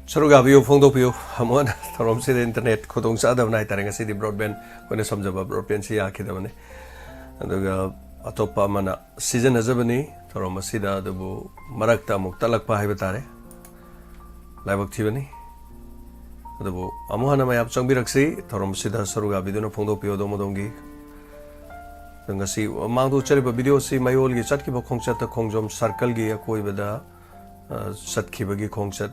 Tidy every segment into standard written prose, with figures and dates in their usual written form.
Saruga view phone view hamon from the internet khotong sa adam nai tareng si di broadband kone samjaba broadband si akhidamane aduga atopa mana season azabani thorom sida adubu marakta muk talakpa haiba tare laibak thibani adubu amuhana mayap changbiraksi thorom sida saruga biduna phone view domodongi ngasi mangdu chariba video si mayol gi chatki ba khongchat ta khongjom circle gi akoi bada satki bagi khongchat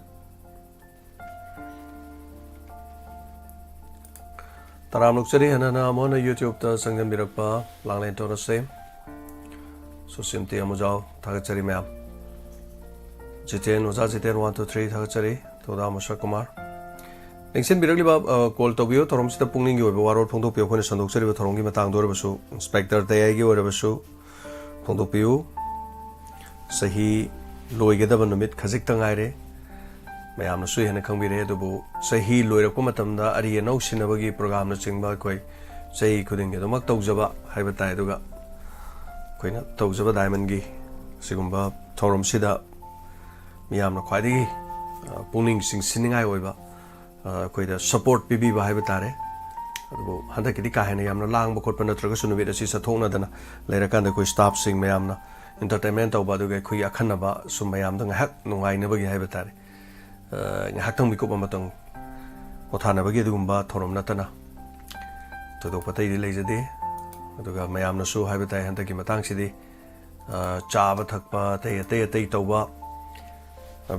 Taram luksari hanana amona YouTube ta sangan birakpa langlen to rase so simti amujao thagachari ma'am jiten oza jiten 1 2 3 thagachari to da Mashar Kumar Ningsin birakli ba call to bio thorom sita pungning gi oba waror phongdo pio khone sandok chari ba thorom gi matang dor basu inspector tayai gi ore basu phongdo pio sahi loi ge da ban numit khajik tangai mayamna sui hena khangbire adubu sahi loirakpa matamda ari nau sinabagi program na chingba koi sahi khuding ge domak tawjaba haiba tai aduga koina tawjaba diamond gi sigumba thorom sida miyamna khwadi pungning sing siningai oiba koida support pibi ba haiba tare adubu handa kidi ka hena yamna lang ba khotpa natraga sunubit asi sathongna dana leirakan da koi staff sing mayamna entertainment tawba aduga khoi akhanna ba sum mayamda ngahak nungai na bagi haiba tare ngahakang mikup amatang othana bagi dugumba thorom natana todok patai di leijade aduga mayamna su haiba tai hanta ki matang sidi chaba thakpa tai tawba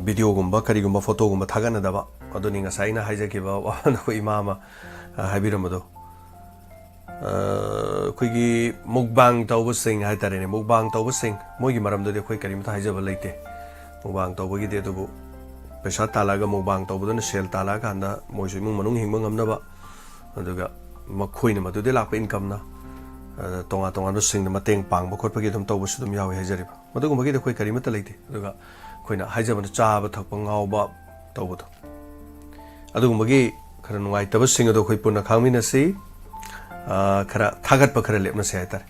video gumba kari gumba photo gumba thagana daba aduni ngasai na haija ki ba wana ko imama haibiramado khoigi mukbang tawba sing hai tare ne mukbang tawba sing mogi maram do de khoi karim ta haija ba leite mukbang tawba gi de dubu pesa talaga mukbang tawbudana sel talaga anda moisu imung manung hingba ngamnaba aduga makhoina madude lakpa income na tonga tonga no sing na mateng pangba khotpa gi dum tawbu sudum yawi hajariba madugum gi de khoi karimata leite aduga khoina haijabana chaba thakpa ngawba tawbudo adugum gi khara nungai taba sing ado khoi punna khangmina si khara thagat pa khara lepna se aitar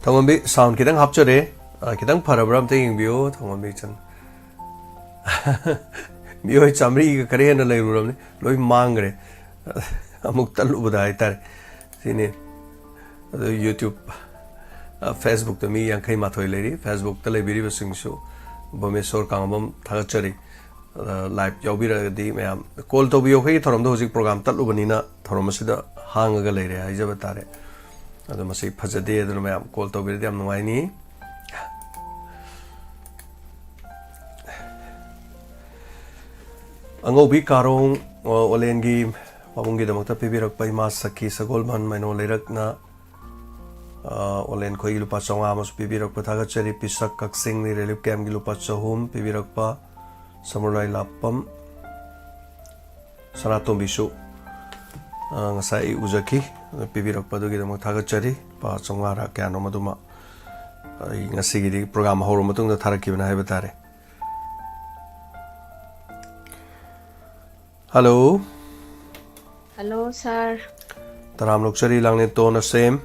thamambi sound kidang hapchare kitang parabram te ingbiyo thongam chan mioi chamri ga kare na lai ruram ne loi mangre amuk talu budai tar sine YouTube Facebook to mi yang khai ma thoi leri Facebook ta lai biri basing so bomesor kangam thagachari live yobira di mayam call to biyo khai thorom do hojik program talu banina thorom sida hang ga leire ai jaba tare ado masi phajade ado mayam call to biri am nuai ni Angobi karong olengi pabunggi damakta pibirak pa ima saki sagolman maino leirakna olen khoi lupa chonga mas pibirak pa thaga chari pisak kaksing ni relief camp gi lupa chahum pibirak pa samurai lapam sanatom bisu ngasai uzaki pibirak pa dogi damak thaga chari pa chonga ra kyano maduma ngasi gi program horo matung da tharaki bana haiba tare Hello. Hello, sir. Taram luksari lang nito na same.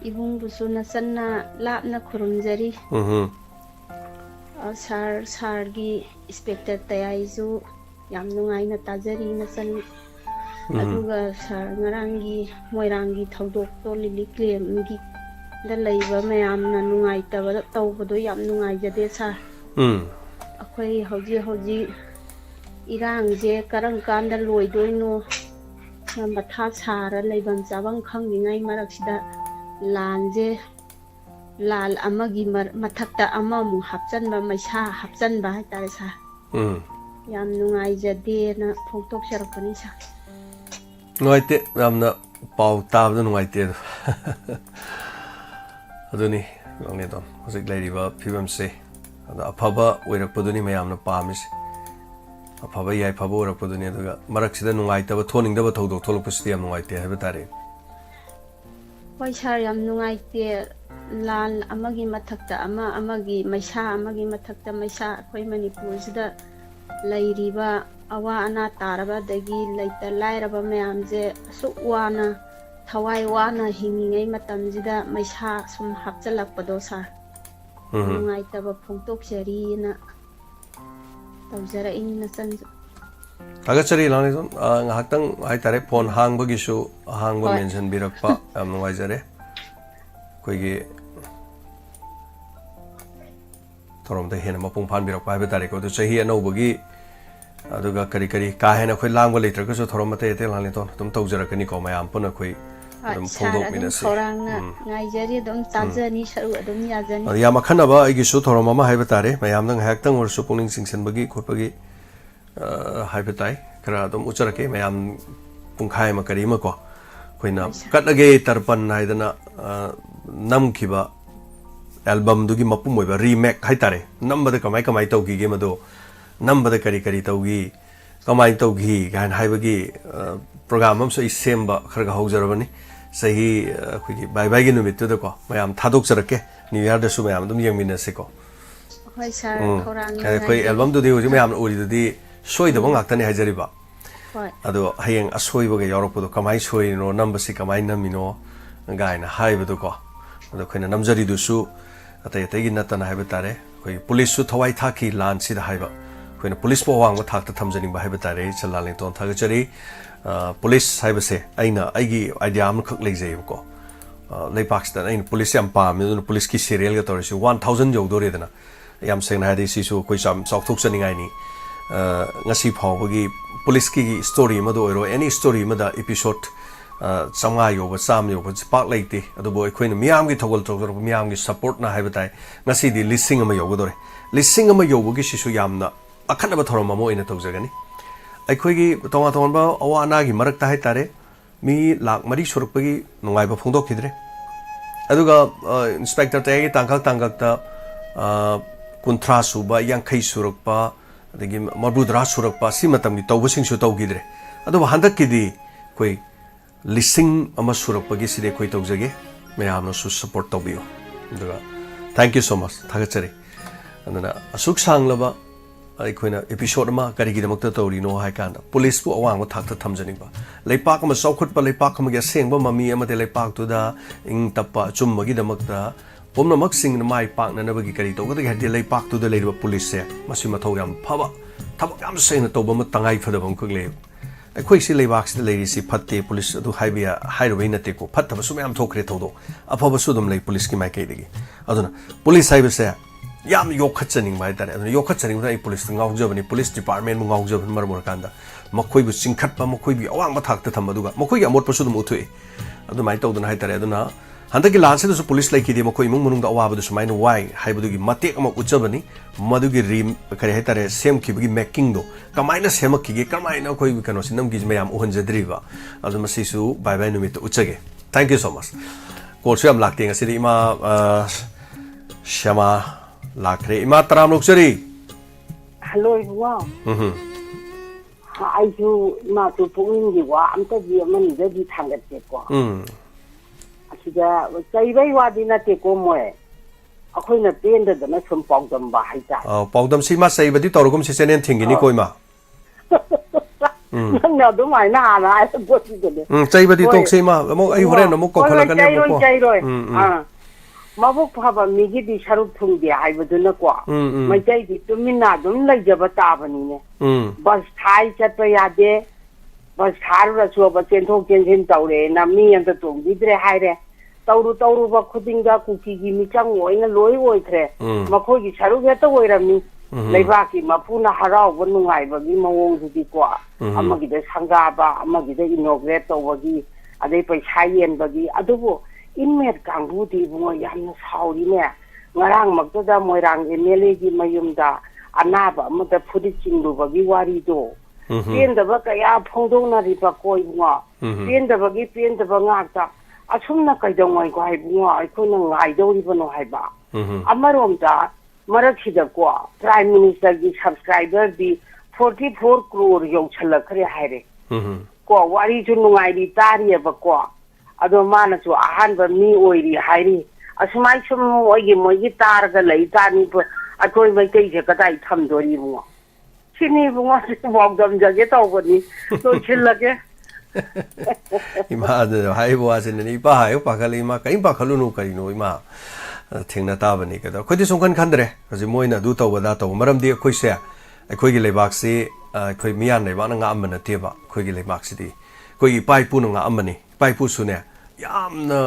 Ibung buso na san na lap na kurumjari. Sir gi inspector tayo iso yam nungay na tajari na san. Aduga sir ngarangi moirangi thaudok to liliklim gi dalay ba mayam na nungay taba tawbado yam nungay jade sir. Ako'y hauji Irang je karang kanda loi doino matha sara leibam chabang khangningai maraksida lanje lal amagi mathakta amamu hapchanba maisa hapchanba haitare sa yam nungai jade na phoktok sarakani sa Nuaite ramna pau tabda nuaite aduni longne don hojik leiriba phibam se ada aphaba oirakpaduni mayamna pamis afaba yai phaba orakpaduni aduga maraksida nungaitaba thoningnaba thodok tholokpasidi yam nungaite haiba tare hoi sar yam nungaite lal amagi mathakta amagi maisa amagi mathakta maisa akhoi manipur sida lairiba awa ana taraba dagi laita lairaba mayamje asuk wana thawai wana hingingai matamjida maisa sum hapchalakpado sar ꯅꯨꯡꯉꯥꯏꯇꯕ ꯐꯣꯡꯗꯣꯛꯆꯔꯤꯅ ꯇꯧꯖꯔꯛꯏꯅꯤ ꯅꯆꯟꯁꯨ ꯊꯥꯒꯠꯆꯔꯤ ꯂꯥꯡꯂꯩꯇꯣꯟ ꯉꯥꯏꯍꯥꯛꯇꯪ ꯍꯥꯏꯇꯥꯔꯦ phone ꯍꯥꯡꯕꯒꯤꯁꯨ ꯑꯍꯥꯡꯕ ꯃꯦꯟꯁꯤꯟꯕꯤꯔꯛꯄ ꯌꯥꯝ ꯅꯨꯡꯉꯥꯏꯖꯔꯦ ꯑꯩꯈꯣꯏꯒꯤ ꯊꯧꯔꯝꯗ ꯍꯦꯟꯅ ꯃꯄꯨꯡ ꯐꯥꯍꯟꯕꯤꯔꯛꯄ ꯍꯥꯏꯕ ꯇꯥꯔꯦꯀꯣ ꯑꯗꯨ ꯆꯍꯤ ꯑꯅꯧꯕꯒꯤ ꯑꯗꯨꯒ ꯀꯔꯤ ꯀꯔꯤ ꯀꯥ ꯍꯦꯟꯅ ꯑꯩꯈꯣꯏ ꯂꯥꯡꯕ ꯂꯩꯇ꯭ꯔꯒꯁꯨ ꯊꯧꯔꯝ ꯑꯇꯩ ꯑꯇꯩ ꯂꯥꯡꯂꯩꯇꯣꯟ ꯑꯗꯨꯝ ꯇꯧꯖꯔꯛꯀꯅꯤꯀꯣ ꯃꯌꯥꯝ ꯄꯨꯟꯅ ꯑꯩꯈꯣꯏ ꯑꯗꯨꯝ ꯐꯣꯡꯗꯣꯛꯃꯤꯟꯅꯁꯤ ꯈꯧꯔꯥꯡꯅ ꯉꯥꯏꯖꯔꯤ ꯑꯗꯨꯝ ꯇꯥꯖꯅꯤ ꯁꯔꯨꯛ ꯑꯗꯨꯝ ꯌꯥꯖꯅꯤ ꯌꯥꯝ ꯑꯈꯟꯅꯕ ꯑꯩꯒꯤꯁꯨ ꯊꯧꯔꯝ ꯑꯃ ꯍꯥꯏꯕ ꯇꯥꯔꯦ ꯃꯌꯥꯝꯗ ꯉꯥꯏꯍꯥꯛꯇꯪ ꯑꯣꯏꯔꯁꯨ ꯄꯨꯛꯅꯤꯡ ꯆꯤꯡꯁꯤꯟꯕꯒꯤ ꯈꯣꯠꯄꯒꯤ ꯍꯥꯏꯕ ꯇꯥꯏ ꯈꯔ ꯑꯗꯨꯝ ꯎꯠꯆꯔꯛꯀꯦ ꯃꯌꯥꯝ ꯄꯨꯡꯈꯥꯏ ꯑꯃ ꯀꯔꯤ ꯑꯃ ꯀꯣ ꯑꯩꯈꯣꯏꯅ ꯀꯠꯂꯒꯦ ꯇꯔꯄꯟ ꯍꯥꯏꯗꯅ ꯅꯝꯈꯤꯕ ꯑꯦꯜꯕꯝꯗꯨꯒꯤ ꯃꯄꯨꯡ ꯑꯣꯏꯕ ꯔꯤꯃꯦꯛ ꯍꯥꯏꯇꯥꯔꯦ ꯅꯝꯕꯗ ꯀꯃꯥꯏ ꯇꯧꯈꯤꯒꯦ ꯃꯗꯣ ꯅꯝꯕꯗ ꯀꯔꯤ ꯇꯧꯈꯤ ꯀꯃꯥꯏꯅ ꯇꯧꯈꯤ ꯀꯥꯏꯅ ꯍꯥꯏꯕꯒꯤ ꯄ꯭ꯔꯣꯒ꯭ꯔꯥꯝ ꯑꯃꯁꯨ ꯑꯩ ꯁꯦꯝꯕ ꯈꯔ ꯍꯧꯖꯔꯕꯅꯤ ꯆꯍꯤ ꯑꯩꯈꯣꯏꯒꯤ ꯕꯥꯏ ꯕꯥꯏꯒꯤ ꯅꯨꯃꯤꯠꯇꯨꯗꯀꯣ ꯃꯌꯥꯝ ꯊꯥꯗꯣꯛꯆꯔꯛꯀꯦ ꯅ꯭ꯌꯨ ꯌꯥꯔꯗꯁꯨ ꯃꯌꯥꯝ ꯑꯗꯨꯝ ꯌꯦꯡꯃꯤꯟꯅꯁꯤꯀꯣ ꯍꯣꯏ ꯁꯥꯔ ꯈꯧꯔꯥꯡꯅ ꯑꯩꯈꯣꯏ ꯉꯥꯏꯖꯔꯤ ꯑꯦꯜꯕꯝꯗꯨꯗꯤ ꯍꯧꯖꯤꯛ ꯃꯌꯥꯝꯅ ꯎꯔꯤꯗꯨꯗꯤ ꯁꯣꯏꯗꯕ ꯉꯥꯛꯇꯅꯤ ꯍꯥꯏꯖꯔꯤꯕ ꯍꯣꯏ ꯑꯗꯣ ꯍꯌꯦꯡ ꯑꯁꯣꯏꯕꯒ ꯌꯥꯎꯔꯛꯄꯗꯣ ꯀꯃꯥꯏꯅ ꯁꯣꯏꯔꯤꯅꯣ ꯅꯝꯕꯁꯤ ꯀꯃꯥꯏꯅ ꯅꯝꯃꯤꯅꯣ ꯒꯥꯏꯅ ꯍꯥꯏꯕꯗꯣꯀꯣ ꯑꯗꯣ ꯑꯩꯈꯣꯏꯅ ꯅꯝꯖꯔꯤꯗꯨꯁꯨ ꯑꯇꯩ ꯑꯇꯩꯒꯤ ꯅꯠꯇꯅ ꯍꯥꯏꯕ ꯇꯥꯔꯦ ꯑꯩꯈꯣꯏ ꯄꯨꯂꯤꯁꯁꯨ ꯊꯋꯥꯏ ꯊꯥꯈꯤ ꯂꯥꯟꯁꯤꯗ ꯍꯥꯏꯕ ꯑꯩꯈꯣꯏꯅ ꯄꯨꯂꯤꯁꯄꯨ ꯑꯋꯥꯡꯕ ꯊꯥꯛꯇ ꯊꯝꯖꯅꯤꯡꯕ ꯍꯥꯏꯕ ꯇꯥꯔꯦ ꯏꯆꯜ ꯂꯥꯡꯂꯩꯇꯣꯟ ꯊꯥꯒꯠꯆꯔꯤ ꯄꯨꯂꯤꯁ ꯍꯥꯏꯕꯁꯦ ꯑꯩꯒꯤ ꯑꯥꯏꯗꯤꯌꯥ ꯑꯃꯈꯛ ꯂꯩꯖꯩꯕꯀꯣ ꯂꯩꯄꯥꯛꯁꯤꯗ ꯑꯩꯅ ꯄꯨꯂꯤꯁ ꯌꯥꯝ ꯄꯥꯝꯃꯤ ꯑꯗꯨꯅ ꯄꯨꯂꯤꯁꯀꯤ ꯁꯦꯔꯤꯌꯦꯜꯒ ꯇꯧꯔꯤꯁꯤ 1000 ꯌꯧꯗꯣꯔꯦꯗꯅ ꯌꯥꯝ ꯁꯦꯡꯅ ꯍꯥꯏꯔꯗꯤ ꯁꯤꯁꯨ ꯑꯩꯈꯣꯏ ꯆꯥꯎꯊꯣꯛꯆꯅꯤꯡꯉꯥꯏꯅꯤ ꯉꯁꯤ ꯐꯥꯎꯕꯒꯤ ꯄꯨꯂꯤꯁꯀꯤ ꯁ꯭ꯇꯣꯔꯤ ꯑꯃꯗ ꯑꯣꯏꯔꯣ ꯑꯦꯅꯤ ꯁ꯭ꯇꯣꯔꯤ ꯑꯃꯗ ꯏꯄꯤꯁꯣꯗ 500 ꯌꯧꯕ 100 ꯌꯧꯕ ꯄꯥꯛ ꯂꯩꯇꯦ ꯑꯗꯨꯕꯨ ꯑꯩꯈꯣꯏꯅ ꯃꯤꯌꯥꯝꯒꯤ ꯊꯧꯒꯜ ꯇꯧꯖꯔꯛꯄ ꯃꯤꯌꯥꯝꯒꯤ ꯁꯄꯣꯔꯠꯅ ꯍꯥꯏꯕ ꯇꯥꯏ ꯉꯁꯤꯗꯤ 1000 ꯌꯧꯒꯗꯣꯔꯦ 1000 ꯌꯧꯕꯒꯤꯁꯤꯁꯨ ꯌꯥꯝꯅ ꯑꯈꯟꯅꯕ ꯊꯧꯔꯝ ꯑꯃ ꯑꯣꯏꯅ ꯇꯧꯖꯒꯅꯤ ꯑꯩꯈꯣꯏꯒꯤ ꯇꯣꯉꯥꯟ ꯇꯣꯉꯥꯟꯕ ꯑꯋꯥ ꯑꯅꯥꯒꯤ ꯃꯔꯛꯇ ꯍꯥꯏꯇꯥꯔꯦ ꯃꯤ 4 ꯁꯨꯔꯛꯄꯒꯤ ꯅꯨꯡꯉꯥꯏꯕ ꯐꯣꯡꯗꯣꯛꯈꯤꯗ꯭ರೆ ꯑꯗꯨꯒ ꯏꯟꯁꯄꯦꯛꯇꯔ ꯇꯌꯥꯏꯒꯤ ꯇꯥꯡꯀꯛꯇ 50 ꯁꯨꯕ 50 ꯁꯨꯔꯛꯄ ꯑꯗꯒꯤ 60 ꯁꯨꯔꯛꯄ ꯁꯤ ꯃꯇꯝꯒꯤ ꯇꯧꯕꯁꯤꯡꯁꯨ ꯇꯧꯈꯤꯗ꯭रे ꯑꯗꯨꯕꯨ ꯍꯟꯗꯛꯀꯤꯗꯤ ꯑꯩꯈꯣই 1000 ꯁꯨꯔꯛꯄꯒꯤꯁꯤꯗꯤ ꯑꯩꯈꯣꯏ ꯇꯧꯖꯒꯦ ꯃꯌꯥꯝꯅꯁꯨ ꯁꯄꯣꯔꯠ ꯇꯧꯕꯤꯌꯨ ꯑꯗꯨꯒ ꯊꯦꯡꯛ ꯌꯨ ꯁꯣ ꯃꯆ ꯊꯥꯒꯠꯆꯔꯤ ꯑꯗꯨꯅ ꯑꯁꯨꯛ ꯁꯥꯡꯂꯕ ꯑꯩꯈꯣꯏꯅ एपिसोड अमा करिगिदमक्ता तौरिनो हाय कांदा पुलिस पु अवांग थाक्ता थमजनिबा लेपाक अमा चौखुटपा लेपाक अमा असेंगबा ममी अमते लेपाक तुदा इंग तप्पा चुम्मगिदमक्ता पुमनमक सिंगना माय पाकननबगी करि तौगदगी हदि लेपाक तुदा लेरिबा पुलिस से मसी मथौ याम फबा थबक याम सेंगना तौबा तंगाई फदबम कुगले अखोइसि लेबाक्सि लेरिसि फत्ते पुलिस अदु हाइबिया हाइरबै नतेको फत्तबसु मयाम थोखरे थौदो अफबसु दम ले पुलिस की माइकैदगी अदुना पुलिस हाइबसे याम योखचनिंग बाय तारे अदुना योखचनिंग दा पुलिस गाउजबनी पुलिस डिपार्टमेंट मु गाउजबन मरमर कांदा मखोइबु चिंखटपा मखोइबि अवांग थाक्ता थमदुगा मखोइगि अमोटपसु दम उथुइ अदु माइ तौदना हाय तारे अदुना हंदकी लानसेदसु पुलिस लाइकिदि मखोइ इमुंग मनुंग दा अवाबदु सुमाइना वाइ हाइबदुगी मतेक अमा उच्चबनी मदुगी रिम करे हाय तारे सेम खिबगी मेकिंग दो कमाइना सेमकिगे कमाइना कोइ कनो सिनमगी मयाम उहनजद्रिबा अदु मसिसु बाय बाय नुमित उच्चगे थैंक यू सो मच कोर्सु याम लाक्ते ngasi इमा श्यामा लाखरे इमा तराम लोकचरी हेलो इबुआ आइजु इमा तु पुंगी वा अमता जी अमनि जदी थांगते को असिदा चैबै वादी नते को मोय अखोइना पेंददना सम पाउदम बा हाइता पाउदम सिमा चैबदी तौरगुम सि चेनेन थिंगिनी कोइमा नंना दुमाइना आना आइ बोति दले चैबदी तोक्सेमा अमो आई होरेन अमो कोखलकने को चैरोय मबुक फाबा मिगिदी सरुक थुंगे हाइबदुनको मैतैदी तुमिना दुम लैजब ताबनीने बस थाई चतप यादे बस थारुरसु बचेंथोक चेंजिन तौरे ना मी अंत तोंगिद्रे हाइरे तौरु बा खुदिंगा कुकीगी मिचंग ओइना लोइ ओइथ्रे मखोगी सरुक हेत ओइरमी लेबाकी मपुना हराव नुंगाइबगी मवोंगदुदी को अमगिदे संगाबा अमगिदे इनोग्रेट तौबगी अदे पैसा येनबगी अदुबो इनमेट कांगुदी बुङो यामना साउरिने ngarang magtada moirang emele gi mayumda anaba amata phudi chingluबगी wari do pendaba kaya phongdongna ripa koi bunga pendaba ngakta asumna kaidongoi ko hai bunga aikoina ngaidori bano haiba amaromda marakhida ko prime minister gi subscriber di 44 crore yau chalakre haire ko wari ju nungai tari ba ko अदो मानसु आहान मी ओइरी हाइरी असुमाइ सुम मोइगी तारगा लई तानी प अकोइ मैतै जे कताइ थमदोरी बुङो सिनी बुङो बगदम जगे तौबनी तो छिलके इमा हाइ बुवासिन नि पा हाइ पाखली मा कहीं पाखलु नु करिनो इमा เทงนาตาบันนี้ก็ต้องคุยที่สำคัญขันเดรจะมวยน่ะดูตัวว่าตัวมารำเดียคุยเสียคุยกิเลบักซีคุยมีอันไหนบ้างงาอัมมันเทียบคุยกิเลบักซีดีคุยไปปูนงาอัมมันนี่ไปปูสุเนี่ยยามน่ะ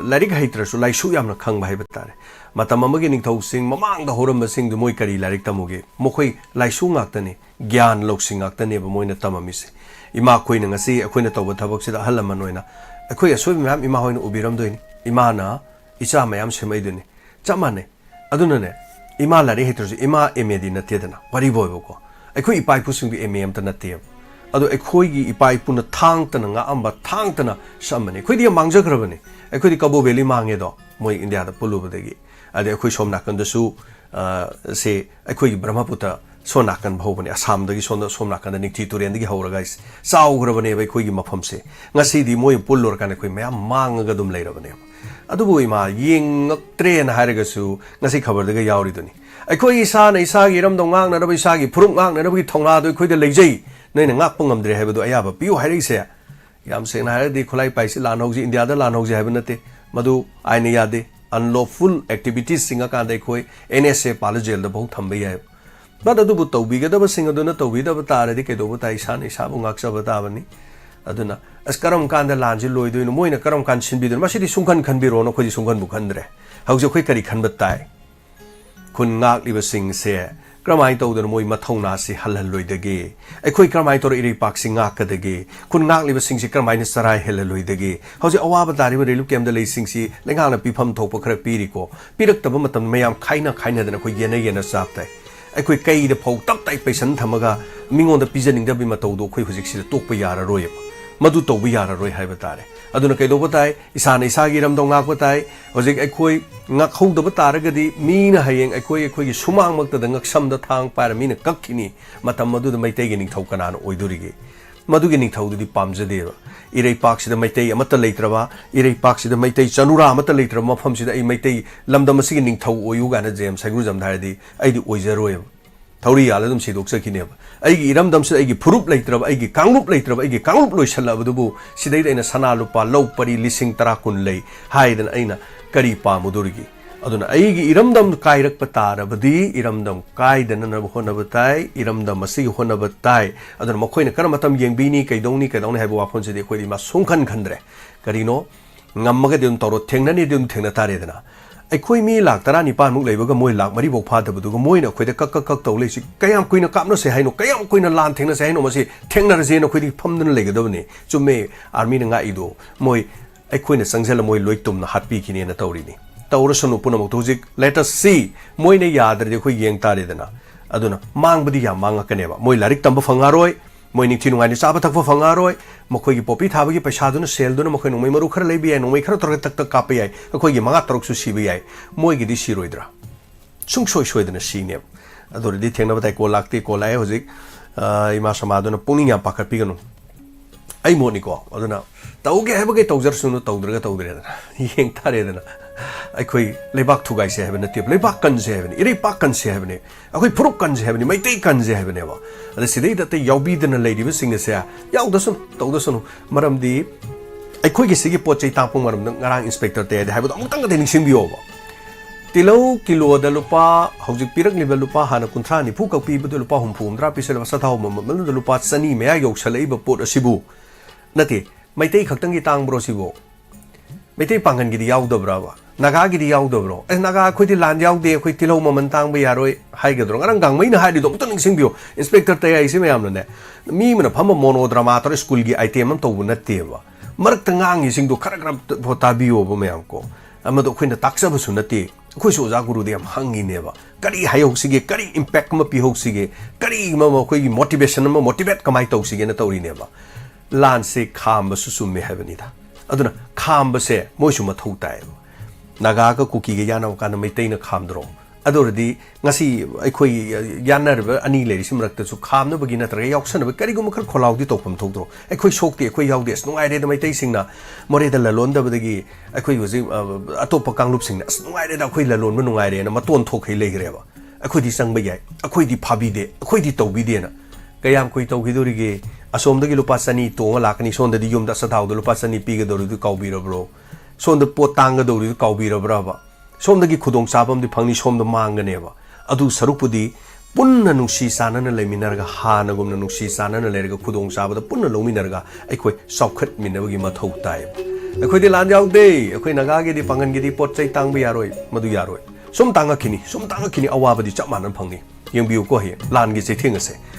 ลาริกให้ตรสุไลชูยามน่ะขังไปบัตตาเรมาตามมากินทาวสิงมามังดาฮอร์มสิงดูมวยการีลาริกตามุกีมคุยไลชูงักตันนี่ญาณโลกสิงงักตันนี่บมวยน่ะตามามิสิอิมาคุยนึงสิคุยน่ะตัวบัตรบักซีดาฮัลลัมมันวยน่ะคุยสวยมั้ยอิมาหอยน่ะอุบิรัมด้วยนี่อิมาน่ะอิจฉาไม่ยามเชื่อไม่ดูนี่จำมันเนี่ยอดุนั่นเนี่ยอิมาลาริเหตุผลอิมาเอเมดีนัทเทียดนะวารีบอยบุกไอ้คุยอีไปผู้สิ่งที่เอเมมตันนัทเทียบอดุไอ้คุยอีไปผู้นัททางตันงาอัมบัทางตันสามมันคุยที่มังจักรบันนี่ไอ้คุยที่คาบูเบลีมังเงดอมวยอินเดียดปุลุบเดกิไอ้คุยชมนักกันดูสู้เสไอ้คุยบรรมพุทธโซนักกันพบเนี่ยสามเดกิชมนักกันนิกที่ตัวเรียนเดกิฮาวร์ไกส์สาวกระบันเนี่ยไอ้คุยมาพมเสงั้นสิดีมวยปุลลอร์กันไอ้คุยไม่ยามมังกระดุมเลยระบันเนี่ยอะดูบุยมายิงเทรนหายกันสู่งั้นสิขบวนเด็กยาวริตัวนี้ไอ้คุยอีสานไอ้สากีรำดงงักนะเราไปสากีพรุ่งงักนะเราไปทองลาด้วยคุยเดลเลยใจนี่หนึ่งงักปุ่งกำเดรให้ไปดูไอ้ยาบปิวหายได้เสียยามเสียงหายได้คนไล่ไปสิลานหกจีอินเดียได้ลานหกจีให้เป็นนั่นเองมาดูไอ้เนี่ยยาดี unlawful activities สิ่งการได้คุย NSA ปาลเจลได้บอกทำไปยัยบัดดูบุตรวิกได้บุสิ่งดูนั่นตัววิได้บุตรอะไรที่เกิดบุตรอีสานอีสานบุงักชอบบุตรแบบนี้อดุนะสกรมการเดลานจิลอยดูนมวยนักกรมการชินบิดมาสิที่สุงขันขันบิโรนคุยที่สุงขันบุขันเดรเขาจะคุยกันอีกขันบัดตายคุณงักลิบสิงเสียกระไมตัวเดินมวยมาทงนาสิฮัลลลอยเดกีไอ้คุยกระไมตัวอิริปักสิงักกันเดกีคุณงักลิบสิงสิกระไมนิสรายฮัลลลอยเดกีเขาจะเอาว่าบัดตายว่าเรื่องเกมเดลีสิงสิเล่นงานน่ะปีพัมทบกระปีริโกปีรักแต่ว่ามันทำไม่ยามใครน่ะเดินคุยเย็นทราบแต่ไอ้คุยไกลเดพอตับไตไปสันทำมากะมิงอนเดพิจาริงเดบิมาตัวดูคุยคุยสิตุกไปยาระรอยมาดูตัววิญญาณรวยให้บัตรเลยอดุนักเกดบัตรอีสานอีสากีรำดงงักบัตรว่าจะไอ้คุยงักคู่บัตรก็ดีมีนะให้ยังไอ้คุยสุมังมักแต่งักซ้ำเดทางไปมีนะกักกินีมาทำมาดูไม่เตยกินเท่ากันนะโอ้ยดูริเกมาดูกินเท่าดูดิปั๊มจะเดียวอีเรย์ปักสิเดไม่เตยมาตะเลยตระวะอีเรย์ปักสิเดไม่เตยจันุรามาตะเลยตระมาพัมสิเดไอ้ไม่เตยลำดำมาสิกินเท่าโอ้ยกันนะเจมส์ใส่กุจำได้ดีไอ้ดิโอ้ยจะรวยเท่านี้อะไรต้องสิดอกสักทีเนี่ยไอ้กี่รำดำสิไอ้กี่พรุบเลยตระไอ้กี่กังลุบเลยตระไอ้กี่กังลุบลอยฉลาบดูบุสิได้ไอ้น่ะสนาลุปาเล่าปริลิสิงตระคุณเลยให้ดันไอ้น่ะกะรีปามุดุริกีอดุนะไอ้กี่รำดำกายรักปตาระบดีอีรำดำกายดันนั่นบุคคลนับตายอีรำดำมาสิบุคคลนับตายอดุนะมาคุยน่ะกระมาทำยังบีนี่ไก่ดงนี่ให้บัวพ้นสิเด็กคุยดีมาสุ่งขันเดรกะรีโนงำมาก็เดินต่อรถเทงนั่นนี่เดินเทงนั่นตาเรดนะไอ้คุยมีหลักตรานิพานมุกเลยว่าก็มวยหลักมาที่บอกพาแต่บุตรก็มวยเนี่ยคุยแต่กักตัวเลยสิก็ยังคุยน่ะกับน่ะเสียให้หนูก็ยังคุยน่ะลานเทงน่ะเสียให้หนูมาสิเทงน่ะเสียหนูคุยที่พัมนั่นเลยก็ได้เนี่ยจุ่มเมอาร์มีน่ะง่ายดูมวยไอ้คุยน่ะสังเกตละมวยลอยตุ่มน่ะฮัตปีกินเนี่ยน่ะตัวนี้ตัวรสนุปุ่นมุกทุจิก let us see มวยเนี่ยยาดเลยคุยยังตาเลยนะอะดูนะมังบดียามังกันเนี่ยว่ามวยลาริกตั้มบ่ฟังอร่อยมวยนี่ที่นุ่งไงนี่ซาบทักฟังอร่อยมาคุยกี่ป๊อปปี้ท้าไปกี่ประชาชนเซลดูนะมาคุยนุ่งไม่มารู้ขนาดเลยบีไอนุ่งไม่ขนาดตระตักกับไปไอ้คุยกี่มังอัตรกสุชีบีไอมวยกี่ดิชิโรยดระสุ่งช่วยเดินสีเนี่ยอะดูดิเทียงนับแต่โกลักตีโกลายหัวจิกอีมาสมาดูนะปุ่งนี่ยามปักปีกันนุ่งไอ้มวยนี่ก็อะดูนะแต่โอเคให้พวกไอ้ตัวจรสุนตัวเดือดนะยังท่าเรดนะไอ้คุยเลยบักทุกไอ้เสียให้เป็นเทียบเลยบักกันเสียให้เป็นอีเรย์ปักกันเสียให้เป็นไอ้คุยพรุกกันเสียให้เป็นไม่ตีกันเสียให้เป็นวะอะไรสิได้แต่ยาวบีดันเลยดิวิสิงเสียยาวดัชนตัวดัชนมารำดีไอ้คุยกี่สิ่งปวดใจตามพงมารำงานอินสเปกเตอร์เตะได้ให้บุตรตั้งแต่นิ่งสิงบิโอวะติโลกิโลเดลุปะเขาจะปีรักลิเวลุปะหานักคุณทรานี่ผู้กับปีบุตรลุปะหุ่มผูมตราปีเสลวัสดิ์เท่ามันลุลุปะสนีไม่อยากเฉลยแบบปวดสิบุนั่นทีไม่ตีขัดตั้งกี่ตังบรอสิบุไม่ตีปังกันกี่ยาวดับราบะนักกี่ยาวดับรอนักคุยที่ลานยาวเดียวคุยที่เรามันตังไปยารอยให้กันตรงนั้นกังไม่น่าให้ดีตรงตั้งนิ่งสิงบิโออินสเปกเตอร์เตะไอ้สิไม่ยามนั่นแหละมีมันพัมโมโนดรามาตอนสกุลกี่ไอเทมมันตัวนั่นเทียบวะมรักตั้งงานสิงดูขรักรับพอตาบิโอบ่ไม่ยังก็มันตัวคุยน่ะตักซะบุษนั่นเทียคุยสู้จากกูรู้เดียมหังกินเนี่ยวะกะดีให้หกสิเกกะดีอิมแพคมาปีหกสิเกกะดีมาคุย motivation มา motivate ก็ไม่ตัวสิเกนั่นตัวนี้เนี่ยวะลานเสกขามบสุไม่ให้เป็นนี่ท่าอะดูนะขามบเสมวยชุมาทุ่งแต่นักก็คุกกี้กันยานเอาการไม่เต้นขามดรออะดูดีงั้นสิไอ้คุยยานนั่นแบบอันนี้เลยสิมันรักแต่สุขามนั่นบางทีนั่นแต่ก็ยากสันแบบกะดีก็มันคือคนเราที่ตกผมทุ่งดรอไอ้คุยโชคดีไอ้คุยยาวเดสน้องไอ้เรื่องไม่เต้นสิ่งน่ะมอเรดัลละล้นแต่บางทีไอ้คุยอยู่สิอัตโตปกังรูปสิ่งน่ะน้องไอ้เรื่องคุยละล้นมันน้องไอ้เรื่องมาต้นทุกข์ให้เลยกันเลยว่ะไอ้คุยที่สังไม่ใหญ่ไอ้คุยที่พาบีเดไอ้คุยที่โตบีเดน่ะก็ยังคุยโตคิดดูดิเกอสมเด็จกิลุปัสสนีตัวหลักนี่ส่วนเด็กยมดัชสถาวดุลุปัสสนีปีกระโดดดูเกาบีระบรส่วนเด็กปวดตังกระโดดดูเกาบีระบระบะ ꯁꯣꯝꯗꯒꯤ ꯈꯨꯗꯣꯡꯆꯥꯕ ꯑꯃꯗꯤ ꯐꯪꯅꯤ ꯁꯣꯝꯗ ꯃꯥꯡꯒꯅꯦꯕ ꯑꯗꯨ ꯁꯔꯨꯛꯄꯨꯗꯤ ꯄꯨꯟꯅ ꯅꯨꯡꯁꯤ ꯆꯥꯟꯅꯅ ꯂꯩꯃꯤꯟꯅꯔꯒ ꯍꯥꯟꯅꯒꯨꯝꯅ ꯅꯨꯡꯁꯤ ꯆꯥꯟꯅꯅ ꯂꯩꯔꯒ ꯈꯨꯗꯣꯡꯆꯥꯕꯗ ꯄꯨꯟꯅ ꯂꯧꯃꯤꯟꯅꯔꯒ ꯑꯩꯈꯣꯏ ꯆꯥꯎꯈꯠꯃꯤꯟꯅꯕꯒꯤ ꯃꯊꯧ ꯇꯥꯏꯕ ꯑꯩꯈꯣꯏꯗꯤ ꯂꯥꯟ ꯌꯥꯎꯗꯦ ꯑꯩꯈꯣꯏ ꯅꯥꯒꯥꯒꯤꯗꯤ ꯄꯥꯡꯒꯟꯒꯤꯗꯤ ꯄꯣꯠ ꯆꯩ ꯇꯥꯡꯕ ꯌꯥꯔꯣꯏ ꯃꯗꯨ ꯌꯥꯔꯣꯏ ꯁꯨꯝ ꯇꯥꯡꯉꯛꯈꯤꯅꯤ ꯑꯋꯥꯕꯗꯤ ꯆꯞ ꯃꯥꯟꯅꯅ ꯐꯪꯅꯤ ꯌꯦꯡꯕꯤꯌꯨꯀꯣ ꯍꯌꯦꯡ ꯂꯥꯟꯒꯤ ꯆꯩꯊꯦꯡ ꯑꯁꯦ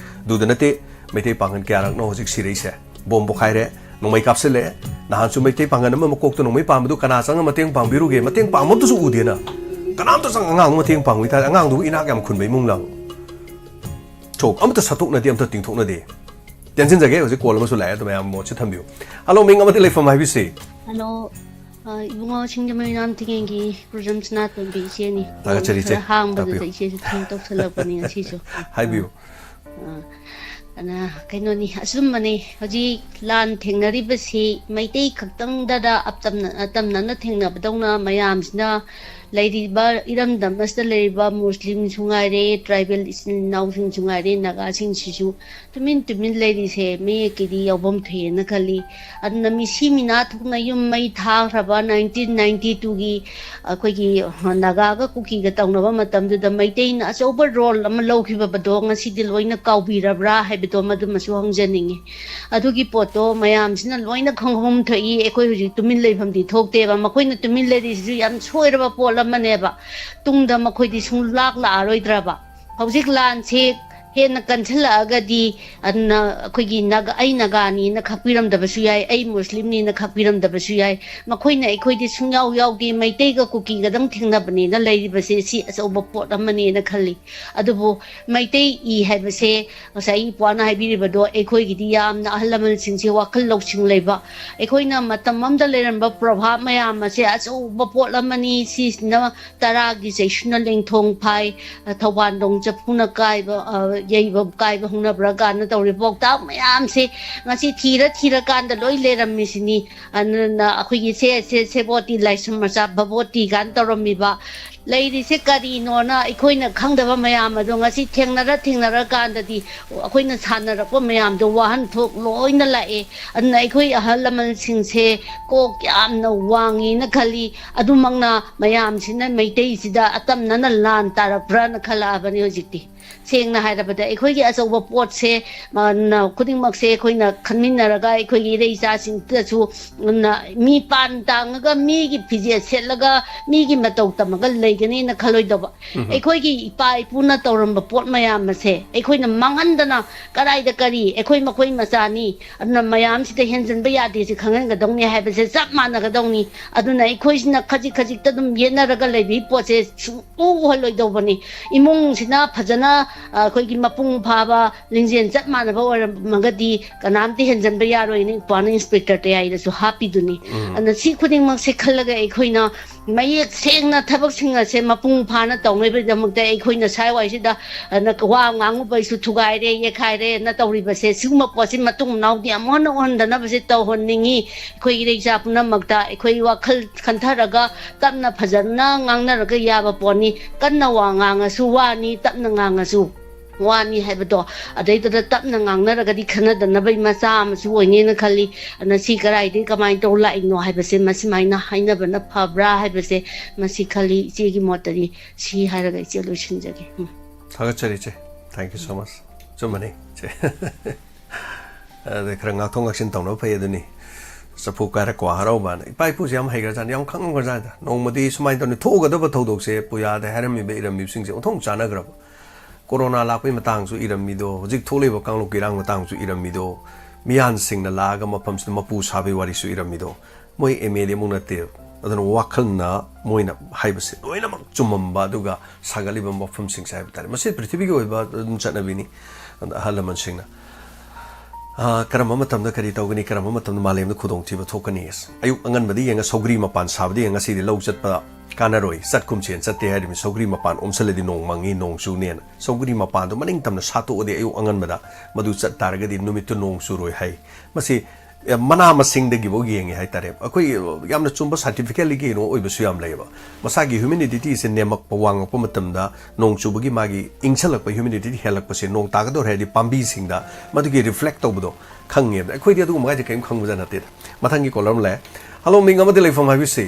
ꯑꯗꯨꯗ ꯅꯠꯇꯦ ꯃꯩꯇꯩ ꯄꯥꯡꯒꯟ ꯀꯌꯥꯔꯛꯅꯣ ꯍꯧꯖꯤꯛ ꯁꯤꯔꯩꯁꯦ ꯕꯣꯝ ꯄꯣꯈꯥꯏꯔꯦ ꯅꯣꯡꯃꯩ ꯀꯥꯞꯁꯤꯜꯂꯛꯑꯦ ꯅꯍꯥꯟꯁꯨ ꯃꯩꯇꯩ ꯄꯥꯡꯒꯟ ꯑꯃ ꯃꯀꯣꯛꯇ ꯅꯣꯡꯃꯩ ꯄꯥꯟꯕꯗꯨ ꯀꯅꯥ ꯆꯪꯉ ꯃꯇꯦꯡ ꯄꯥꯡꯕꯤꯔꯨꯒꯦ ꯃꯇꯦꯡ ꯄꯥꯡꯕꯝꯇꯁꯨ ꯎꯗꯦꯅ ꯀꯅꯥꯝꯇ ꯆꯪ ꯑꯉꯥꯡ ꯃꯇꯦꯡ ꯄꯥꯡꯕꯤ ꯇꯥꯔꯦ ꯑꯉꯥꯡꯗꯨꯕꯨ ꯏꯅꯥꯛ ꯌꯥꯝ ꯈꯨꯟꯕ ꯏꯃꯨꯡ ꯂꯥꯡ ꯊꯣꯛ ꯑꯃꯇ ꯁꯠꯇꯣꯛꯅꯗꯦ ꯑꯃꯇ ꯇꯤꯡꯊꯣꯛꯅꯗꯦ ꯇꯦꯟꯁꯤꯟꯖꯒꯦ ꯍꯧꯖꯤꯛ ꯀꯣꯜ ꯑꯃꯁꯨ ꯂꯥꯛꯑꯦ ꯑꯗꯨ ꯃꯌꯥꯝ ꯃꯣꯠꯁꯦ ꯊꯝꯕꯤꯌꯨ ꯍꯜꯂꯣ ꯃꯤꯡ ꯑꯃꯗꯤ ꯂꯩꯐꯝ ꯍꯥꯏꯕꯤꯁꯤ Hello, ibungo singjamoy nam tingengi program snat bi iseni. Tagachari che. Hang ba da ise thang tok salapani asiso. ꯍꯥꯏꯕꯤꯌꯨ Ana kaino ni asum mani hoji lan thengnari ba si maitai khaktang da atamna na thengna badawna mayam sina ꯂꯩꯔꯤꯕ ꯏꯔꯝꯗꯝ ꯑꯁꯤꯗ ꯂꯩꯔꯤꯕ ꯃꯨꯁꯂꯤꯝ ꯁꯨꯉꯥꯏꯔꯦ tribal ꯏꯆꯤꯟ ꯏꯅꯥꯎꯁꯤꯡ ꯁꯨꯉꯥꯏꯔꯦ ꯅꯥꯒꯥꯁꯤꯡꯁꯤꯁꯨ ꯇꯨꯃꯤꯟ ꯂꯩꯔꯤꯁꯦ ꯃꯤꯌꯦꯛꯀꯤꯗꯤ ꯌꯥꯎꯐꯝ ꯊꯣꯛꯑꯦꯅ ꯈꯜꯂꯤ ꯑꯗꯨꯅ ꯃꯤꯁꯤ ꯃꯤꯅꯥ ꯊꯣꯛꯅ ꯌꯨꯝ ꯃꯩ ꯊꯥꯈ꯭ꯔꯕ 1992ꯒꯤ ꯑꯩꯈꯣꯏꯒꯤ ꯅꯥꯒꯥꯒ ꯀꯨꯀꯤꯒ ꯇꯧꯅꯕ ꯃꯇꯝꯗꯨꯗ ꯃꯩꯇꯩꯅ ꯑꯆꯧꯕ ꯔꯣꯜ ꯑꯃ ꯂꯧꯈꯤꯕꯗꯣ ꯉꯁꯤꯗꯤ ꯂꯣꯏꯅ ꯀꯥꯎꯕꯤꯔꯕ꯭ꯔꯥ ꯍꯥꯏꯕꯗꯣ ꯃꯗꯨꯃꯁꯨ ꯍꯪꯖꯅꯤꯡꯉꯤ ꯑꯗꯨꯒꯤ ꯄꯣꯠꯇꯣ ꯃꯌꯥꯝꯁꯤꯅ ꯂꯣꯏꯅ ꯈꯪꯐꯝ ꯊꯣꯛꯏ ꯑꯩꯈꯣꯏ ꯍꯧꯖꯤꯛ ꯇꯨꯃꯤꯟ ꯂꯩꯐꯝꯗꯤ ꯊꯣꯛꯇꯦꯕ ꯃꯈꯣꯏꯅ ꯇꯨꯃꯤꯟ ꯂꯩꯔꯤꯁꯤꯁꯨ ꯌꯥꯝ ꯁꯣꯏꯔꯕ ꯄꯣꯠ ꯑꯃꯅꯦꯕ ꯇꯨꯡꯗ ꯃꯈꯣꯏꯗꯤ ꯁꯨꯡꯂꯥꯛ ꯂꯥꯛꯑꯔꯣꯏꯗ꯭ꯔꯕ ꯍꯧꯖꯤꯛ ꯂꯥꯟꯁꯦ ꯍꯦꯟꯅ ꯀꯟꯁꯤꯜꯂꯛꯑꯒꯗꯤ ꯑꯗꯨꯅ ꯑꯩꯈꯣꯏꯒꯤ ꯑꯩ ꯅꯥꯒꯥꯅꯤꯅ ꯈꯛꯄꯤꯔꯝꯗꯕꯁꯨ ꯌꯥꯏ ꯑꯩ ꯃꯨꯁꯂꯤꯝꯅꯤꯅ ꯈꯛꯄꯤꯔꯝꯗꯕꯁꯨ ꯌꯥꯏ ꯃꯈꯣꯏꯅ ꯑꯩꯈꯣꯏꯗꯤ ꯁꯨꯡꯌꯥꯎ ꯌꯥꯎꯗꯦ ꯃꯩꯇꯩꯒ ꯀꯨꯀꯤꯒꯗꯪ ꯊꯦꯡꯅꯕꯅꯦꯅ ꯂꯩꯔꯤꯕꯁꯦ ꯁꯤ ꯑꯆꯧꯕ ꯄꯣꯠ ꯑꯃꯅꯦꯅ ꯈꯜꯂꯤ ꯑꯗꯨꯕꯨ ꯃꯩꯇꯩ ꯏ ꯍꯥꯏꯕꯁꯦ ꯉꯁꯥꯏ ꯏꯄ꯭ꯋꯥꯅ ꯍꯥꯏꯕꯤꯔꯤꯕꯗꯣ ꯑꯩꯈꯣꯏꯒꯤꯗꯤ ꯌꯥꯝꯅ ꯑꯍꯜ ꯂꯃꯟꯁꯤꯡꯁꯦ ꯋꯥꯈꯜ ꯂꯧꯁꯤꯡ ꯂꯩꯕ ꯑꯩꯈꯣꯏꯅ ꯃꯇꯝ ꯑꯃꯗ ꯂꯩꯔꯝꯕ ꯄ꯭ꯔꯣꯚꯥꯕ ꯃꯌꯥꯝ ꯑꯁꯦ ꯑꯆꯧꯕ ꯄꯣꯠ ꯑꯃꯅꯤ ꯁꯤꯁꯤꯅ ꯇꯔꯥꯒꯤ ꯆꯩꯁꯨꯅ ꯂꯦꯡꯊꯣꯡ ꯐꯥꯏ ꯊꯧꯕꯥꯟꯗꯣꯡ ꯆꯐꯨꯅ ꯀꯥꯏꯕ ꯌꯩꯕ ꯀꯥꯏꯕ ꯍꯧꯅꯕ꯭ꯔꯥ ꯀꯥꯟꯅ ꯇꯧꯔꯤ ꯄꯥꯎꯇꯥꯛ ꯃꯌꯥꯝꯁꯦ ꯉꯁꯤ ꯊꯤꯔꯀꯥꯟꯗ ꯂꯣꯏ ꯂꯩꯔꯝꯃꯤꯁꯤꯅꯤ ꯑꯗꯨꯅ ꯑꯩꯈꯣꯏꯒꯤ ꯁꯦꯕꯣꯠꯇꯤ ꯂꯥꯏꯁ꯭ꯔꯝ ꯃꯆꯥ ꯚꯕꯣꯠꯇꯤ ꯀꯥꯟꯅ ꯇꯧꯔꯝꯃꯤꯕ ꯂꯩꯔꯤꯁꯦ ꯀꯔꯤꯅꯣꯅ ꯑꯩꯈꯣꯏꯅ ꯈꯪꯗꯕ ꯃꯌꯥꯝ ꯑꯗꯣ ꯉꯁꯤ ꯊꯦꯡꯅꯔꯀꯥꯟꯗꯗꯤ ꯑꯩꯈꯣꯏꯅ ꯁꯥꯟꯅꯔꯛꯄ ꯃꯌꯥꯝꯗꯣ ꯋꯥꯍꯟꯊꯣꯛ ꯂꯣꯏꯅ ꯂꯥꯛꯑꯦ ꯑꯗꯨꯅ ꯑꯩꯈꯣꯏ ꯑꯍꯜ ꯂꯃꯟꯁꯤꯡꯁꯦ ꯀꯣꯛ ꯌꯥꯝꯅ ꯋꯥꯡꯉꯤꯅ ꯈꯜꯂꯤ ꯑꯗꯨꯃꯛꯅ ꯃꯌꯥꯝꯁꯤꯅ ꯃꯩꯇꯩꯁꯤꯗ ꯑꯇꯝꯅꯅ ꯂꯥꯟ ꯇꯥꯔꯛꯄ꯭ꯔꯥꯅ ꯈꯜꯂꯛꯑꯕꯅꯤ ꯍꯧꯖꯤꯛꯇꯤ ꯁꯦꯡꯅ ꯍꯥꯏꯔꯕꯗ ꯑꯩꯈꯣꯏꯒꯤ ꯑꯆꯧꯕ ꯄꯣꯠꯁꯦ ꯈꯨꯗꯤꯡꯃꯛꯁꯦ ꯑꯩꯈꯣꯏꯅ ꯈꯟꯃꯤꯟꯅꯔꯒ ꯑꯩꯈꯣꯏꯒꯤ ꯏꯔꯩ ꯏꯆꯥꯁꯤꯡꯗꯁꯨ ꯃꯤ ꯄꯥꯟ ꯇꯥꯡꯉꯒ ꯃꯤꯒꯤ ꯐꯤꯖꯦꯠ ꯁꯦꯠꯂꯒ ꯃꯤꯒꯤ ꯃꯇꯧ ꯇꯝꯃꯒ ꯂꯩꯒꯅꯤꯅ ꯈꯜꯂꯣꯏꯗꯕ ꯑꯩꯈꯣꯏꯒꯤ ꯏꯄꯥ ꯏꯄꯨꯅ ꯇꯧꯔꯝꯕ ꯄꯣꯠ ꯃꯌꯥꯝ ꯑꯁꯦ ꯑꯩꯈꯣꯏꯅ ꯃꯥꯡꯍꯟꯗꯅ ꯀꯗꯥꯏꯗ ꯀꯔꯤ ꯑꯩꯈꯣꯏ ꯃꯈꯣꯏ ꯃꯆꯥꯅꯤ ꯑꯗꯨꯅ ꯃꯌꯥꯝꯁꯤꯗ ꯍꯦꯟꯖꯟꯕ ꯌꯥꯗꯦꯁꯤ ꯈꯪꯍꯟꯒꯗꯧꯅꯤ ꯍꯥꯏꯕꯁꯦ ꯆꯞ ꯃꯥꯟꯅꯒꯗꯧꯅꯤ ꯑꯗꯨꯅ ꯑꯩꯈꯣꯏꯁꯤꯅ ꯈꯖꯤꯛꯇ ꯑꯗꯨꯝ ꯌꯦꯠꯅꯔꯒ ꯂꯩꯕꯤ ꯄꯣꯠꯁꯦ ꯁꯨꯡꯎ ꯎꯍꯜꯂꯣꯏꯗꯧꯕꯅꯤ ꯏꯃꯨꯡꯁꯤꯅ ꯐꯖꯅ ꯑꯩꯈꯣꯏꯒꯤ ꯃꯄꯨꯡ ꯐꯥꯕ ꯂꯤꯡꯖꯦꯜ ꯆꯞ ꯃꯥꯟꯅꯕ ꯑꯣꯏꯔꯝꯃꯒꯗꯤ ꯀꯅꯥꯝꯇ ꯍꯦꯟꯖꯟꯕ ꯌꯥꯔꯣꯏꯅ ꯏꯄ꯭ꯋꯥꯅ ꯏꯟꯁꯄꯦꯛꯇꯔ ꯇꯌꯥꯏꯗꯁꯨ ꯍꯥꯞꯄꯤꯗꯨꯅꯤ ꯑꯗꯨꯅ ꯁꯤ ꯈꯨꯗꯤꯡꯃꯛꯁꯦ ꯈꯜꯂꯒ ꯑꯩꯈꯣꯏꯅ ꯃꯌꯦꯛ ꯁꯦꯡꯅ ꯊꯕꯛꯁꯤꯡ ꯑꯁꯦ ꯃꯄꯨꯡ ꯐꯥꯅ ꯇꯧꯅꯕꯒꯤꯗꯃꯛꯇ ꯑꯩꯈꯣꯏꯅ ꯁ꯭ꯋꯥꯏꯋꯥꯏꯁꯤꯗ ꯋꯥ ꯉꯥꯡꯉꯨꯕꯩꯁꯨ ꯊꯨꯒꯥꯏꯔꯦ ꯌꯦꯛꯈꯥꯏꯔꯦꯅ ꯇꯧꯔꯤꯕꯁꯦ ꯁꯤꯒꯨꯝꯕ ꯄꯣꯠꯁꯤ ꯃꯇꯨꯡ ꯃꯅꯥꯎꯗꯤ ꯑꯃꯨꯛ ꯍꯟꯅ ꯎꯍꯟꯗꯅꯕꯁꯦ ꯇꯧꯍꯟꯅꯤꯡꯉꯤ ꯑꯩꯈꯣꯏ ꯏꯔꯩꯆꯥ ꯄꯨꯝꯅꯃꯛꯇ ꯑꯩꯈꯣꯏ ꯋꯥꯈꯜ ꯈꯟꯊꯔꯒ ꯇꯞꯅ ꯐꯖꯅ ꯉꯥꯡꯅꯔꯒ ꯌꯥꯕ ꯄꯣꯠꯅꯤ ꯀꯟꯅ ꯋꯥ ꯉꯥꯡꯉꯁꯨ ꯋꯥꯅꯤ ꯇꯞꯅ ꯉꯥꯡꯉꯁꯨ ꯋꯥꯅꯤ ꯍꯥꯏꯕꯗꯣ ꯑꯗꯩꯗꯨꯗ ꯇꯞꯅ ꯉꯥꯡꯅꯔꯒꯗꯤ ꯈꯟꯅꯗꯅꯕꯒꯤ ꯃꯆꯥ ꯑꯃꯁꯨ ꯑꯣꯏꯅꯦꯅ ꯈꯜꯂꯤ ꯑꯗꯨꯅ ꯁꯤ ꯀꯗꯥꯏꯗꯒꯤ ꯀꯃꯥꯏꯅ ꯇꯧ ꯂꯥꯛꯏꯅꯣ ꯍꯥꯏꯕꯁꯦ ꯃꯁꯤꯃꯥꯏꯅ ꯍꯥꯏꯅꯕꯅ ꯐꯕ꯭ꯔꯥ ꯍꯥꯏꯕꯁꯦ ꯃꯁꯤ ꯈꯜꯂꯤ ꯏꯆꯦꯒꯤ ꯃꯣꯠꯇꯗꯤ ꯁꯤ ꯍꯥꯏꯔꯒ ꯏꯆꯦ ꯂꯣꯏꯁꯤꯟꯖꯒꯦ ꯊꯥꯒꯠꯆꯔꯤ ꯏꯆꯦ ꯊꯦꯡꯛ ꯌꯨ ꯁꯣ ꯃꯆ ꯆꯨꯝꯕꯅꯤ ꯏꯆꯦ ꯑꯗꯩ ꯈꯔ ꯉꯥꯛꯊꯣꯛ ꯉꯥꯛꯁꯤꯟ ꯇꯧꯅꯕ ꯐꯩ ꯑꯗꯨꯅꯤ ꯆꯐꯨ ꯀꯥꯏꯔꯛꯀꯣ ꯍꯔꯥꯎꯕꯅ ꯏꯄꯥ ꯏꯄꯨꯁꯦ ꯌꯥꯝ ꯍꯩꯈ꯭ꯔꯖꯥꯠꯅꯤ ꯌꯥꯝ ꯈꯪꯉꯝꯈ꯭ꯔꯖꯥꯠꯅꯤ ꯅꯣꯡꯃꯗꯤ ꯁꯨꯃꯥꯏꯅ ꯇꯧꯅꯤ ꯊꯣꯛꯒꯗꯕ ꯊꯧꯗꯣꯛꯁꯦ ꯄꯨꯌꯥꯗ ꯍꯥꯏꯔꯝꯃꯤꯕ ꯏꯔꯝꯃꯤꯕꯁꯤꯡꯁꯦ ꯑꯣꯟꯊꯣꯛ ꯆꯥꯟꯅꯈ꯭ꯔꯕ ꯀꯣꯔꯣꯅꯥ ꯂꯥꯛꯄꯒꯤ ꯃꯇꯥꯡꯁꯨ ꯏꯔꯝꯃꯤꯗꯣ ꯍꯧꯖꯤꯛ ꯊꯣꯛꯂꯤꯕ ꯀꯥꯡꯂꯨꯞꯀꯤ ꯏꯔꯥꯡ ꯃꯇꯥꯡꯁꯨ ꯏꯔꯝꯃꯤꯗꯣ ꯃꯤꯌꯥꯟꯁꯤꯡꯅ ꯂꯥꯛꯑꯒ ꯃꯐꯝꯁꯤꯗ ꯃꯄꯨ ꯁꯥꯕꯒꯤ ꯋꯥꯔꯤꯁꯨ ꯏꯔꯝꯃꯤꯗꯣ ꯃꯣꯏ ꯑꯦꯝ.ꯑꯦꯜ.ꯑꯦ ꯑꯃꯨꯛ ꯅꯠꯇꯦ ꯑꯗꯨꯅ ꯋꯥꯈꯜꯅ ꯃꯣꯏꯅ ꯍꯥꯏꯕꯁꯦ ꯂꯣꯏꯅꯃꯛ ꯆꯨꯝꯃꯝꯕ ꯑꯗꯨꯒ ꯁꯥꯒꯠꯂꯤꯕ ꯃꯐꯝꯁꯤꯡꯁꯦ ꯍꯥꯏꯕ ꯇꯥꯔꯦ ꯃꯁꯤ ꯄ꯭ꯔꯤꯊꯤꯕꯤꯒꯤ ꯑꯣꯏꯕ ꯑꯗꯨꯝ ꯆꯠꯅꯕꯤꯅꯤ ꯑꯍꯜ ꯂꯃꯟꯁꯤꯡꯅ ꯀꯔꯝꯕ ꯃꯇꯝꯗ ꯀꯔꯤ ꯇꯧꯒꯅꯤ ꯀꯔꯝꯕ ꯃꯇꯝꯗ ꯃꯥꯂꯦꯝꯗ ꯈꯨꯗꯣꯡꯊꯤꯕ ꯊꯣꯛꯀꯅꯤ ꯑꯌꯨꯛ ꯑꯉꯟꯕꯗ ꯌꯦꯡꯉ ꯁꯧꯒ꯭ꯔꯤ ꯃꯄꯥꯟ ꯁꯥꯕꯗ ꯌꯦꯡꯉ ꯉꯁꯤꯗꯤ ꯂꯧ ꯆꯠꯄ ꯀꯥꯟꯅꯔꯣꯏ ꯆꯠꯀꯨꯝꯁꯦꯅ ꯆꯠꯇꯦ ꯍꯥꯏꯔꯤꯕ ꯁꯧꯒ꯭ꯔꯤ ꯃꯄꯥꯟ ꯑꯣꯝꯁꯜꯂꯗꯤ ꯅꯣꯡ ꯃꯪꯉꯤ ꯅꯣꯡ ꯆꯨꯅꯦꯅ ꯁꯧꯒ꯭ꯔꯤ ꯃꯄꯥꯟꯗꯣ ꯃꯅꯤꯡ ꯇꯝꯅ ꯁꯥꯠꯇꯣꯛꯑꯗꯤ ꯑꯌꯨꯛ ꯑꯉꯟꯕꯗ ꯃꯗꯨ ꯆꯠ ꯇꯥꯔꯒꯗꯤ ꯅꯨꯃꯤꯠꯇꯨ ꯅꯣꯡ ꯆꯨꯔꯣꯏ ꯍꯥꯏ ꯃꯁꯤ ꯃꯅꯥ ꯃꯁꯤꯡꯗꯒꯤꯐꯥꯎ ꯌꯦꯡꯉꯦ ꯍꯥꯏꯇꯥꯔꯦ ꯑꯩꯈꯣꯏ ꯌꯥꯝꯅ ꯆꯨꯝꯕ ꯁꯥꯏꯟꯇꯤꯐꯤꯀꯦꯜꯂꯤ ꯀꯩꯅꯣ ꯑꯣꯏꯕꯁꯨ ꯌꯥꯝ ꯂꯩꯌꯦꯕ ꯃꯁꯥꯒꯤ ꯍ꯭ꯌꯨꯃꯤꯗꯤꯇꯤꯁꯦ ꯅꯦꯝꯃꯛꯄ ꯋꯥꯡꯉꯛꯄ ꯃꯇꯝꯗ ꯅꯣꯡ ꯆꯨꯕꯒꯤ ꯃꯥꯒꯤ ꯏꯪꯁꯜꯂꯛꯄ ꯍ꯭ꯌꯨꯃꯤꯗꯤꯇꯤ ꯍꯦꯜꯂꯛꯄꯁꯦ ꯅꯣꯡ ꯇꯥꯒꯗꯧꯔꯦ ꯍꯥꯏꯔꯗꯤ ꯄꯥꯝꯕꯤꯁꯤꯡꯗ ꯃꯗꯨꯒꯤ ꯔꯤꯐ꯭ꯂꯦꯛ ꯇꯧꯕꯗꯣ ꯈꯪꯉꯦꯕ ꯑꯩꯈꯣꯏꯗꯤ ꯑꯗꯨꯒꯨꯝꯕ ꯍꯥꯏꯁꯦ ꯀꯔꯤꯝ ꯈꯪꯕꯖꯥꯠ ꯅꯠꯇꯦꯗ ꯃꯊꯪꯒꯤ ꯀꯣꯂꯔ ꯑꯃ ꯂꯥꯛꯑꯦ ꯍꯜꯂꯣ ꯃꯤꯡ ꯑꯃꯗꯤ ꯂꯩꯐꯝ ꯍꯥꯏꯕꯤꯁꯤ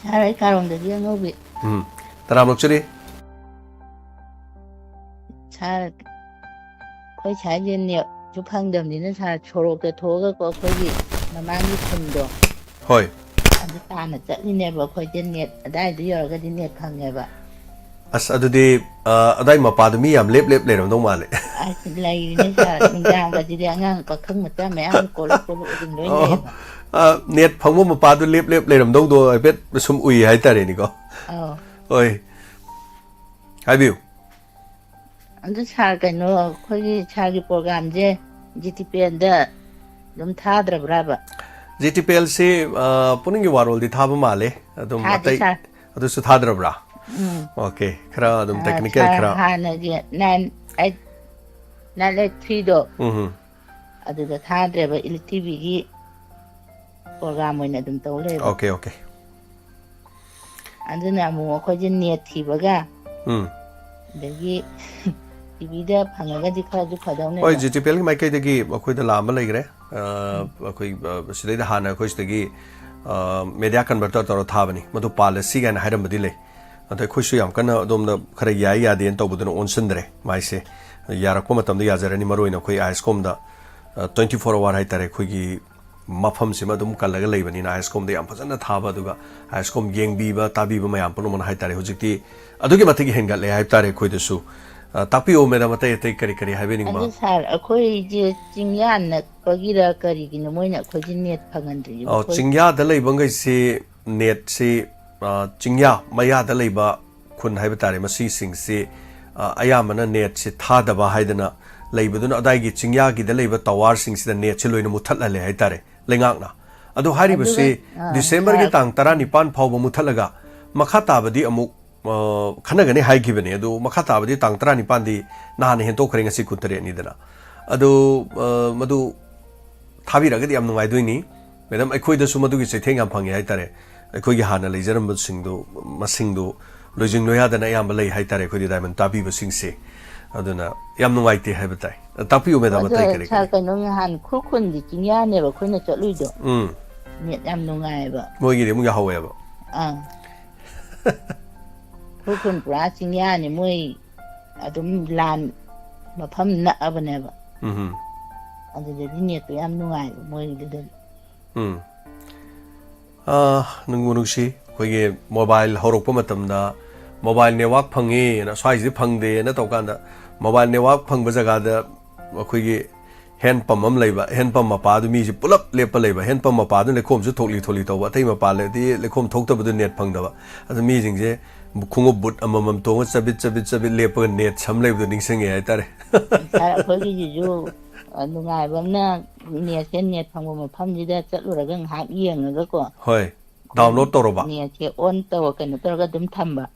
ꯁꯥꯔ ꯑꯩ ꯀꯥꯔꯣꯝꯗꯒꯤ ꯑꯅꯧꯕꯤ Taram Luxury? 잘 거의 잘 됐네요. 주팡점리는 잘 초록게 도가고 거기 마망이 푼도 Hoi. 아주 따나 짤리네봐 거기 넷 아다이도 여러 가지 넷 강해봐. As adudi adai mapadumi yam lep leram dong male. 아 라이네 잘 민장가지 대항한 거큰 못자 매한 꼴꼴 좀 놓이네봐. Net phangmo mapadu lep leram dong do I bet sum ui hai tare ni ko. Hoi. Hai biu. 아주 잘 가노 거기 자기 프로그램제 GTP인데 좀 타더라봐. GTPL se puning warol di thaba male adum atai adu su thadra bra. Okay, khara adum technical khara. 하나 이제 난 트리도 아두가 타드레바 일티비기 프로그램 오이나 좀 떠올래. Okay, okay. 안드나 뭐 거기 네티브가 여기 TV다 방어가지 가지고 가다오네. Oi GTPL mai kai dagi akoi da lam lai gre akoi sidai da hana akoi sidagi media converter tor thabani madu policy gan hairam badi le adai khoshu yam kana adom da khara yai ya den to budun onsen dre mai se yara ko matam da yazarani maroina khoi iscom da 24 hour hai tare khoi gi mafam sima dum kalaga leibani na iscom da yam phajana thaba duga iscom yengbi ba tabi ba mayam puno mon hai tare hojikti adugi matigi hengal le hai tare khoi da su tapi o meda mate te kari kari hai bening ma 아주 잘 거기 이제 징야나 거기라 거리기는 뭐냐 거기 넷 방안들이. chingya da lei bangai se net se chingya maya da lei ba khun hai batare masi sing se ayamana net se tha da ba haidana lei baduna adai gi chingya gi da lei ba tawar sing se da net se loina muthatla le hai tare lengak na adu hari ba se December gi tang 19 phawba muthatlaga makha ta badi amuk khana hai gibane adu makha ta badi tang 19 di na ne hen to khrenga si kuntare ni dana adu madu thabi ra ga di am nungai doini madam akhoi da su madu gi chetheng am phangi hai tare akhoi gi hana leijaram bu singdu masingdu lojing noya da na yam lei hai tare akhoi di diamond tabi bu sing se aduna yam nungai te hai batai tapi u madam tai kare 차 그놈 한 쿨콘디 징야네 봐 코네 쩔루이도 넷 얌농아이 봐 moi gi de mu ya hawe ba 쿨콘 브라 징야네 moi 아둠 란 마팜 나아버네 봐 아두데 넷도 얌농아이 moi 기데 nungsi khoi ge mobile horok pa matam da mobile network phangi na swai ji phangde na to kan da mobile network phang ba jaga da khoi ge hand pump am leiba hand pump ma pa du mi ji pulap lepa leiba hand pump ma pa du le khom ju thokli to ba thai ma pa le di le khom thok ta bu net phang da ba adu mi jing je khungo but amam to chabit lepa net sam leiba du ning sing ye tare 잘 거기 주 누가 범나 넷 방법 팜지다 쩔루라가 합 이행하고 hoi download to ro ba 넷에 온또 그는 또가 좀 탐바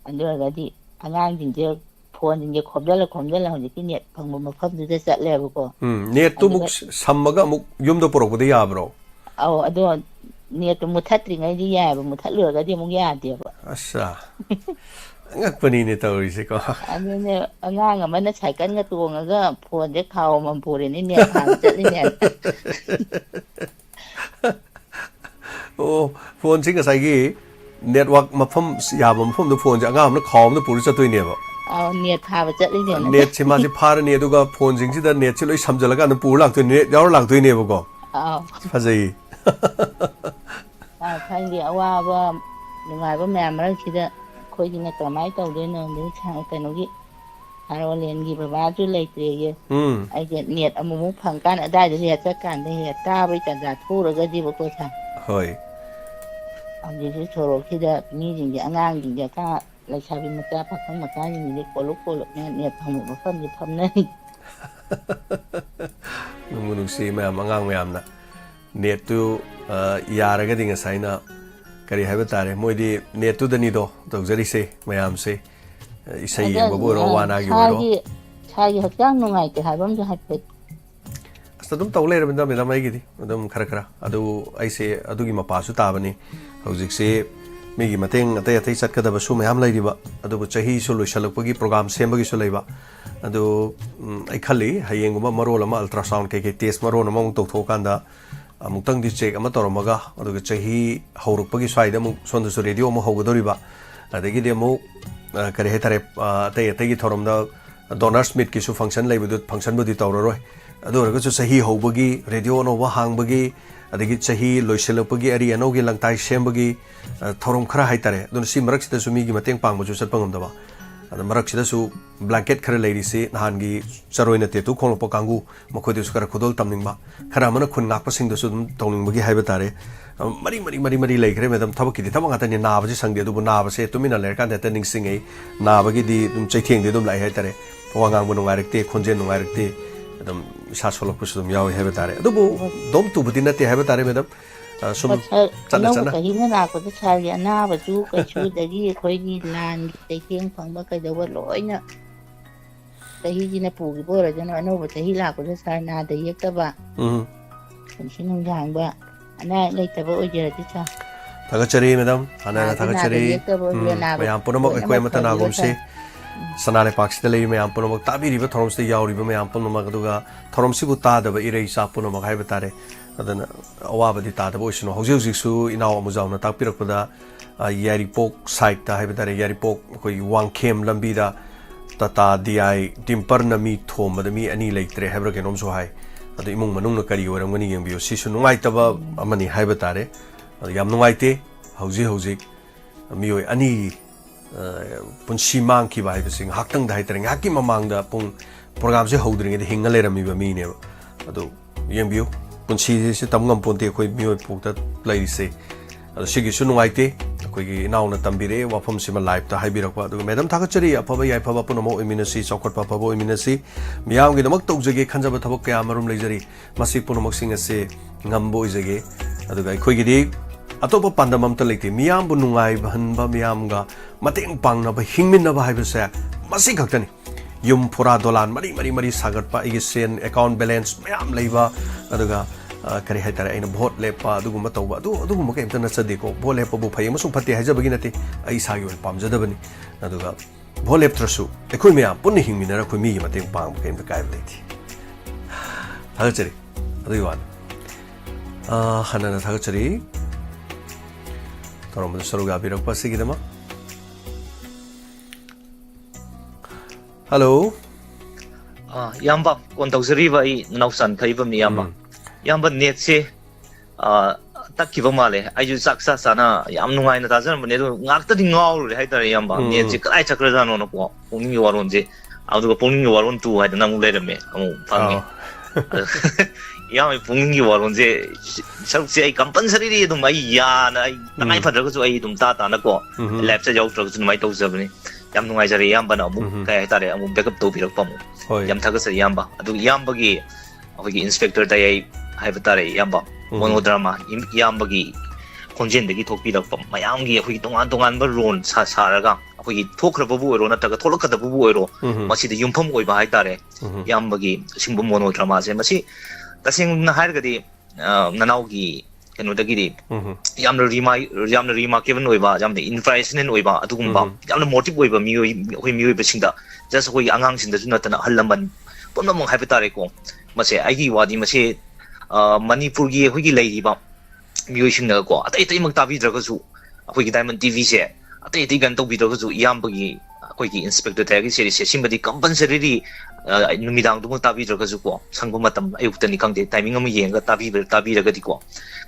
안들어가지 안양진제 폰인제 컴달라 하지 넷 방법 팜지다 쩔래고 net tu muk sammaga muk yum do porok de ya bro 아도 넷도 못 탔트링아지 야바 못 탈러가지 뭐 야대 봐 asa ngakpani ne tawri se ko 아니네 안양 아마나 잘간가 또가가 폰데 카오만 보레니 넷 한자리네 oh phone sing sai gi network mafam yabam phom do phone ja ngam na khom na puri chatoi ne ba 넷 파바 쩔리네 net chima ji phar ne du ga phone sing ji da net chi loi samjala ga na pur lak to ne yaw lak toi ne ba ko phajai खाइगे अवाब नुगाइब मैम मरक्सिदा खोइदिना कमाइ तौदोइनो नि छां कनोगी हारोलेनगी बाबाजु लेत्रेये आइगे नेट अमुमु फंकान अदाइदा हे चकान दे हे ताबै तजा थुरगदि बको छा होय आंजिसु छोरोखिदा मिजिंगे आंगांगिंगे का लाइसाबि मचा पाखं मचा नि कोलुक नेट फंमु मफमनि फमनै nungsi मैम angang मैम na net tu yaraga dinga saina kari haiba tare moidi net tu dani do tawjari se mayam se isai yengba bo ro wana gi ro chagi hakjang nungai te haibam ja haipet asta dum tawle re benda mai gi di dum khara adu ai se adu gi mapa su ta bani hojik se mi gi mateng atai chat ka da ba su mayam lai ri ba adu bu chahi su loi salak gi program sem gi su lai ba adu ai khali hayeng ba marol ma ultrasound ke test marol ma tok thok kan da amutang di check ama toramaga aduga chahi hauruk pagi swaida mu sonda su radio mu hogodori ba adagidi amu kare hetare tegi thoromda donors meet kisu function leibudu function budi tawroroi adu raga sahi hobagi radio no wa hangbagi adagi sahi loiselapagi ari anogi langtai sembagi thorom khara haitare dun si marak sida sumi gi mateng pangbu chu satpangam daba ada marak sida su blanket khara leiri si nahan gi charoina te tu khonglopo kangu makhodi su kara khudol tamningba khara mana khun ngakpa sing du su tawningbagi haiba tare mari leikre madam thabaki di thabanga tani nabaji sangde du naba se tumina lerkan ta ning singei nabagi di chaitheng de dum lai haitare wangang bu nungarekte khonje nungarekte adam sa solok pu sum yaw haiba tare adu bu dom tu budina te haiba tare madam sum chana chana ka hina na ko ta ya na ba ju ka chu da gi khoi gi lan te tieng phang ba ka da wa loi na ta hi ji na pu gi bo ra jana no ba ta hi la ko sa na da yek ta ba sin nong jang ba ana lai ta ba o je ti cha thagachari madam ana thagachari mayam punamak ekoi mata na gomse sanale paksida lei mayam punamak tabi riba thorom se yaw riba mayam punamak aduga thorom sibu ta da ba irei sa punamak haiba tare adana awabadi ta da boisno hojik su inaw amuzawna takpirakpada yaripok site ta haiba tare yaripok koi wangkhem lambi da tata di dimper na mi thom da mi ani leitre haibra kenom so hai adu imung manung na kari oramgani yengbiyo sisu nungai taba amani haiba tare yam nungai te hojik mioi ani punsi mang ki bai sing haktang dai tare ngaki mamang da pung program se hodring de hinga lerami ba mi ne adu yengbiyo punsi se tamngam ponte khoi mioi pukta lai se adu sigi su nungai te khoi gi naw na tambire wafam sima live ta haibirak pa adu madam thakachari afaba yai phaba punomo iminasi chokot pa phabo iminasi miyam gi damak tawjage khanjaba thabak kaya marum leijari masi punomak sing ase ngambo ijage adu ga khoi gi di atopa pandamam ta leite miyam bu nungai bhanba miyam ga mateng pangna ba hingmin na ba haibase masi khaktani yum pura dolan mari sagat pa igi sen account balance miyam leiba adu ga kari haitare aina vote lepa aduguma tawba aduguma ke imtana chadi ko vote lepa bu phai amasung phate haijabagi nate ai sagi ol pamjadabani aduga vote lep trasu ekoi mya punni hingminara khoi mi mateng pang ke imta kai leiti thagachari adui wan hanana thagachari torom saruga birak pasigi dama hello yamba kon tawjari ba I nausan thaibam ni yamba yamba net se takkiba male ayu saksa sana yam nungai na tajan ne do ngakta ding ngaw le haidar yamba net se kai chakra jano no ko pungni waron je adu ko pungni waron tu haida nang le me amu phangi yam pungni waron je saruk se ai compulsory ri dum ai ya na ai tangai phadra ko ai dum ta na ko lab se jaw tro mai to jabni yam nungai jari yamba na mu kai haidar amu backup to birak pam yam thaga se yamba adu yamba gi ahogi inspector dai haiba tare yamba monodrama yambagi khonjen dagi thokpi lakpam mayam gi ahogi tongan ba ron saraga ahogi thokraba bu ero nataga tholakada bu ero masi de yumpham oi ba hai tare yambagi singbu monodrama se masi tasing na hairga di nanaugi keno dagi di yamna remarkable oi ba yamna inspirational oi ba adugumba yamna motive oi ba mi oi ba singda just hoi angang sinda junatana hallaman pomnamong haiba tare ko mase aigi wadi mase Manipur gi hoi gi lei ba mioi sing na ko atai mak tabi dra su hoi gi diamond tv se atai gan to bi dra su yam ba gi hoi gi inspector ta gi series se simbadi compulsory ri numidang du tabi dra su ko sangbu matam ayuk tani kangde timing am yeng ga tabi ra ga di ko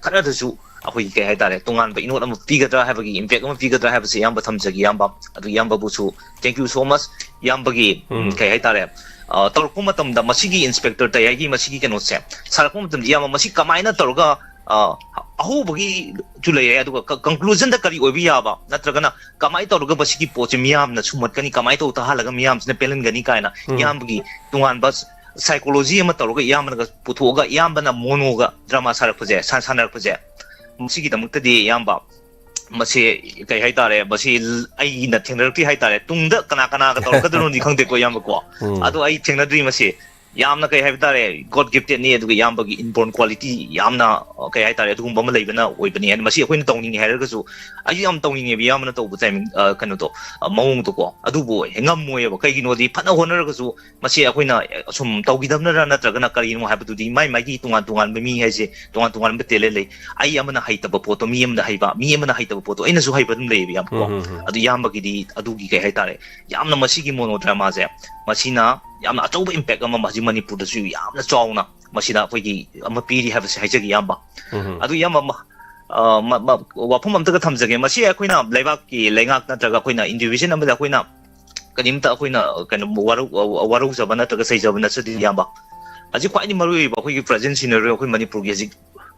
khara da su hoi gi hai tare tongan ba inot am pi ga dra ha ba gi impact am pi ga dra ha ba se yam ba tham jagi yam ba adu yam ba bu su thank you so much yam ba gi kai hai tare तौरको मतमदा मसिगी inspector Tyagi मसिगी केनो से सारको मतम यामा मसि कमाइना तौरगा अहोबगी जुलै अदुगा conclusion the करी ओबि याबा नत्रगना कमाइ तौरगा मसिगी पोचे मियाम न सुमत कनी कमाइ तौ ता हालगा मियाम ने पेलन गनी कायना यामगी तुंगान बस साइकोलॉजी अमा तौरगा यामनगा पुथोगा यामबना मोनोगा ड्रामा सारक फजे सानसानर फजे मसिगी दमुक्तदी यामबा मसे कई हाई तारे मसे आई न थेंगरक्ति हाई तारे तुंगदा कना का तौरकदनो नि खंगदे को याम को अदो आई थेंगनद्री मसे yamna kay have tare god gifted ni aduga yambagi inborn quality yamna kay hai tare adugum bama leibana oibani and masi akoin tawning hair gasu ayu yam tawning e yamna to time kanu to mawung to ko adubu hengam moy ba kay gino di phana honor gasu masi akoina sum tawgidamna ra natraga kari no habdu di mai gi tungan mi haise tungan betele le ai amana haitaba photo mi amna haiba mi amana haitaba photo aina su haiba dum le yam ko adu yambagi di adugi kay hai tare yamna masi gi monodrama je masina yamna achauba impact ama maji manipur da su yamna chawna masina akhoi ama piri have se haijagi yamba adu yamba wafum amta ka thamjage masi akoina leibak ki lengak na traga akoina individual amda akoina kanimta akoina kan waru zabana traga sai zabana sadi yamba aji khwai ni marui ba akhoi present scenario akhoi manipur gi ji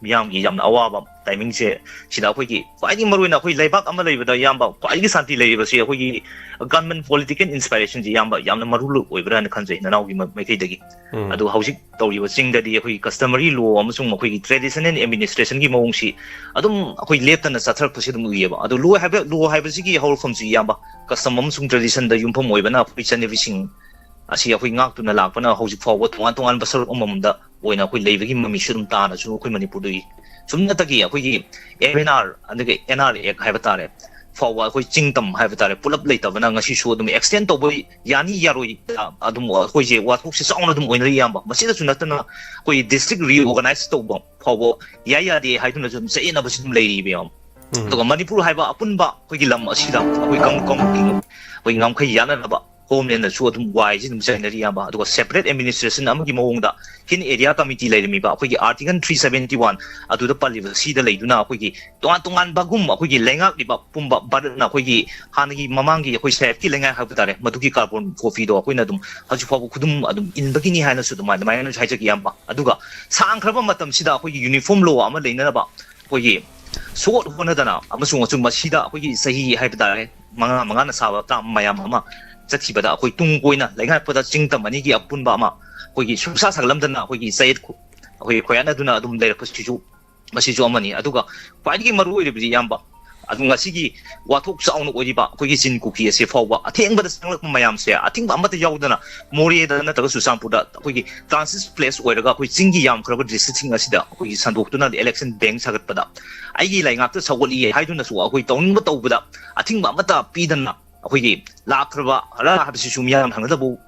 miyam gi yamna awaba timing se sida akhoi gi khwai ni marui na akhoi leibak ama leibada yamba khwai gi santi leiba se akhoi gi government political inspiration ji yamba yamna marulu oibra na khanjai nanau gi maikei dagi adu hausik tawri sing dadi akhoi customary law amasung akhoi traditional administration gi mawung si adum akhoi leptana sathar phusi dum uyeba adu law have si gi haul kham ji yamba custom amasung tradition da yumpham oibana akhoi chane sing asi akhoi ngak tu na lakpana hausik fawa tungan basar omamda oina akhoi leibagi mami shudum ta na su akhoi manipur dui sumna tagi akhoi gi FNR andage NR ek haibatare forward akhoi chingtam haibatare pulap leitabana ngasi su dum extend to boy yani yaroi adum akhoi je wa thuk si sauna dum oina yamba masida sunatana akhoi district reorganize to bo forward ya de haiduna sum seina basim leiri be am to manipur haiba apunba akhoi gi lam asida akhoi kam akhoi ngam khai yana ba homeland na su dum wai ji dum sainari yamba to separate administration amagi mawongda hin area committee leirimi ba akhoi gi article 371 adu da paliva si da leiduna akhoi gi tongan bagum akhoi gi lengak li ba pumba badna akhoi gi hanagi mamangi akhoi sef ki lengai ha butare madugi carbon coffee do akhoi na dum haji fabu khudum adum inbagi ni haina su dum mai na haijaki yamba aduga sangkhraba matam sida akhoi gi uniform law ama leina ba akhoi gi sot honadana amasung achu masida akhoi gi sahi haibdare manga na sawa ta mayam ama chathibada akhoi tung koina lengai pada chingtam ani gi apunba ama akhoi gi sumsa saglamdana akhoi gi sayed akhoi khoyana duna adum leira pasiju masiju amani aduga paigi maru iri yamba adunga sigi wathok sauna ojiba akhoi gi sin kuki ase fawba athengba da sanglak mayam se athingba amata yaudana mori da na taga susampuda akhoi gi transit place oiraga akhoi chingi yam khraba district asida akhoi gi sandoktuna election bank sagat pada aigi laingak ta sawoli haiduna su akhoi tawning tawbada athingba amata pidana akhoi gi lakraba ala habisi sumyam hangadabu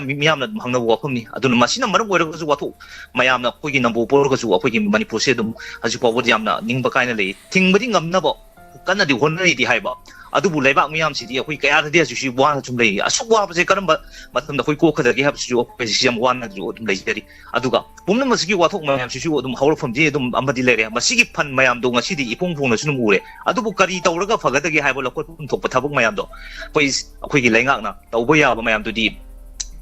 miyam na hangna wafam ni aduna masina maram oiraga su watho mayam na akhoi gi nambu porga su akhoi gi manipur se dum haji pawod yamna ningba kaina le tingbadi ngamna ba kana di honari di haiba adubu leibak miyam sidi akhoi kaya da su shi wana tum lei aswa ba se karamba matam da akhoi ko khada gi hab su akhoi si yam wana ju dum lei dari aduga bumna masigi wathok mayam si dum hawrfam je dum amadi lere masigi phan mayam do ngasi di ipong phong na sunum ure adubu kari tawraga phagada gi haiba lokot pum thok pathabuk mayam do akhoi gi leingak na tawba ya ba mayam do di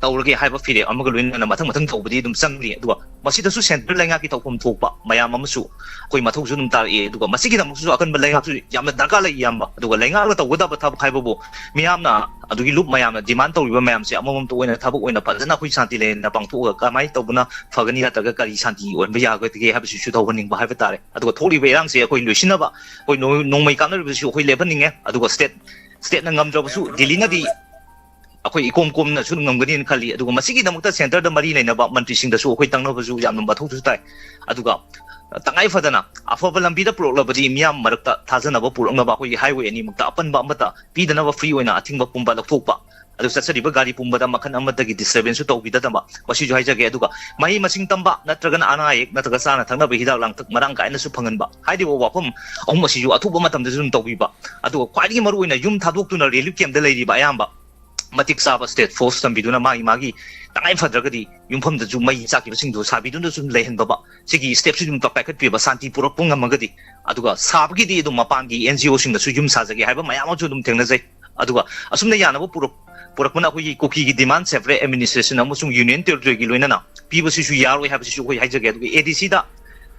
tawrage haiba fire amaga luin na mathang tawbadi dum sangri aduga masida su center lenga ki tawpom thokpa mayam amasu koi mathok su dum tar e aduga masigi da musu akan lenga su yamna darka lai yamba aduga lenga la tawda ba thab khaiba bo miyamna adugi lup mayamna demand tawriba mayam se amamam to oina thabuk oina phajana khoi santi le na pangthoga kamai tawbuna phagani la taga kari santi on ba ya ga ge habi su tawbaning ba haiba tare aduga thori be rang se koi luisina ba koi nongmai kamna su koi lebaninge aduga state na ngam job su dilinga di akhoi ikom na su ngamgani ni khali aduga masigi namukta center da mari leina ba mantri sing da su akhoi tangna ba su yam number thok su tai aduga tangai fadana afaba lambi da prokla badi miyam marakta thajana ba purang ba akhoi highway ani mukta apan ba amata pidana ba free oina athing ba pumba lathok ba adu satsari ba gari pumba da makhan amata gi disturbance su tawbi da ba wasi ju haijage aduga mai masing tamba natragana ana ek natraga sana thangna ba hidak langtak marang kaina su phangan ba haidi wa wapam ong masi ju athuba matam da zum tawbi ba aduga kwadi maru oina yum thadok tu na relief camp da leiri ba ayamba matik saba state force tambiduna magi tangai fadragadi yumpham da ju mai chaki basing do sabiduna sum lehen baba sigi step su dum ta packet pi ba santi purak pung amagadi aduga sabgi di dum mapangi NGO sing da su yum sajagi haiba mayam ju dum thengna jai aduga asumna yana ba purak mana koi koki gi demand separate administration amusung union territory gi loina na pi ba su yaroi haiba su koi haijage aduga ADC da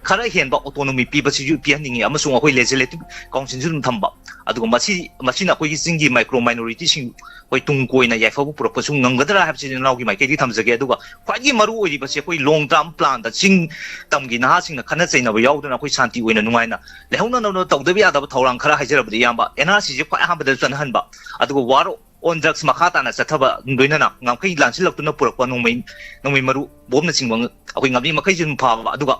khara hen ba autonomy pi ba su pi haningi amusung koi legislative council su dum thamba aduga masina koi gi singi micro minority sing koi tung koi na yaifa bu purak pasung ngangadra habsi naw gi mai ke di thamjage aduga khwagi maru oi ba se koi long term plan da sing tamgi na sing na khana chaina ba yauduna koi santi oina nungaina lehona no tawdabi ada ba thorang khara haijara ba yamba NRC je khwa ha ba da chan han ba aduga waro on drugs makha ta na chathaba doina na ngamkai lansilak tu na purak pa nongmai maru bom na chingwang akoi ngamni makai jin pha ba aduga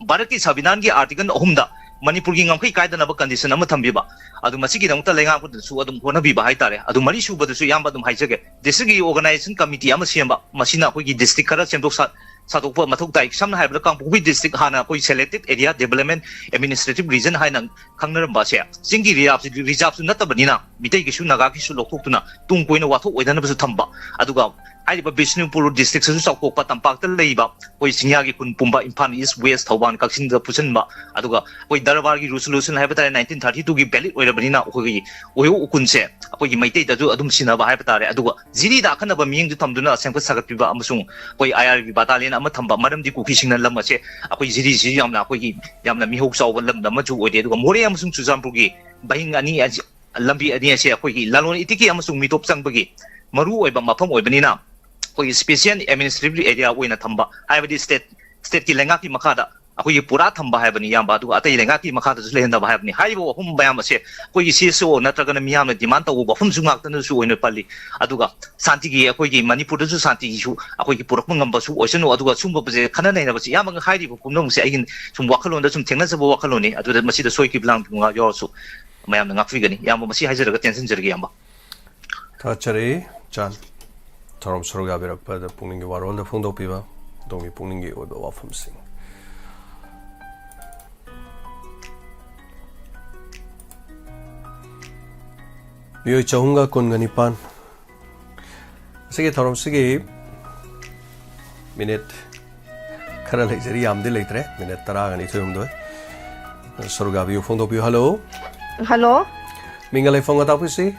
Bharat ki Sabinan ki article ahumda Manipur gi ngamkai kaida na ba condition ama thambiba adu masigi dangta lenga pu su adum hona bi ba haitare adu mari su ba su yamba dum haijage district gi organization committee ama semba masina koi gi district kara semdok Satukpa Matuk Dike, some have the Kampubi district Hana, selected area development administrative region Hainan, Kangner Basia. Singi reserves Natabanina, Miteki Nagaki Sulokuna, Tunquina Watu, with another Tamba, Aduga. I have a Bishnupur district of Patampak the Labor, with Sinyagi Pumba in Pan East West, Hawan, Kaksin the Pusenba, Aduga, with Daravagi resolution habitat in 1932 give belly with a Benina Uri, Ukunse, we might take the Adum Sinaba habitat, Aduga, Zidi Dakanaba meaning to Tamduna, Sanka Sagapiba Amasung, where IRV battalion Amatamba, Madam de Kukishin and Lamache, Akui Zidi Yamna, Yamna Mihok Saw, Lamaju, or Moriam Sung Suzampugi, buying Ani as Lambi Adia, Lalon Itiki Amasung Mitop Sangbagi, Maru, Mapam, Benina. Special administrative area wina thamba haibadi state ki lengaki makada akoi pura thamba haibani yamba du atai lengaki makada su lehenda ba haibani haibo hum bayam se koi CSO natraga miyam na demand taw ba hum sungak tan su oina pali aduga santi gi akoi gi manipur su santi su akoi gi purak ngamba su oisanu aduga sumba je khana nei na ba yam nga hairi bu kumnong se agin sum wakalon da sum thengna sa bo wakaloni adu masi da soi ki blang nga yo su mayam na ngakfi gani yam masi haijaraga tension jergi yamba Thachari chan Thorom Soroga Birakpa, the Punging Waron, the Fundo Piva, Dongi Pungi or the Wafam Sing. Yo Chahunga Kunganipan Sige Thorom Sige Minute Karalexeri Amdi Latre, Minute Tarag and Itumdo Soroga View Fundo Piva. Hello? Mingale Fonga Tapisi?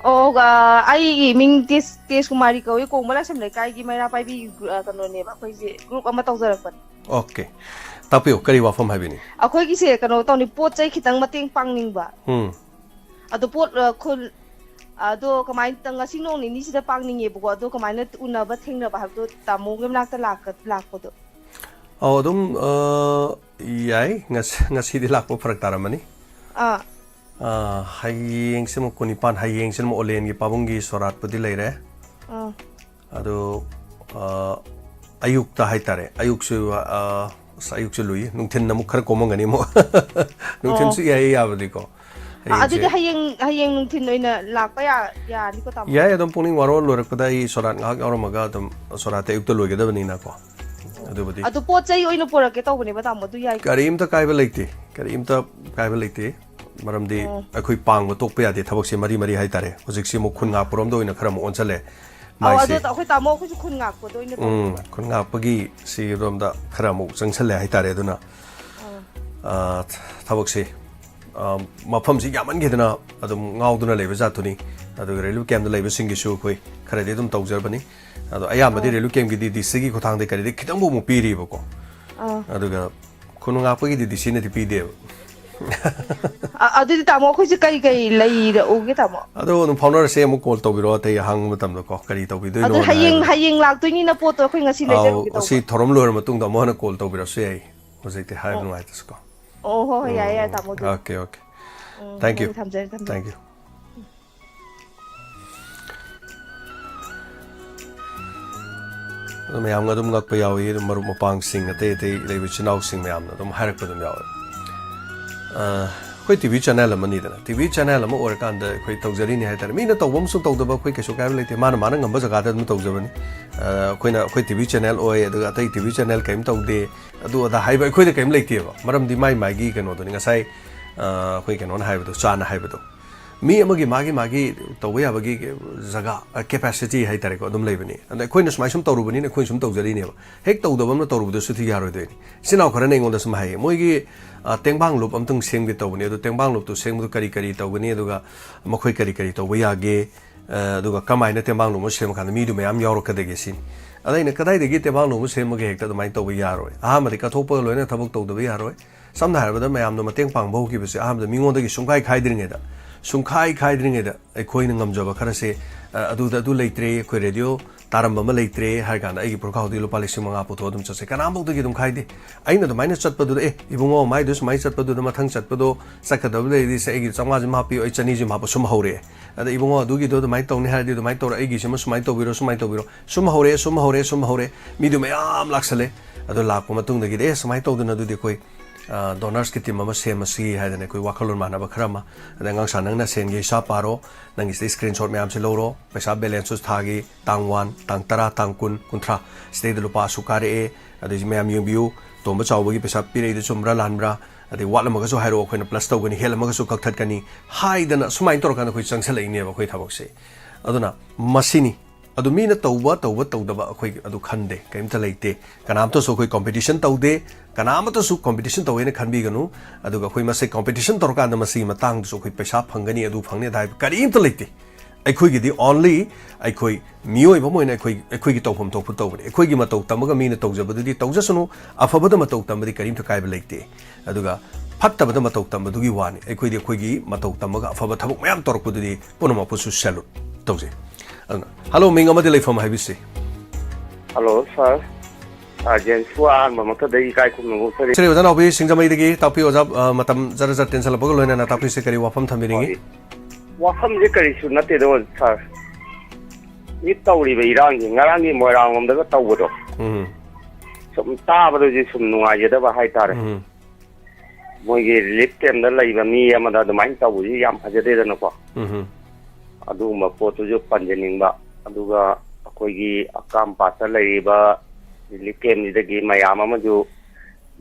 Oh, I mean this Kumari ko kung wala sa like ay may napay bi kanon ni ba ko group ang matawag pa. Okay. Tapio kari wa from habini. Ako gisi kano to ni pot chay kitang mating pangning ba. Ado pot kun ado kamain tang sinong ni sida pangning e bugo ado kamain na una ba thing na ba do tamo ngem lakta lak ko do. Oh dum yai ngasi di lak mo farak taramani. Hayeng semo kunipan hayeng semo olen gi pabungi sorat pudi leire ado ayuk ta haitare ayuk su lui nungthin namuk khar komangani mo nungthin su yai yabdi ko adu de hayeng nungthin oina lakpa ya ni ko tam ya dum puning waro lorak padai sorat ngak awramaga dum sorat ayuk to loge dabani na ko adu budi adu pot chay oina pora ke tawni ba tam adu yai karim ta kaiba leite Maramdi akoi pang tok pe ade thabak se mari haitare hojik se mo khun nga purom do ina kharam on chale mai se akoi tamo khu khun nga ko do ina khun nga pagi si rom da kharam chang chale haitare duna thabak se mafam si yaman ge dana adum ngau duna leba ja thuni adu relu kem da leba singi su khoi khare de dum tawjar bani adu ayam de relu kem gi di sigi ko thang de kare de khitang bo mo piri ba ko adu ga khun nga pagi di sine di pi de adu tamo khu kai lai da o ge tamo ado no founder se mo call to biro te hang matam do ko kari to bido adu hayeng lak tu ni na po to khoi ngasi le jar to si thorom lor matung da mo na call to biro se ai hojik te hai no ai tas ko oh ho ya tamo okay thank you mayam ngadum ngak pa yawi maru mapang sing ate lebi chinau sing mayam na dum harak pa dum yawi koi TV channel mani da TV channel ma or kan da koi tawjari ni haitare mi na tawbam su tawdaba koi kesu kai lete mana ngamba jaga da mu tawjabani koi TV channel oi da atai TV channel kaim tawde adu da haiba koi da kaim lete ba maram di mai gi kano do ni ngasai koi kano na haiba do chana haiba do mi amagi magi tawya bagi jaga capacity haitare ko dum leibani and koi na smai sum tawrubani na koi sum tawjari ni ba hek tawdabam na tawrubu do su thi yaro de ni sinau khara nei ngon da sum hai moi gi tengbang loop amtung sengbi tawbani adu tengbang loop tu sengbu kari tawbani aduga makhoi kari tawba yage aduga kamaina tengbang loop mo sem khana mi du mayam yawro kadege sin adaina kadai de gi tengbang loop mo sem ge hekta mai tawba yaroi ahamadi ka thopa loina thabak tawdaba yaroi samna harabada mayam no mateng pang bau ki bese ahamda mingon da gi sungkai khai diringe da ꯁꯨꯡꯈꯥꯏ ꯈꯥꯏꯗ꯭ꯔꯤꯉꯩꯗ ꯑꯩꯈꯣꯏꯅ ꯉꯝꯖꯕ ꯈꯔꯁꯦ ꯑꯗꯨ ꯂꯩꯇ꯭ꯔꯦ ꯑꯩꯈꯣꯏ radio ꯇꯥꯔꯝꯕ ꯑꯃ ꯂꯩꯇ꯭ꯔꯦ ꯍꯥꯏꯔ ꯀꯥꯟꯗ ꯑꯩꯒꯤ ꯄꯨꯔꯈꯥꯎꯗꯒꯤ ꯂꯨꯄꯥ 5,000 ꯄꯨꯊꯣꯛꯑ ꯑꯗꯨꯝ ꯆꯠꯁꯦ ꯀꯅꯥꯝꯐꯥꯎꯗꯒꯤ ꯑꯗꯨꯝ ꯈꯥꯏꯗꯦ ꯑꯩꯅ ꯑꯗꯨꯃꯥꯏꯅ ꯆꯠꯄꯗꯨꯗ ꯏꯕꯨꯡꯉꯣ ꯃꯥꯏꯗꯨ ꯁꯨꯃꯥꯏꯅ ꯆꯠꯄꯗꯨꯗ ꯃꯊꯪ ꯆꯠꯄꯗꯣ ꯆꯠꯀꯗꯕ ꯂꯩꯔꯗꯤ ꯑꯩꯒꯤ 500 ꯍꯥꯞꯄꯤꯌꯣ ꯑꯩ 200 ꯍꯥꯞꯄ ꯁꯨꯝ ꯍꯧꯔꯛꯑꯦ ꯑꯗ ꯏꯕꯨꯡꯉꯣ ꯑꯗꯨꯒꯤꯗꯣ ꯑꯗꯨꯃꯥꯏꯅ ꯇꯧꯅꯤ ꯍꯥꯏꯔꯗꯤ ꯑꯗꯨꯃꯥꯏꯅ ꯇꯧꯔ ꯑꯩꯒꯤꯁꯤꯃ ꯁꯨꯃꯥꯏꯅ ꯇꯧꯕꯤꯔꯣ ꯁꯨꯝ ꯍꯧꯔꯦ ꯃꯤꯗꯨ ꯃꯌꯥꯝ ꯂꯥꯛꯁꯜꯂꯦ ꯑꯗꯣ ꯂꯥꯛꯄ ꯃꯇꯨꯡꯗꯒꯤꯗꯤ ꯁꯨꯃꯥꯏꯅ ꯇꯧꯗꯅ ꯑꯗꯨꯗꯤ ꯑꯩꯈꯣꯏ ꯗꯣꯅꯔꯁꯀꯤ ꯇꯤꯝ ꯑꯃ ꯁꯦꯝꯃꯁꯤ ꯍꯥꯏꯗꯅ ꯑꯩꯈꯣꯏ ꯋꯥꯈꯜꯂꯣꯟ ꯃꯥꯟꯅꯕ ꯈꯔ ꯑꯃ ꯑꯗ ꯑꯉꯥꯡꯁꯥ ꯅꯪꯅ ꯁꯦꯟꯒꯤ ꯍꯤꯁꯥꯞ ꯄꯥꯔꯣ ꯅꯪꯒꯤꯁꯤꯗ ꯁ꯭ꯀ꯭ꯔꯤꯟ ꯁꯣꯠ ꯃꯌꯥꯝꯁꯦ ꯂꯧꯔꯣ ꯄꯩꯁꯥ ꯕꯦꯂꯦꯟꯁꯁꯨ ꯊꯥꯒꯤ ꯇꯥꯡ 1 ꯇꯥꯡ 10 ꯇꯥꯡ 20 30 ꯁꯤꯗꯩꯗ ꯂꯨꯄꯥ ꯑꯁꯨꯛ ꯀꯥꯔꯛꯑꯦ ꯑꯗꯩ ꯃꯌꯥꯝ ꯌꯦꯡꯕꯤꯌꯨ ꯇꯣꯝꯕ ꯆꯥꯎꯕꯒꯤ ꯄꯩꯁꯥ ꯄꯤꯔꯛꯏꯗꯨ ꯆꯨꯝꯕ꯭ꯔꯥ ꯂꯥꯟꯕ꯭ꯔꯥ ꯑꯗꯩ ꯋꯥꯠꯂꯝꯃꯒꯁꯨ ꯍꯥꯏꯔꯛꯑꯣ ꯑꯩꯈꯣꯏꯅ ꯄ꯭ꯂꯁ ꯇꯧꯒꯅꯤ ꯍꯦꯜꯂꯝꯃꯒꯁꯨ ꯀꯛꯊꯠꯀꯅꯤ ꯍꯥꯏꯗꯅ ꯁꯨꯃꯥꯏꯅ ꯇꯧꯔꯀꯥꯟꯗ ꯑꯩꯈꯣꯏ ꯆꯪꯁꯜꯂꯛꯏꯅꯦꯕ ꯑꯩꯈꯣꯏ ꯊꯕꯛꯁꯦ ꯑꯗꯨꯅ ꯃꯁꯤꯅꯤ ꯑꯗꯨ ꯃꯤꯅ ꯇꯧꯗꯕ ꯑꯩꯈꯣꯏ ꯑꯗꯨ ꯈꯟꯗꯦ ꯀꯩꯝꯇ ꯂꯩꯇꯦ ꯀꯅꯥꯝꯇꯁꯨ ꯑꯩꯈꯣꯏ ꯀꯣꯝꯄꯤꯇꯤꯁꯟ ꯇꯧꯗꯦ ꯀꯅꯥꯃꯇꯁꯨ ꯀꯣꯝꯄꯤꯇꯤꯁꯟ ꯇꯧꯋꯦꯅ ꯈꯟꯕꯤꯒꯅꯨ ꯑꯗꯨꯒ ꯑꯩꯈꯣꯏ ꯃꯁꯤ ꯀꯣꯝꯄꯤꯇꯤꯁꯟ ꯇꯧꯔꯀꯥꯟꯗ ꯃꯁꯤꯒꯤ ꯃꯇꯥꯡꯗꯁꯨ ꯑꯩꯈꯣꯏ ꯄꯩꯁꯥ ꯐꯪꯒꯅꯤ ꯑꯗꯨ ꯐꯪꯅꯤ ꯍꯥꯏꯕ ꯀꯔꯤꯝꯇ ꯂꯩꯇꯦ ꯑꯩꯈꯣꯏꯒꯤꯗꯤ ꯑꯣꯟꯂꯤ ꯑꯩꯈꯣꯏ ꯃꯤꯑꯣꯏꯕ ꯑꯃ ꯑꯣꯏꯅ ꯑꯩꯈꯣꯏꯒꯤ ꯇꯧꯐꯝ ꯊꯣꯛꯄ ꯇꯧꯕꯅꯤ ꯑꯩꯈꯣꯏꯒꯤ ꯃꯇꯧ ꯇꯝꯃꯒ ꯃꯤꯅ ꯇꯧꯖꯕꯗꯨꯗꯤ ꯇꯧꯖꯁꯅꯨ ꯑꯐꯕꯗ ꯃꯇꯧ ꯇꯝꯕꯗꯤ ꯀꯔꯤꯝꯇ ꯀꯥꯏꯕ ꯂꯩꯇꯦ ꯑꯗꯨꯒ ꯐꯠꯇꯕꯗ ꯃꯇꯧ ꯇꯝꯕꯗꯨꯒꯤ ꯋꯥꯅꯤ ꯑꯩꯈꯣꯏꯒꯤ ꯃꯇꯧ ꯇꯝꯃꯒ ꯑꯐꯕ ꯊꯕꯛ ꯃꯌꯥꯝ ꯇꯧꯔꯛꯄꯗꯨꯗꯤ ꯄꯨꯝꯅꯃꯛꯄꯨꯁꯨ ꯁꯦꯂꯨꯠ ꯇꯧꯖꯩ ꯑꯗꯨꯅ ꯍꯜꯂꯣ ꯃꯤꯡ ꯑꯃꯗꯤ ꯂꯩꯐꯝ ꯍꯥꯏꯕꯤꯁꯤ ꯍꯜꯂꯣ ꯁꯥꯔ ꯖꯦꯟꯁꯨ ꯑꯍꯥꯟꯕ ꯃꯛꯇꯗ ꯏꯀꯥꯏ ꯈꯨꯝꯅꯕ ꯁꯤꯔꯤ ꯑꯣꯖꯥ ꯅꯥꯎꯕꯤ ꯁꯤꯡꯖꯃꯩꯗꯒꯤ ꯇꯥꯛꯄꯤꯌꯨ ꯑꯣꯖꯥ ꯃꯇꯝ ꯖꯔ ꯇꯦꯟꯁꯜꯂꯛꯄꯒ ꯂꯣꯏꯅꯅ ꯇꯥꯛꯄꯤꯁꯤ ꯀꯔꯤ ꯋꯥꯐꯝ ꯊꯝꯕꯤꯅꯤꯡꯉꯤ ꯋꯥꯐꯝꯁꯦ ꯀꯔꯤꯁꯨ ꯅꯠꯇꯦꯗ ꯁꯥꯔ ꯃꯤ ꯇꯧꯔꯤꯕ ꯏꯔꯥꯡꯁꯤ ꯉꯔꯥꯡꯒꯤ ꯃꯣꯏꯔꯥꯡ ꯂꯣꯝꯗꯒ ꯇꯧꯕꯗꯣ ꯁꯨꯝ ꯇꯥꯕꯗꯁꯨ ꯁꯨꯝ ꯅꯨꯡꯉꯥꯏꯖꯗꯕ ꯍꯥꯏꯇꯥꯔꯦ ꯃꯣꯏꯒꯤ ꯔꯤꯂꯤꯐ ꯀꯦꯝꯗ ꯂꯩꯕ ꯃꯤ ꯑꯃꯗ ꯑꯗꯨꯃꯥꯏꯅ ꯇꯧꯕꯁꯤ ꯌꯥꯝ ꯐꯖꯗꯦꯗꯅꯀꯣ ꯑꯗꯨꯒꯨꯝꯕ ꯄꯣꯠꯇꯨꯁꯨ ꯄꯟꯖꯅꯤꯡꯕ ꯑꯗꯨꯒ ꯑꯩꯈꯣꯏꯒꯤ ꯑꯀꯥꯝꯄꯥꯠꯇ ꯂꯩꯔꯤꯕ ꯔꯤꯂꯤꯐ ꯀꯦꯝꯁꯤꯗꯒꯤ ꯃꯌꯥꯝ ꯑꯃꯁꯨ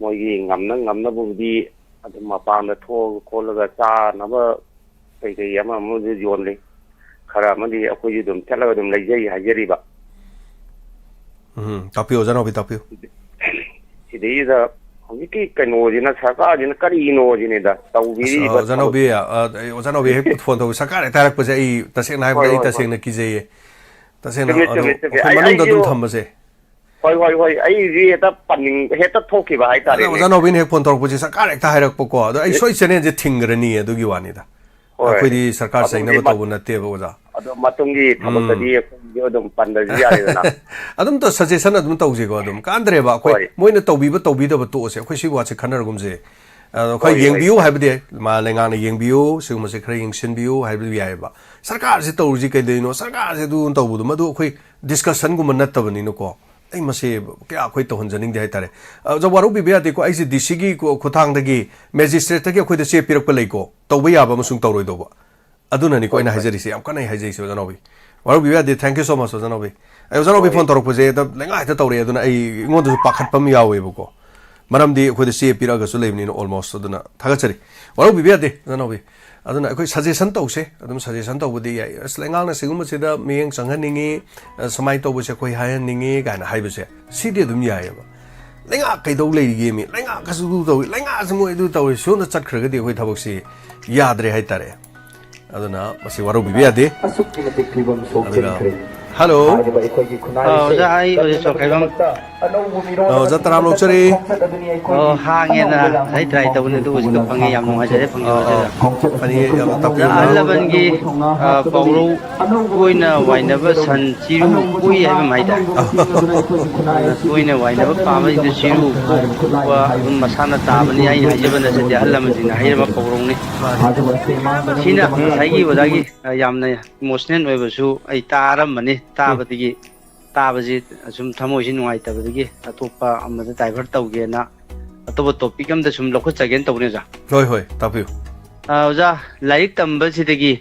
ꯃꯣꯏꯒꯤ ꯉꯝꯅꯕꯕꯨꯗꯤ ꯑꯗꯨꯝ ꯃꯄꯥꯟꯗ ꯊꯣꯛꯑꯒ ꯈꯣꯠꯂꯒ ꯆꯥꯅꯕ ꯀꯩꯀꯩ ꯑꯃꯁꯨ ꯌꯣꯜꯂꯤ ꯈꯔ ꯑꯃꯗꯤ ꯑꯩꯈꯣꯏꯁꯨ ꯑꯗꯨꯝ ꯆꯠꯂꯒ ꯑꯗꯨꯝ ꯂꯩꯖꯩ ꯍꯥꯏꯖꯔꯤꯕ ꯇꯥꯛꯄꯤꯌꯨ ꯑꯣꯖꯥ ꯅꯥꯎꯕꯤ ꯇꯥꯛꯄꯤꯌꯨ ꯁꯤꯗꯩꯗ ꯍꯧꯖꯤꯛꯀꯤ ꯀꯩꯅꯣꯁꯤꯅ ꯁꯔꯀꯥꯔꯁꯤꯅ ꯀꯔꯤꯅꯣꯁꯤꯅꯤꯗ ꯇꯧꯕꯤꯔꯤꯕ ꯑꯣꯖꯥ ꯅꯥꯎꯕꯤ ꯍꯦꯛ ꯐꯣꯟ ꯇꯧꯕ ꯁꯔꯀꯥꯔ ꯍꯦꯛ ꯍꯥꯏꯔꯛꯄꯁꯦ ꯑꯩ ꯇꯁꯦꯡꯅ ꯍꯥꯏꯕꯗ ꯑꯩ ꯇꯁꯦꯡꯅ ꯀꯤꯖꯩꯌꯦ ꯇꯁꯦꯡꯅ ꯑꯩꯈꯣꯏ ꯃꯅꯨꯡꯗ ꯑꯗꯨꯝ ꯊꯝꯕꯁꯦ ꯍꯣꯏ ꯑꯩꯁꯤ ꯍꯦꯛꯇ ꯊꯣꯛꯈꯤꯕ ꯍꯥꯏꯇꯥꯔꯦ ꯑꯣꯖꯥ ꯅꯥꯎꯕꯤꯅ ꯍꯦꯛ ꯐꯣꯟ ꯇꯧꯔꯛꯄꯁꯦ ꯁꯔꯀꯥꯔ ꯍꯦꯛꯇ ꯍꯥꯏꯔꯛꯄꯀꯣ ꯑꯗꯣ ꯑꯩ ꯁꯣꯏ ꯆꯦꯅꯦꯜꯁꯦ ꯊꯤꯡꯈ꯭ꯔꯅꯤ ꯑꯗꯨꯒꯤ ꯋꯥꯅꯤꯗ ꯑꯩꯈꯣꯏꯗꯤ ꯁꯔꯀꯥꯔ ꯆꯩꯅꯕ ꯇꯧꯕ ꯅꯠꯇꯦꯕ ꯑꯣꯖꯥ ꯑꯗꯣ ꯃꯇꯨꯡꯒꯤ ꯊꯕꯛꯇꯗꯤ ꯑꯩꯈꯣꯏꯁꯨ ꯑꯗꯨꯝ ꯄꯟꯗ꯭ꯔꯁꯨ ꯌꯥꯔꯦꯗꯅ ꯑꯗꯨꯝ ꯁꯖꯦꯁꯟ ꯑꯗꯨꯝ ꯇꯧꯁꯤꯀꯣ ꯑꯗꯨꯝ ꯀꯥꯟꯗ꯭ꯔꯦꯕ ꯑꯩꯈꯣꯏ ꯃꯣꯏꯅ ꯇꯧꯕꯤꯗꯕ ꯇꯣꯛꯑꯁꯦ ꯑꯩꯈꯣꯏ ꯁꯤ ꯋꯥꯠꯁꯦ ꯈꯟꯅꯔꯒꯨꯝꯁꯦ ꯑꯩꯈꯣꯏ ꯌꯦꯡꯕꯤꯌꯨ ꯍꯥꯏꯕꯗꯤ ꯂꯩꯉꯥꯛꯅ ꯌꯦꯡꯕꯤꯌꯨ ꯁꯤꯒꯨꯝꯕꯁꯦ ꯈꯔ ꯌꯦꯡꯁꯤꯟꯕꯤꯌꯨ ꯍꯥꯏꯕꯗꯨ ꯌꯥꯏꯑꯕ ꯁꯔꯀꯥꯔꯁꯤ ꯇꯧꯔꯤꯁꯤ ꯀꯩꯗꯧꯔꯤꯅꯣ ꯁꯔꯀꯥꯔꯁꯤ ꯑꯗꯨ ꯇꯧꯕꯗꯣ ꯃꯗꯨ ꯑꯩꯈꯣꯏ ꯗꯤꯁꯀꯁꯟꯒꯨꯝꯕ ꯅꯠꯇꯕꯅꯤꯅꯀꯣ ꯑꯩ ꯃꯁꯤ ꯀꯌꯥ ꯑꯩꯈꯣꯏ ꯇꯧꯍꯟꯖꯅꯤꯡꯗꯦ ꯍꯥꯏꯇꯥꯔꯦ ꯑꯣꯖꯥ ꯋꯥꯔꯧꯕꯤꯕ ꯌꯥꯗꯦꯀꯣ ꯑꯩꯁꯦ ꯗꯤ ꯁꯤꯒꯤ ꯈꯨꯠꯊꯥꯡꯗꯒꯤ ꯃꯦꯖꯤꯁꯇ꯭ꯔꯦꯠꯇꯒꯤ ꯑꯩꯈꯣꯏꯗ ꯆꯦ ꯄꯤꯔꯛꯄ ꯂꯩꯀꯣ ꯇꯧꯕ ꯌꯥꯕ ꯑꯃꯁꯨꯡ ꯇꯧꯔꯣꯏꯗꯧꯕ ꯑꯗꯨꯅꯅꯤꯀꯣ ꯑꯩꯅ ꯍꯥꯏꯖꯔꯤꯁꯦ ꯌꯥꯝ ꯀꯟꯅ ꯍꯥꯏꯖꯔꯤꯁꯦ ꯑꯣꯖꯥ ꯅꯥꯎꯕꯤ ꯋꯥꯔꯧꯕꯤꯕ ꯌꯥꯗꯦ ꯊꯦꯡꯛ ꯌꯨ ꯁꯣ ꯃꯆ ꯑꯣꯖꯥ ꯅꯥꯎꯕꯤ ꯑꯩ ꯑꯣꯖꯥ ꯅꯥꯎꯕꯤ ꯐꯣꯟ ꯇꯧꯔꯛꯄꯁꯦ ꯂꯩꯉꯥꯛ ꯍꯦꯛꯇ ꯇꯧꯔꯛꯑꯦ ꯑꯗꯨꯅ ꯑꯩ ꯑꯩꯉꯣꯟꯗꯁꯨ ꯄꯥꯈꯠꯄ ꯑꯃ ꯌꯥꯎꯋꯦꯕꯀꯣ ꯃꯔꯝꯗꯤ ꯑꯩꯈꯣꯏꯗ ꯆꯦ ꯄꯤꯔꯛꯑꯒꯁꯨ ꯂꯩꯕꯅꯤꯅ ꯑꯣꯜꯃꯣꯁ ꯑꯗꯨꯅ ꯊꯥꯒꯠꯆꯔꯤ ꯋꯥꯔꯧꯕꯤꯕ ꯌꯥꯗꯦ ꯑꯣꯖꯥ ꯅꯥꯎꯕꯤ ꯑꯗꯨꯅ ꯑꯩꯈꯣꯏ ꯁꯖꯦꯁꯟ ꯇꯧꯁꯦ ꯑꯗꯨꯝ ꯁꯖꯦꯁꯟ ꯇꯧꯕꯗꯤ ꯌꯥꯏ ꯑꯁ ꯂꯩꯉꯥꯛꯅ ꯁꯤꯒꯨꯝꯕꯁꯤꯗ ꯃꯤꯠꯌꯦꯡ ꯆꯪꯍꯟꯅꯤꯡꯉꯤ ꯁꯨꯃꯥꯏꯅ ꯇꯧꯕꯁꯦ ꯑꯩꯈꯣꯏ ꯍꯥꯏꯍꯟꯅꯤꯡꯉꯤ ꯀꯥꯏꯅ ꯍꯥꯏꯕꯁꯦ ꯁꯤꯗꯤ ꯑꯗꯨꯝ ꯌꯥꯏꯑꯕ ꯂꯩꯉꯥꯛ ꯀꯩꯗꯧ ꯂꯩꯔꯤꯒꯦ ꯃꯤ ꯂꯩꯉꯥꯛꯀꯁꯨ ꯑꯗꯨ ꯇꯧꯏ ꯂꯩꯉꯥꯛꯁꯨ ꯃꯣꯏ ꯑꯗꯨ ꯇꯧꯏ ꯁꯣꯝꯗ ꯆꯠꯈ꯭ꯔꯒꯗꯤ ꯑꯩꯈꯣꯏ ꯊꯕꯛꯁꯤ ꯌꯥꯗ꯭ꯔꯦ ꯍꯥꯏꯇꯥꯔꯦ ꯑꯗꯨꯅ ꯃꯁꯤ ꯋꯥꯔꯧꯕꯤꯕ ꯌꯥꯗꯦ ꯑꯗꯨꯒ ꯍꯜꯂꯣ ꯑꯣꯖꯥ ꯑꯩ ꯑꯣꯖꯥ ꯆꯧꯈꯩꯕꯝ ꯑꯣꯖꯥ ꯇꯔꯥꯝ ꯂꯧꯆꯔꯤ ꯍꯥꯡꯉꯦꯅ ꯉꯁꯥꯏ ꯇ꯭ꯔꯥꯏ ꯇꯧꯕꯅꯤ ꯑꯗꯨ ꯍꯧꯖꯤꯛꯇ ꯐꯪꯉꯦ ꯌꯥꯝ ꯅꯨꯡꯉꯥꯏꯖꯔꯦ ꯐꯪꯖꯕꯁꯤꯗ ꯑꯍꯜ ꯂꯃꯟꯒꯤ ꯄꯥꯎꯔꯧ ꯇꯣꯏꯅ ꯋꯥꯏꯅꯕ ꯁꯟ ꯆꯤꯔꯨ ꯀꯣꯏ ꯍꯥꯏꯕ ꯑꯃ ꯍꯥꯏꯇꯥꯔꯦ ꯇꯣꯏꯅ ꯋꯥꯏꯅꯕ ꯄꯥꯝꯕꯁꯤꯡꯗꯨ ꯆꯤꯔꯨ ꯀꯣꯛꯄ ꯑꯗꯨꯝ ꯃꯁꯥꯅ ꯇꯥꯕꯅꯤ ꯑꯩꯅ ꯍꯥꯏꯖꯕ ꯅꯠꯆꯗꯦ ꯑꯍꯜ ꯂꯃꯟꯁꯤꯡꯅ ꯍꯥꯏꯔꯕ ꯄꯥꯎꯔꯧꯅꯤ ꯁꯤꯅ ꯉꯁꯥꯏꯒꯤ ꯑꯣꯖꯥꯒꯤ ꯌꯥꯝꯅ ꯏꯃꯣꯁꯅꯦꯜ ꯑꯣꯏꯕꯁꯨ ꯑꯩ ꯇꯥꯔꯝꯕꯅꯤ ꯇꯥꯕꯁꯤ ꯁꯨꯝ ꯊꯃꯣꯏꯁꯤ ꯅꯨꯡꯉꯥꯏꯇꯕꯗꯒꯤ ꯑꯇꯣꯞꯄ ꯑꯃꯗ ꯗꯥꯏꯚꯔꯠ ꯇꯧꯒꯦꯅ ꯑꯇꯣꯞꯄ ꯇꯣꯄꯤꯛ ꯑꯃꯗ ꯁꯨꯝ ꯂꯧꯈꯠꯆꯒꯦꯅ ꯇꯧꯕꯅꯤ ꯑꯣꯖꯥ ꯍꯣꯏ ꯇꯥꯛꯄꯤꯌꯨ ꯑꯣꯖꯥ ꯂꯥꯏꯔꯤꯛ ꯇꯝꯕꯁꯤꯗꯒꯤ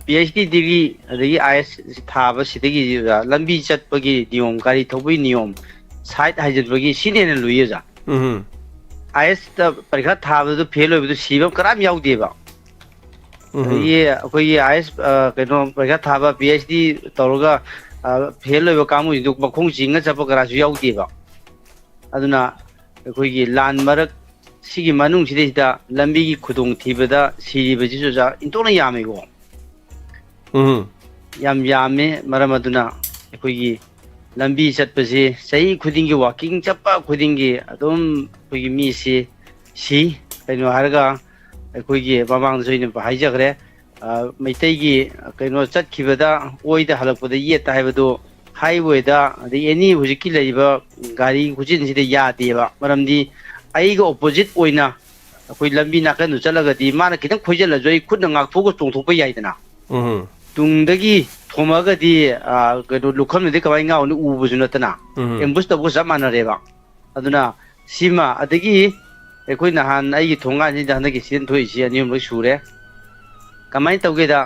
PhD ꯗꯤꯒ꯭ꯔꯤ ꯑꯗꯒꯤ IAS ꯊꯥꯕꯁꯤꯗꯒꯤ ꯑꯣꯖꯥ ꯂꯝꯕꯤ ꯆꯠꯄꯒꯤ ꯅꯤꯌꯣꯝ ꯒꯥꯔꯤ ꯊꯧꯕꯒꯤ ꯅꯤꯌꯣꯝ ꯁꯥꯏꯠ ꯍꯥꯏꯖꯤꯟꯕꯒꯤ ꯁꯤꯅ ꯍꯦꯟꯅ ꯂꯨꯏ ꯑꯣꯖꯥ IASꯇ ꯄꯔꯤꯈꯥ ꯊꯥꯕꯗꯨ ꯐꯦꯜ ꯑꯣꯏꯕꯗꯨ ꯁꯤꯕ ꯀꯅꯥꯝ ꯌꯥꯎꯗꯦꯕ ꯑꯗꯒꯤ ꯑꯩꯈꯣꯏꯒꯤ IAS ꯀꯩꯅꯣ ꯄꯔꯤꯈꯥ ꯊꯥꯕ PhD ꯇꯧꯔꯒ ꯐꯦꯜ ꯑꯣꯏꯕ ꯀꯥꯡꯕꯨꯁꯤꯡꯗꯨ ꯃꯈꯣꯡ ꯆꯤꯡꯉ ꯆꯠꯄ ꯀꯅꯥꯁꯨ ꯌꯥꯎꯗꯦꯕ ꯑꯗꯨꯅ ꯑꯩꯈꯣꯏꯒꯤ ꯂꯥꯟ ꯃꯔꯛ ꯁꯤꯒꯤ ꯃꯅꯨꯡꯁꯤꯗꯩꯁꯤꯗ ꯂꯝꯕꯤꯒꯤ ꯈꯨꯗꯣꯡꯊꯤꯕꯗ ꯁꯤꯔꯤꯕꯁꯤꯁꯨ ꯑꯣꯖꯥ ꯏꯟꯇꯣꯛꯅ ꯌꯥꯝꯃꯦꯀꯣ ꯌꯥꯝ ꯌꯥꯝꯃꯦ ꯃꯔꯝ ꯑꯗꯨꯅ ꯑꯩꯈꯣꯏꯒꯤ ꯂꯝꯕꯤ ꯆꯠꯄꯁꯤ ꯆꯍꯤ ꯈꯨꯗꯤꯡꯒꯤ ꯋꯥꯛꯀꯤꯡ ꯆꯠꯄ ꯈꯨꯗꯤꯡꯒꯤ ꯑꯗꯨꯝ ꯑꯩꯈꯣꯏꯒꯤ ꯃꯤꯁꯤ ꯀꯩꯅꯣ ꯍꯥꯏꯔꯒ ꯑꯩꯈꯣꯏꯒꯤ ꯃꯃꯥꯡꯗꯁꯨ ꯑꯩꯅ ꯍꯥꯏꯖꯈ꯭ꯔꯦ ꯃꯩꯇꯩꯒꯤ ꯀꯩꯅꯣ ꯆꯠꯈꯤꯕꯗ ꯑꯣꯏꯗ ꯍꯜꯂꯛꯄꯗ ꯌꯦꯠꯇ ꯍꯥꯏꯕꯗꯨ ꯍꯥꯏꯋꯦꯗ ꯑꯗꯩ ꯑꯦꯅꯤ ꯍꯧꯖꯤꯛꯀꯤ ꯂꯩꯔꯤꯕ ꯒꯥꯔꯤ ꯈꯨꯆꯤꯟꯁꯤꯗ ꯌꯥꯗꯦꯕ ꯃꯔꯝꯗꯤ ꯑꯩꯒ ꯑꯣꯄꯣꯖꯤꯠ ꯑꯣꯏꯅ ꯑꯩꯈꯣꯏ ꯂꯝꯕꯤ ꯅꯥꯀꯟꯗꯨ ꯆꯠꯂꯒꯗꯤ ꯃꯥꯅ ꯈꯤꯇꯪ ꯈꯣꯏꯖꯤꯜꯂꯁꯨ ꯑꯩ ꯈꯨꯠꯅ ꯉꯥꯛꯊꯣꯛꯑꯒ ꯆꯣꯡꯊꯣꯛꯄ ꯌꯥꯏꯗꯅ ꯇꯨꯡꯗꯒꯤ ꯊꯣꯝꯃꯒꯗꯤ ꯀꯩꯅꯣ ꯂꯨꯈꯝꯅꯗꯤ ꯀꯃꯥꯏꯅ ꯉꯥꯎꯅꯤ ꯎꯕꯁꯨ ꯅꯠꯇꯅ ꯑꯦꯝꯕꯨꯁ ꯇꯧꯕ ꯆꯞ ꯃꯥꯟꯅꯔꯦꯕ ꯑꯗꯨꯅ ꯁꯤꯃ ꯑꯗꯒꯤ ꯑꯩꯈꯣꯏ ꯅꯍꯥꯟ ꯑꯩꯒꯤ ꯊꯣꯡꯒꯥꯟꯁꯤꯗ ꯍꯟꯗꯛꯀꯤ ꯁꯤꯖꯟ ꯊꯣꯛꯏꯁꯤ ꯑꯅꯤꯔꯛ ꯁꯨꯔꯦ ꯀꯃꯥꯏꯅ ꯇꯧꯒꯦꯗ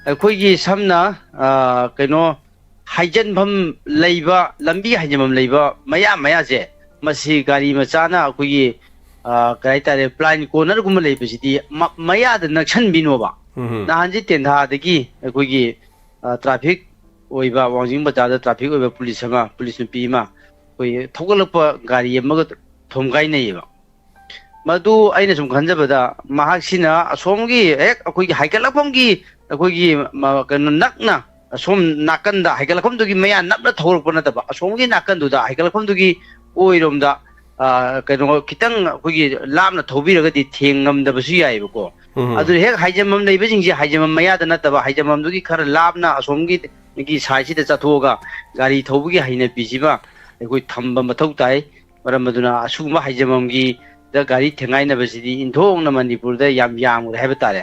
ꯑꯩꯈꯣꯏꯒꯤ ꯁꯝꯅ ꯀꯩꯅꯣ ꯍꯥꯏꯖꯟꯐꯝ ꯂꯩꯕ ꯂꯝꯕꯤ ꯍꯥꯏꯖꯟꯐꯝ ꯂꯩꯕ ꯃꯌꯥꯁꯦ ꯃꯁꯤ ꯒꯥꯔꯤ ꯃꯆꯥꯅ ꯑꯩꯈꯣꯏꯒꯤ ꯀꯩ ꯍꯥꯏꯇꯥꯔꯦ ꯄ꯭ꯂꯥꯏꯟ ꯀꯣꯔꯅꯔꯒꯨꯝꯕ ꯂꯩꯕꯁꯤꯗꯤ ꯃꯌꯥꯗ ꯅꯛꯁꯟꯕꯤꯅꯣꯕ ꯅꯍꯥꯟꯁꯤ ꯇꯦꯟꯊꯥꯗꯒꯤ ꯑꯩꯈꯣꯏꯒꯤ ꯇ꯭ꯔꯥꯐꯤꯛ ꯑꯣꯏꯕ ꯋꯥꯡꯖꯤꯡ ꯕꯖꯥꯔꯗ ꯇ꯭ꯔꯥꯐꯤꯛ ꯑꯣꯏꯕ ꯄꯨꯂꯤꯁ ꯅꯨꯄꯤ ꯑꯃ ꯑꯩꯈꯣꯏ ꯊꯧꯒꯠꯂꯛꯄ ꯒꯥꯔꯤ ꯑꯃꯒ ꯊꯣꯝꯒꯥꯏꯅꯩꯌꯦꯕ ꯃꯗꯨ ꯑꯩꯅ ꯁꯨꯝ ꯈꯟꯖꯕꯗ ꯃꯍꯥꯛꯁꯤꯅ ꯑꯁꯣꯝꯒꯤ ꯍꯦꯛ ꯑꯩꯈꯣꯏꯒꯤ ꯍꯥꯏꯒꯠꯂꯛꯐꯝꯒꯤ ꯑꯩꯈꯣꯏꯒꯤ ꯀꯩꯅꯣ ꯅꯛꯅ ꯑꯁꯣꯝ ꯅꯥꯀꯟꯗ ꯍꯥꯏꯒꯠꯂꯛꯐꯝꯗꯨꯒꯤ ꯃꯌꯥ ꯅꯞꯅ ꯊꯧꯔꯛꯄ ꯅꯠꯇꯕ ꯑꯁꯣꯝꯒꯤ ꯅꯥꯀꯟꯗꯨꯗ ꯍꯥꯏꯒꯠꯂꯛꯐꯝꯗꯨꯒꯤ ꯑꯣꯏꯔꯣꯝꯗ ꯀꯩꯅꯣ ꯈꯤꯇꯪ ꯑꯩꯈꯣꯏꯒꯤ ꯂꯥꯞꯅ ꯊꯧꯕꯤꯔꯒꯗꯤ ꯊꯦꯡꯉꯝꯗꯕꯁꯨ ꯌꯥꯏꯑꯕꯀꯣ ꯑꯗꯨ ꯍꯦꯛ ꯍꯥꯏꯖꯟꯐꯝ ꯂꯩꯕꯁꯤꯡꯁꯦ ꯍꯥꯏꯖꯟꯐꯝ ꯃꯌꯥꯗ ꯅꯠꯇꯕ ꯍꯥꯏꯖꯟꯐꯝꯗꯨꯒꯤ ꯈꯔ ꯂꯥꯞꯅ ꯑꯁꯣꯝꯒꯤ ꯁꯥꯏꯠꯁꯤꯗ ꯆꯠꯊꯣꯛꯑꯒ ꯒꯥꯔꯤ ꯊꯧꯕꯒꯤ ꯍꯩꯅꯕꯤꯁꯤꯃ ꯑꯩꯈꯣꯏ ꯊꯝꯕ ꯃꯊꯧ ꯇꯥꯏ ꯃꯔꯝ ꯑꯗꯨꯅ ꯑꯁꯤꯒꯨꯝꯕ ꯍꯥꯏꯖꯟꯐꯝꯒꯤꯗ ꯒꯥꯔꯤ ꯊꯦꯡꯒꯥꯏꯅꯕꯁꯤꯗꯤ ꯏꯟꯊꯣꯛꯅ ꯃꯅꯤꯄꯨꯔꯗ ꯌꯥꯝ ꯌꯥꯝꯈ꯭ꯔꯦ ꯍꯥꯏꯕ ꯇꯥꯔꯦ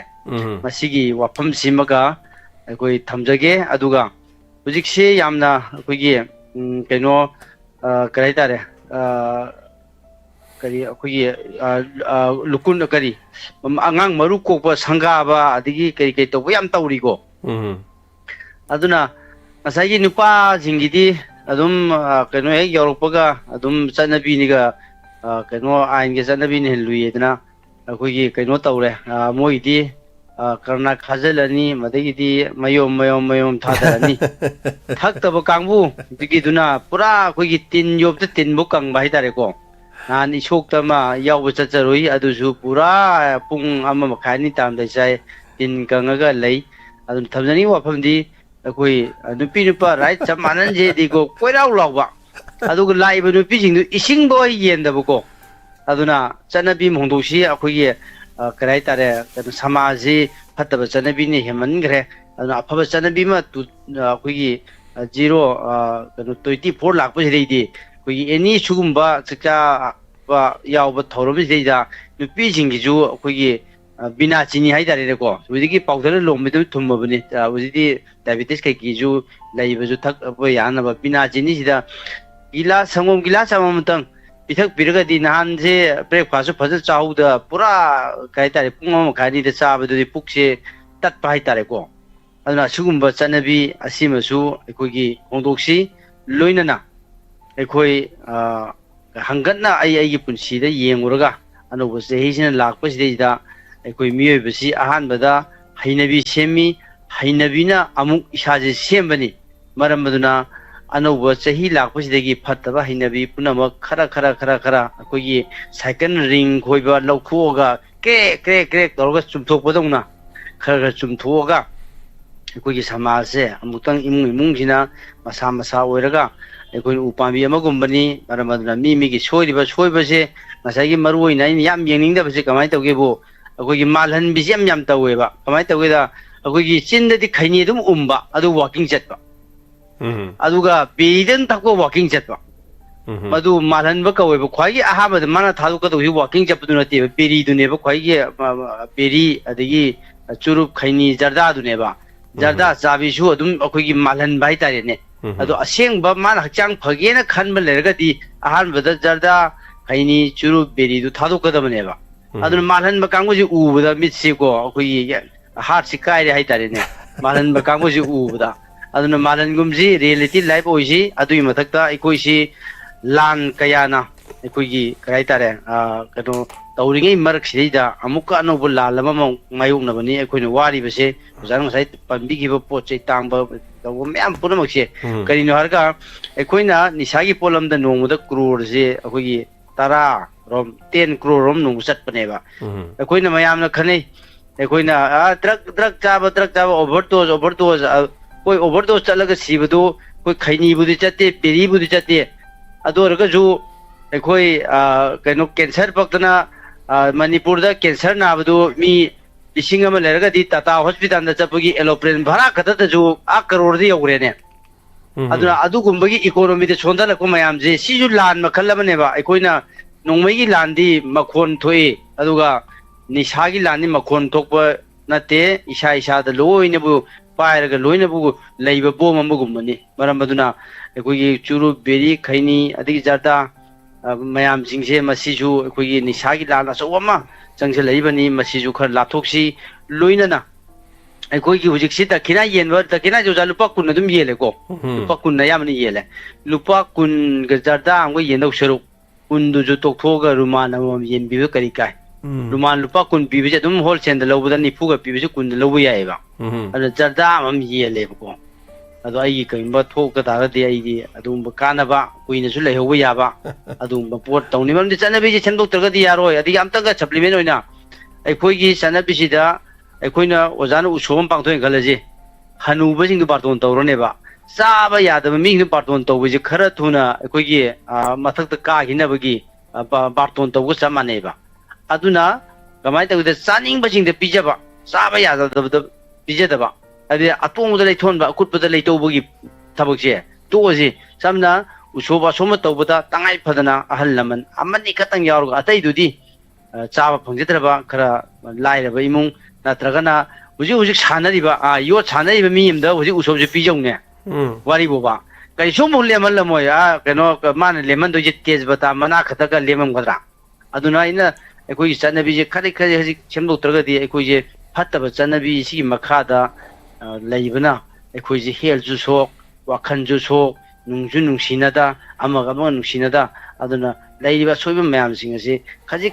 ꯃꯁꯤꯒꯤ ꯋꯥꯐꯝꯁꯤꯃꯒ ꯑꯩꯈꯣꯏ ꯊꯝꯖꯒꯦ ꯑꯗꯨꯒ ꯍꯧꯖꯤꯛꯁꯦ ꯌꯥꯝꯅ ꯑꯩꯈꯣꯏꯒꯤ ꯀꯩꯅꯣ ꯀꯔꯤ ꯍꯥꯏꯇꯥꯔꯦ ꯀꯔꯤ ꯑꯩꯈꯣꯏꯒꯤ ꯂꯨꯀꯨꯟ ꯀꯔꯤ ꯑꯉꯥꯡ ꯃꯔꯨ ꯀꯣꯛꯄ ꯁꯪꯒꯥꯕ ꯑꯗꯒꯤ ꯀꯔꯤ ꯇꯧꯕ ꯌꯥꯝ ꯇꯧꯔꯤꯀꯣ ꯑꯗꯨꯅ ꯉꯁꯥꯏꯒꯤ ꯅꯨꯄꯥꯁꯤꯡꯒꯤꯗꯤ ꯑꯗꯨꯝ ꯀꯩꯅꯣ ꯍꯦꯛ ꯌꯧꯔꯛꯄꯒ ꯑꯗꯨꯝ ꯆꯠꯅꯕꯤꯅꯤꯒ ꯀꯩꯅꯣ ꯑꯥꯏꯟꯒꯤ ꯆꯠꯅꯕꯤꯅ ꯍꯦꯟꯅ ꯂꯨꯏꯌꯦꯗꯅ ꯑꯩꯈꯣꯏꯒꯤ ꯀꯩꯅꯣ ꯇꯧꯔꯦ ꯃꯣꯏꯒꯤꯗꯤ ꯀꯔꯅꯥ ꯈꯥꯖꯤꯜꯂꯅꯤ ꯃꯗꯒꯤꯗꯤ ꯃꯌꯣꯝ ꯊꯥꯗꯔꯅꯤ ꯊꯛꯇꯕ ꯀꯥꯡꯕꯨꯒꯤꯗꯨꯅ ꯄꯨꯔꯥ ꯑꯩꯈꯣꯏꯒꯤ ꯇꯤꯟ ꯌꯣꯞꯇ ꯇꯤꯟꯕꯨ ꯀꯪꯕ ꯍꯥꯏꯇꯥꯔꯦꯀꯣ ꯅꯍꯥꯟ ꯏꯁꯣꯛꯇ ꯑꯃ ꯌꯥꯎꯕ ꯆꯠꯆꯔꯨꯏ ꯑꯗꯨꯁꯨ ꯄꯨꯔꯥ ꯄꯨꯡ 1.5 ꯇꯥꯔꯝꯗꯥꯏ ꯆꯥꯏ ꯇꯤꯟ ꯀꯪꯉꯒ ꯂꯩ ꯑꯗꯨꯅ ꯊꯝꯖꯅꯤꯡꯕ ꯋꯥꯐꯝꯗꯤ ꯑꯩꯈꯣꯏ ꯅꯨꯄꯥ ꯔꯥꯏꯠ ꯆꯞ ꯃꯥꯟꯅꯟꯁꯦꯗꯤꯀꯣ ꯀꯣꯏꯔꯥꯎ ꯂꯥꯎꯕ ꯑꯗꯨꯒ ꯂꯥꯛꯏꯕ ꯅꯨꯄꯤꯁꯤꯡꯗꯨ ꯏꯁꯤꯡꯕ ꯌꯦꯟꯗꯕꯀꯣ ꯑꯗꯨꯅ ꯆꯠꯅꯕꯤ ꯍꯣꯡꯗꯣꯛꯁꯤ ꯑꯩꯈꯣꯏꯒꯤ ꯀꯔꯤ ꯍꯥꯏꯇꯥꯔꯦ ꯀꯩꯅꯣ ꯁꯃꯥꯖꯁꯤ ꯐꯠꯇꯕ ꯆꯠꯅꯕꯤꯅ ꯍꯦꯟꯃꯟꯈ꯭ꯔꯦ ꯑꯗꯨꯅ ꯑꯐꯕ ꯆꯠꯅꯕꯤ ꯑꯃ ꯑꯩꯈꯣꯏꯒꯤ 24 ꯂꯥꯛꯄꯁꯤꯗꯩꯗꯤ ꯑꯩꯈꯣꯏꯒꯤ ꯑꯦꯅꯤ ꯁꯤꯒꯨꯝꯕ ꯆꯥꯛꯆꯥꯕ ꯌꯥꯎꯕ ꯊꯧꯔꯝꯁꯤꯗꯩꯗ ꯅꯨꯄꯤꯁꯤꯡꯒꯤꯁꯨ ꯑꯩꯈꯣꯏꯒꯤ ꯕꯤꯅꯥ ꯆꯤꯅꯤ ꯍꯥꯏꯇꯥꯔꯦꯅꯦꯀꯣ ꯍꯧꯖꯤꯛꯀꯤ ꯄꯥꯎꯗꯔ ꯂꯣꯟꯕꯗꯨ ꯊꯨꯝꯃꯕꯅꯤ ꯍꯧꯖꯤꯛꯇꯤ ꯗꯥꯏꯕꯦꯇꯤꯁ ꯀꯩꯀꯩꯁꯨ ꯂꯩꯕꯁꯨ ꯊꯛꯄ ꯌꯥꯅꯕ ꯕꯤꯅꯥ ꯆꯤꯅꯤꯁꯤꯗ ꯁꯪꯒꯣꯝ ꯒꯤꯂꯥꯁ ꯑꯃꯃꯝꯇꯪ ꯄꯤꯊꯛꯄꯤꯔꯒꯗꯤ ꯅꯍꯥꯟꯁꯦ ꯕ꯭ꯔꯦꯛꯐꯥꯁꯁꯨ ꯐꯖꯅ ꯆꯥꯍꯧꯗ ꯄꯨꯔꯥ ꯀꯩ ꯍꯥꯏꯇꯥꯔꯦ ꯄꯨꯡ 1.5 ꯆꯥꯕꯗꯨꯗꯤ ꯄꯨꯛꯁꯦ ꯇꯠꯄ ꯍꯥꯏꯇꯥꯔꯦꯀꯣ ꯑꯗꯨꯅ ꯑꯁꯤꯒꯨꯝꯕ ꯆꯠꯅꯕꯤ ꯑꯁꯤꯃꯁꯨ ꯑꯩꯈꯣꯏꯒꯤ ꯍꯣꯡꯗꯣꯛꯁꯤ ꯂꯣꯏꯅꯅ ꯑꯩꯈꯣꯏ ꯍꯪꯒꯠꯅ ꯑꯩꯒꯤ ꯄꯨꯟꯁꯤꯗ ꯌꯦꯡꯉꯨꯔꯒ ꯑꯅꯧꯕ ꯆꯍꯤꯁꯤꯅ ꯂꯥꯛꯄꯁꯤꯗꯩꯗ ꯑꯩꯈꯣꯏ ꯃꯤꯑꯣꯏꯕꯁꯤ ꯑꯍꯥꯟꯕꯗ ꯍꯩꯅꯕꯤ ꯁꯦꯝꯃꯤ ꯍꯩꯅꯕꯤꯅ ꯑꯃꯨꯛ ꯏꯁꯥꯁꯦ ꯁꯦꯝꯕꯅꯤ ꯃꯔꯝ ꯑꯗꯨꯅ ꯑꯅꯧꯕ ꯆꯍꯤ ꯂꯥꯛꯄꯁꯤꯗꯒꯤ ꯐꯠꯇꯕ ꯍꯩꯅꯕꯤ ꯄꯨꯝꯅꯃꯛ ꯈꯔ ꯑꯩꯈꯣꯏꯒꯤ ꯁꯥꯏꯀꯜ ꯔꯤꯡ ꯈꯣꯏꯕ ꯂꯧꯊꯣꯛꯑꯒ ꯀ꯭ꯔꯦꯛ ꯇꯧꯔꯒ ꯆꯨꯝꯊꯣꯛꯄꯗꯧꯅ ꯈꯔ ꯆꯨꯝꯊꯣꯛꯑꯒ ꯑꯩꯈꯣꯏꯒꯤ ꯁꯃꯥꯖꯁꯦ ꯑꯃꯨꯛꯇꯪ ꯏꯃꯨꯡꯁꯤꯅ ꯃꯁꯥ ꯑꯣꯏꯔꯒ ꯑꯩꯈꯣꯏꯅ ꯎꯄꯥꯝꯕꯤ ꯑꯃꯒꯨꯝꯕꯅꯤ ꯃꯔꯝ ꯑꯗꯨꯅ ꯃꯤꯒꯤ ꯁꯣꯏꯕꯁꯦ ꯉꯁꯥꯏꯒꯤ ꯃꯔꯨ ꯑꯣꯏꯅ ꯑꯩꯅ ꯌꯥꯝ ꯌꯦꯡꯅꯤꯡꯗꯕꯁꯦ ꯀꯃꯥꯏꯅ ꯇꯧꯒꯦꯕꯨ ꯑꯩꯈꯣꯏꯒꯤ ꯃꯥꯜꯍꯟꯕꯤꯁꯦ ꯌꯥꯝ ꯇꯧꯋꯦꯕ ꯀꯃꯥꯏꯅ ꯇꯧꯒꯦꯗ ꯑꯩꯈꯣꯏꯒꯤ ꯆꯤꯟꯗꯗꯤ ꯈꯩꯅꯤ ꯑꯗꯨꯝ ꯎꯝꯕ ꯑꯗꯨ ꯋꯥꯀꯤꯡ ꯆꯠꯄ ꯑꯗꯨꯒ ꯕꯦꯔꯤꯗꯪ ꯊꯛꯄ ꯋꯥꯀꯤꯡ ꯆꯠꯄ ꯃꯗꯨ ꯃꯥꯜꯍꯟꯕ ꯀꯧꯋꯦꯕ ꯈ꯭ꯋꯥꯏꯒꯤ ꯑꯍꯥꯟꯕꯗ ꯃꯥꯅ ꯊꯥꯗꯣꯛꯀꯗꯧꯁꯤ ꯋꯥꯀꯤꯡ ꯆꯠꯄꯗꯨ ꯅꯠꯇꯦꯕ ꯕꯦꯔꯤꯗꯨꯅꯦꯕ ꯈ꯭ꯋꯥꯏꯒꯤ ꯕꯦꯔꯤ ꯑꯗꯒꯤ ꯆꯨꯔꯨꯞ ꯈꯩꯅꯤ ꯖꯔꯗꯥꯗꯨꯅꯦꯕ ꯖꯔꯗꯥ ꯆꯥꯕꯤꯁꯨ ꯑꯗꯨꯝ ꯑꯩꯈꯣꯏꯒꯤ ꯃꯥꯜꯍꯟꯕ ꯍꯥꯏꯇꯥꯔꯦꯅꯦ ꯑꯗꯣ ꯑꯁꯦꯡꯕ ꯃꯥꯅ ꯍꯛꯆꯥꯡ ꯐꯒꯦꯅ ꯈꯟꯕ ꯂꯩꯔꯒꯗꯤ ꯑꯍꯥꯟꯕꯗ ꯖꯔꯗꯥ ꯈꯩꯅꯤ ꯆꯨꯔꯨꯞ ꯕꯦꯔꯤꯗꯨ ꯊꯥꯗꯣꯛꯀꯗꯕꯅꯦꯕ ꯑꯗꯨꯅ ꯃꯥꯜꯍꯟꯕ ꯀꯥꯡꯕꯨꯁꯤ ꯎꯕꯗ ꯃꯤꯠꯁꯤꯀꯣ ꯑꯩꯈꯣꯏꯒꯤ ꯍꯥꯔꯠꯁꯤ ꯀꯥꯏꯔꯦ ꯍꯥꯏꯇꯥꯔꯦꯅꯦ ꯃꯥꯜꯍꯟꯕ ꯀꯥꯡꯕꯨꯁꯤ ꯎꯕꯗ ꯑꯗꯨꯅ ꯃꯥꯜꯍꯟꯒꯨꯝꯁꯤ ꯔꯤꯌꯦꯂꯤꯇꯤ ꯂꯥꯏꯐ ꯑꯣꯏꯁꯤ ꯑꯗꯨꯒꯤ ꯃꯊꯛꯇ ꯑꯩꯈꯣꯏꯁꯤ ꯂꯥꯟ ꯀꯌꯥꯅ ꯑꯩꯈꯣꯏꯒꯤ ꯀꯩ ꯍꯥꯏꯇꯥꯔꯦ ꯀꯩꯅꯣ ꯇꯧꯔꯤꯉꯩ ꯃꯔꯛꯁꯤꯗꯩꯗ ꯑꯃꯨꯛꯀ ꯑꯅꯧꯕ ꯂꯥꯟ ꯑꯃ ꯃꯥꯌꯣꯛꯅꯕꯅꯤ ꯑꯩꯈꯣꯏꯅ ꯋꯥꯔꯤꯕꯁꯦ ꯑꯣꯖꯥꯅ ꯉꯁꯥꯏ ꯄꯟꯕꯤꯈꯤꯕ ꯄꯣꯠ ꯆꯩ ꯇꯥꯡꯕ ꯇꯧꯕ ꯃꯌꯥꯝ ꯄꯨꯝꯅꯃꯛꯁꯦ ꯀꯔꯤꯅꯣ ꯍꯥꯏꯔꯒ ꯑꯩꯈꯣꯏꯅ ꯅꯤꯁꯥꯒꯤ ꯄꯣꯠꯂꯝꯗ ꯅꯣꯡꯃꯗ ꯀ꯭ꯔꯣꯔꯁꯦ ꯑꯩꯈꯣꯏꯒꯤ 10 ꯀ꯭ꯔꯣꯔ ꯅꯣꯡꯃ ꯆꯠꯄꯅꯦꯕ ꯑꯩꯈꯣꯏꯅ ꯃꯌꯥꯝꯅ ꯈꯟꯅꯩ ꯑꯩꯈꯣꯏꯅ ꯗ꯭ꯔꯛ ꯆꯥꯕ ꯑꯣꯚꯔꯗꯣꯁ ꯍꯣꯏ ꯑꯣꯚꯔꯗꯣꯁ ꯆꯠꯂꯒ ꯁꯤꯕꯗꯨ ꯑꯩꯈꯣꯏ ꯈꯩꯅꯤꯕꯨꯗꯤ ꯆꯠꯇꯦ ꯕꯦꯔꯤꯕꯨꯗꯤ ꯆꯠꯇꯦ ꯑꯗꯨ ꯑꯣꯏꯔꯒꯁꯨ ꯑꯩꯈꯣꯏ ꯀꯩꯅꯣ ꯀꯦꯟꯁꯔ ꯄꯛꯇꯅ ꯃꯅꯤꯄꯨꯔꯗ ꯀꯦꯟꯁꯔ ꯅꯥꯕꯗꯨ ꯃꯤ लिसिंग अमा लेरगदी टाटा हॉस्पिटल दा चपगी एलोप्लेन भाड़ा खतदजु आ करोड़ दि यौरेने अदुना अदुगुंबगी इकोनॉमी दे सोंदलको मयाम जे सिजु लान मखल अमनेबा अखोइना नोंमैगी लांदी मखोन थोई अदुगा निसागी लांदी मखोन थोकप नते इसा इसा द लोइनबु पायरगा लोइनबु लैबा बोम अमगुमनी मरम अदुना अखोइगी चुरु बेरी खैनी अदि जर्दा मयाम सिंगसे मसिजु अखोइगी निसागी लान असोमा चंगसे लैबनी मसिजु खर लाथोक्सी लोइनना अखोइगी हुजिक्सी तखिना येनबा तखिना जोजा लुपा कुन अदुम येलेको लुपा कुन यामनी येले लुपा कुन गजर्दा अंगो येनौ सरुक कुन दुजु तोक्थोगा रुमान अमम येनबिबे करी काय रुमान लुपा कुन पिबे अदुम होलसेल द लौबदा निफुगा पिबे कुन लौबो यायबा अदु जर्दा अमम येलेको अदो आई कइंबा थोका तारदे आईदी अदुम कानबा कुइनसु लेहौबो याबा अदुम पोट तौनिमम दि चनबि सेमदोक्तरगदि यारोय अदि अमतंगा सप्लीमेंट ओइना अखोइगी चनबिसिदा अखोइना ओजाना उसोम पांथोय गलजे हनुबसिंग बार्तोन तौरनेबा चाबा यादबा मिंग बार्तोन तौबजे खरा थुना अखोइगी मथक कागिनबगी बार्तोन तौगो चमानेबा अदुना कमाय तौदे चानिंग बसिंग पिजबा चाबा यादबदा पिजदबा अदे अतोंगदा लेथोनबा कुटपदा लेतौबगी थबकसे तोजे समना उसोबा सोम तौबदा तंगाई फदना अहल लमन अमनि खतंग यावरगा अतैदुदी चाबा फंगजद्रबा खरा लाइरबा इमुंग नत्रगना हुजी सानरिबा यो सानरिबा मियमदा हुजी उसोबजे पिजौने वारी बोबा कई सोमु लेमन लमोय कनो मान लेमन दोजे तेजबता मना खतका लेमम गदरा अदुना इना अखोई चनबीजे खरे खरे हजि सेमदोक्तरगदि अखोइजे फत्तबा चनबी सी मखादा लैबना अखोइजे हेलजु सोक वाखनजु सोक नुंजु नुंसिनादा अमग अमग नुंसिनादा अदुना लैरिबा सोइबा मयामसिंग असे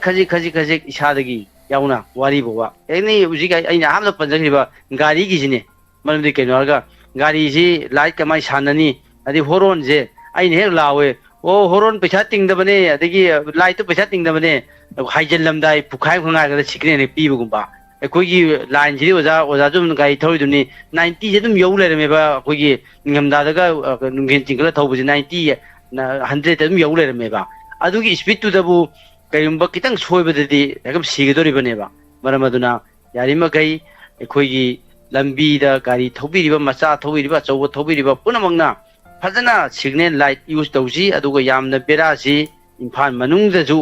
खजि इसादगी याउना वारी बोबा एनी उजिगा आइना हामना पंजगिबा गाड़ी गिजिने मरमदि केनोरगा गाड़ी जी लाइट कमाई साननी अदि होरोन जे आइने हेक लावे ओ होरोन पैसा तिंगदबने अदगी लाइट तो पैसा तिंगदबने हाइजन लमदाई पुखाय खंगागदा सिक्रेने पीबगुंबा अखोइगी लाइन जी ओजा जुम गाड़ी थौरिदुनी 90 जे दुम यौ लेरमेबा अखोइगी ngамदादगा नुंगेन चिंगला थौबजे 90 100 दुम यौ लेरमेबा अदुगी स्पीड तुदबु कयुंबा कितंग सोइबददी एकदम सिगदोरिबनेबा मरमदुना यारिमगै अखोइगी लंबीदा गाड़ी थौबिरिबा मचा थौबिरिबा चौबा थौबिरिबा पुनमंगना फजना सिग्नल लाइट यूज तौजी अदुगा यामना बेरासी इम्फाल मनुंगदजु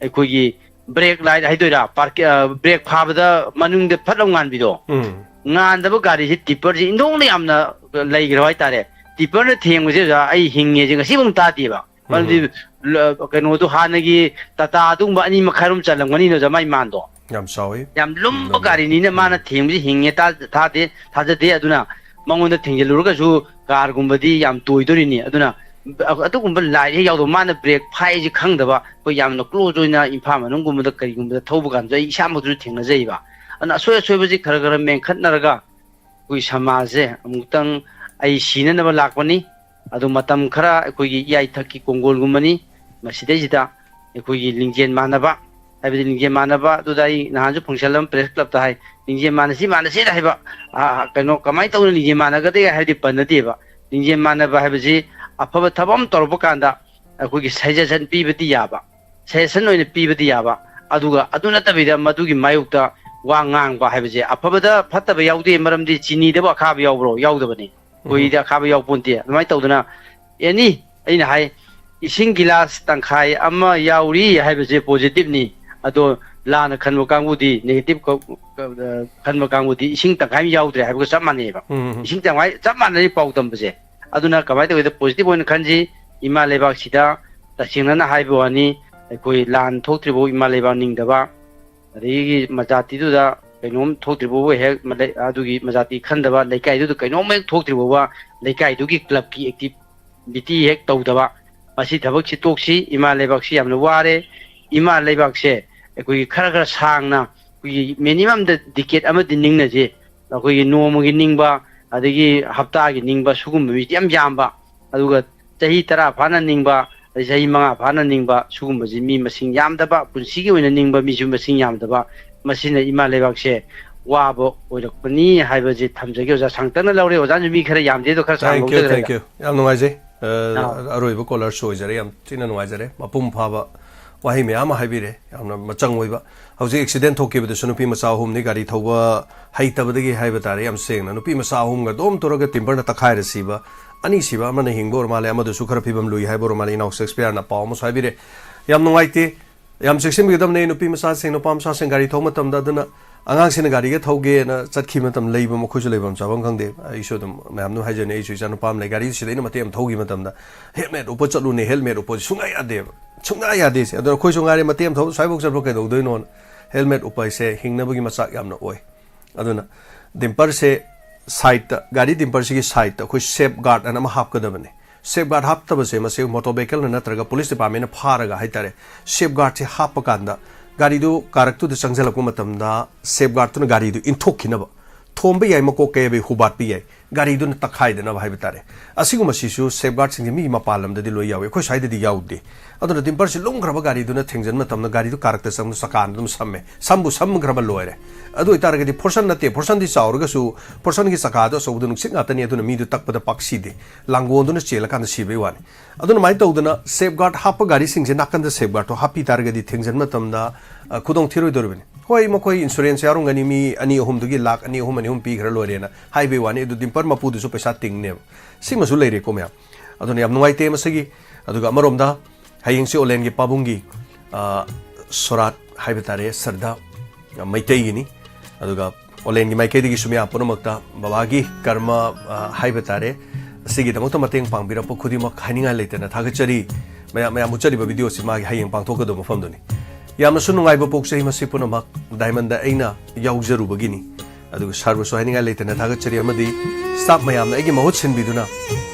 अखोइगी ब्रेक लाइट हाइदोरा पार्क ब्रेक फाबदा मनुंगदे फटलम गानबिदो गानदबा गाड़ी से टिपर जी इंदोंने यामना लैग्रो हाइतारे टिपर ने थेंगजे जा आई हिंगे जे गसिबुं तादिबा मरदि कनो तो हानगी टाटा दुंबा अनि मखैरुम चलंगनी नो जमाई मानदो याम सावी याम लुम्बा गाड़ी नीने माना थेंगजी हिंगे थादे अदुना मंगोंदा थेंगजेलुरगसु कार गुंबदी याम तोइदोरिनी अदुना अतुगुंबा लाइट हे यावदो माना ब्रेक फाइजी खंगदबा को यामना क्लोज ओइना इम्फा मनुंगुंबदा करिगुंबदा थौबा गान जई इसामदु थेंगनाजैबा अना सोय सोयबजी खरगर मेंखतनरगा कुइ समाजे अमुक्तंग आई सीननबा लाकपनी अदु मतम खरा अखोइगी याई थकी कोंगोलगुंबनी मसिदैजिदा अखोइगी लिंजेन मानबा हाइबदि लिंजेन मानबा दुदाई नहाजु फंक्शनलम प्रेस क्लब ता हाय लिंजेन मानसी हाइबा कनो कमाई तौन लिंजेन मानगदे हाइदि पन्नदेबा लिंजेन मानबा हाइबजी अफब थबम तोरबो कांदा अखोइगी सजेशन पीबति याबा सजेशन ओइन पीबति याबा अदुगा अदुना तबिदा मदुगी मायुक्ता वा ngang ba haibje afabada fataba yaude maramdi chini deba khaba yaubro yaudabani koida khaba yauponte mai tawdana eni aina hai ising gilas tangkhai ama yauri haibje positive ni ado lana khanmo kangudi negative khanmo kangudi ising tangkhai yaudre haibga samane ba ising tangwai samane paudam bje aduna kamai tawde positive on khanji ima lebak sida tasingna haibwani koi lan thoktribo ima lebak ningdaba अदगी मजाती दुदा कइनोम थोक्त्रिबो hey अदुगी मजाती खंदबा लेकाई दुदा कइनोम hey थोक्त्रिबो लेकाई दुगी club की activity हेक तौदबा मसी थबक सि तोक्सी इमा लेबाक सि यामना वारे इमा लेबाक से अखोई खरा खरा सांगना कुई मिनिमम द डिकेट अमा दिनिंगना जे अखोई नोमगी निंगबा अदगी हप्ता गी निंगबा सुगुम बि याम यामबा अदुगा चही तरा फाना निंगबा जही मंगा फाना निंगबा सुगुम बजि मी मसिंग यामदबा पुनसिगी ओइना निंगबा मिजु मसिंग यामदबा मसिना इमा लेबाकसे वाबो ओइरकपनी हाइबजे थमजगे ओजा सांगतना लौरे ओजा मी खरा यामदे तो खरा सांगो थैंक यू याम नुवाइजे अरोइबो कॉलर सोइजरे याम तिना नुवाइजरे मपुम फाबा wahi me ama haibire yamna machang oiba hauji accident thokibadu sunupi macha hum ni gari thoba haitabadagi haiba tare yam sengna nupi macha hum ga dom toraga timber na takhai resiba ani siba amana hingbor male amadu sukhara phibam lui haibor male inaw Shakespeare na paw mos haibire yam nungaite yam seksim bidam ne nupi macha seng no pam sa seng gari thoma tam da dana angang sin gari ga thoge na chatki matam leiba mo khuju leibam chabam khangde isu dum mayam nu haijane isu janu pam le gari sidai na matem thogi matam da helmet upo chalu ne helmet upo sungai ade chungna ya de se ador khoi sungare matem tho saibok chapro ke do non helmet upai se hingna bagi masak yamna oi aduna dimper se side gari dimper se ki side khoi safeguard ana ma hap ka da bane safeguard hap ta base ma se motor vehicle na traga police department na pharaga haitare safeguard se hap pa kanda gari do karak tu de changjala ko matam da safeguard tu na gari do inthok khina ba thombe yai ma ko ke be hubat pi yai gari do na takhai de na bhai bitare asigu ma sisu safeguard sing mi ma palam de lo yawe khoi sai de yaude aduna dimper se long graba gari do na thengjan matam na gari do karak ta sang sakan dum samme sambu sam graba loire adu itar ge portion na te portion di saur ga su portion gi saka do so du nuksing atani aduna mi du takpa da paksi de langon do na chela kan si be wani aduna mai to duna safeguard hap gari sing je nakan da safeguard to happy tar ge di thengjan matam da khudong thiroi dorben hoi mo koi insurance yarung gani mi ani hum du gi lak ani hum pi gra loire na highway wani du dimper ma pu du su pesa ting ne sing ma su leire ko me aduna yam nuai te ma sagi aduga marom da haying si olen gi pabungi sorat haibitare sarda maitai gini aduga olen gi maikai digi sumya punamakta babagi karma haibitare sigi damota mateng pangbira po khudi ma khaninga leitena thagachari maya muchari ba video si ma hayeng pangthok do mafam doni yamna sunungai ba poksei ma sipuna mak diamond da aina yaujaru bagini aduga sarva so haninga leitena thagachari amadi staff mayam na egi mahut sinbiduna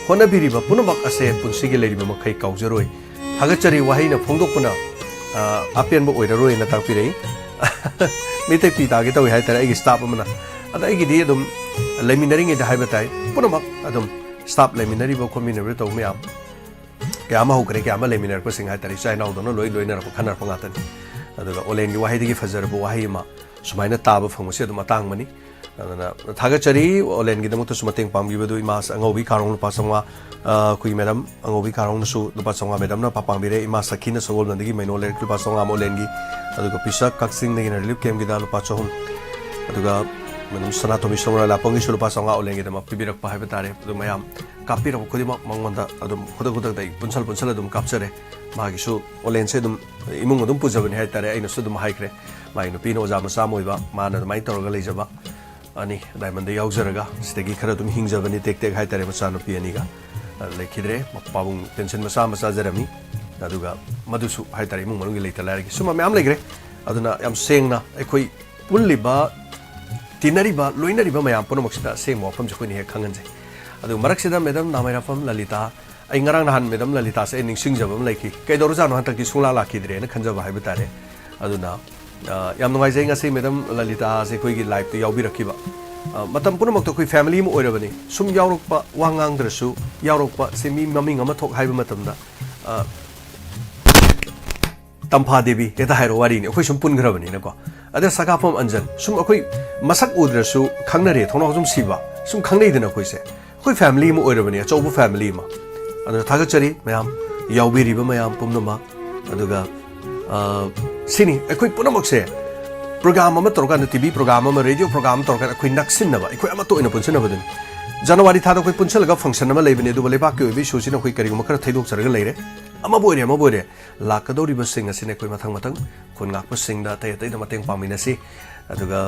hona biriba punamak ase punsigi leiriba makhai kaujaroi thagachari wahina phongdokpuna apian bo oiraroi na takpirei mite pi ta ge tawi hai tara egi staff amana ada egi di adum leminaring e da hai batai punamak adum staff leminari bo community to me am ke ama hokre ke ama leminar ko sing hai tari sai na dono loi loi na ko khanar panga tan aduga olen gi wahai digi fajar bo wahai ma sumaina taba phangse adum atang mani adana thagachari olen gi damu to sumateng pamgi bedu imas angobi karong pa sangwa kui madam angobi karong su lupa sangwa madam na papang bire ima sakhina sogol nandigi maino le lupa sangwa molengi aduga pisa kaksing ngi na lip kem gi da lupa chahum aduga manum sanatomi somra la pangi su lupa sangwa olengi dama pibirak pa haiba tare adu mayam kapira ko khodi mangonda adum khoda dai punsal adum kapchare magi su olen se dum imung adum pujabani hai tare aina su dum haikre mai no pino jama samoiba mana mai toroga leijaba ani diamond yaujaraga stegi khara dum hingjabani tek hai tare macha no pi ani ga lekidre pabung tension masa jarami aduga madusu hai tare imung manung leita largi suma myam legre aduna yam sengna ekoi pulliba tinariba loinariba mayam pono maksida seng mo pham jkhoi ni he khanganje adu maraksida madam namaira pham lalita ai ngarang nahan madam lalita se ningsing jabam laiki kaidoru janu hantak ki sula lakidre na khanjaba hai batare aduna yam nungai jai ngasi madam lalita se koi gi live to yaubi rakhiba matam punamak to koi family mu oirabani sum yaurokpa wangang drasu yaurokpa se mi maming ama thok haiba matam da tampha devi eta hairo wari ni koi sum pun grabani na ko ada sakapam anjan sum koi masak udrasu khangnare thona sum siba sum khangnei dina koi se koi family mu oirabani chobu family ma ada thagachari mayam yaubi riba mayam pumnama aduga sini koi punamak se program ama torkan TV program ama radio program torkan koi naksin na ba koi ama to ina punsin na badun January thada koi punchal ga function ama leibane du bale ba ke bi sosina koi kari ma kara thaidok sarga leire ama boire lakadori ba sing asine koi mathang kon ngak pa sing da tai da mateng pamina si aduga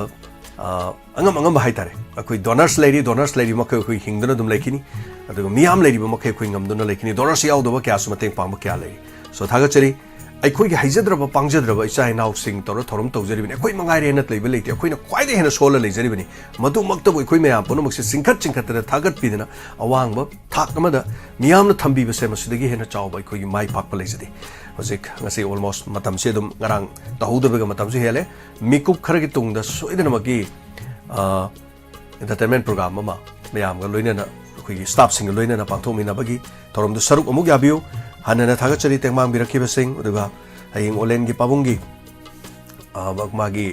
angam ba haitare koi donors lady ma koi hingdana dum laikini aduga miam lady ba ma koi ngam duna laikini donors yaw do ba kya su mateng pam kya lei so thaga chari ꯑꯩꯈꯣꯏꯒꯤ ꯍꯩꯖꯗ꯭ꯔꯕ ꯄꯥꯡꯖꯗ꯭ꯔꯕ ꯏꯆꯥ ꯏꯅꯥꯎꯁꯤꯡ ꯇꯧꯔ ꯊꯧꯔꯝ ꯇꯧꯖꯔꯤꯕꯅꯤ ꯑꯩꯈꯣꯏ ꯃꯉꯥꯏꯔꯦ ꯍꯦꯟꯅ ꯂꯩꯕ ꯂꯩꯇꯦ ꯑꯩꯈꯣꯏꯅ ꯈ꯭ꯋꯥꯏꯗꯒꯤ ꯍꯦꯟꯅ ꯁꯣꯜꯂ ꯂꯩꯖꯔꯤꯕꯅꯤ ꯃꯗꯨꯃꯛꯇꯕꯨ ꯑꯩꯈꯣꯏ ꯃꯌꯥꯝ ꯄꯨꯝꯅꯃꯛꯁꯦ ꯆꯤꯡꯈꯠꯇꯅ ꯊꯥꯒꯠꯄꯤꯗꯅ ꯑꯋꯥꯡꯕ ꯊꯥꯛ ꯑꯃꯗ ꯃꯤꯌꯥꯝꯅ ꯊꯝꯕꯤꯕꯁꯦ ꯃꯁꯤꯗꯒꯤ ꯍꯦꯟꯅ ꯆꯥꯎꯕ ꯑꯩꯈꯣꯏꯒꯤ ꯃꯥꯏ ꯄꯥꯛꯄ ꯂꯩꯖꯗꯦ ꯍꯧꯖꯤꯛ ꯉꯁꯤ ꯑꯣꯜꯃꯣꯁ ꯃꯇꯝꯁꯦ ꯑꯗꯨꯝ ꯉꯔꯥꯡ ꯇꯧꯍꯧꯗꯕꯒ ꯃꯇꯝꯁꯨ ꯍꯦꯜꯂꯦ ꯃꯤꯀꯨꯞ ꯈꯔꯒꯤ ꯇꯨꯡꯗ ꯁꯣꯏꯗꯅꯃꯛꯀꯤ entertainment program ama mayamga loinana akhoi staffsing loinana pangthokminabagi thoramdu saruk amuk yabiu hanana thagachari tengmang birakhiba sing aduga haying olen gi pabungi magi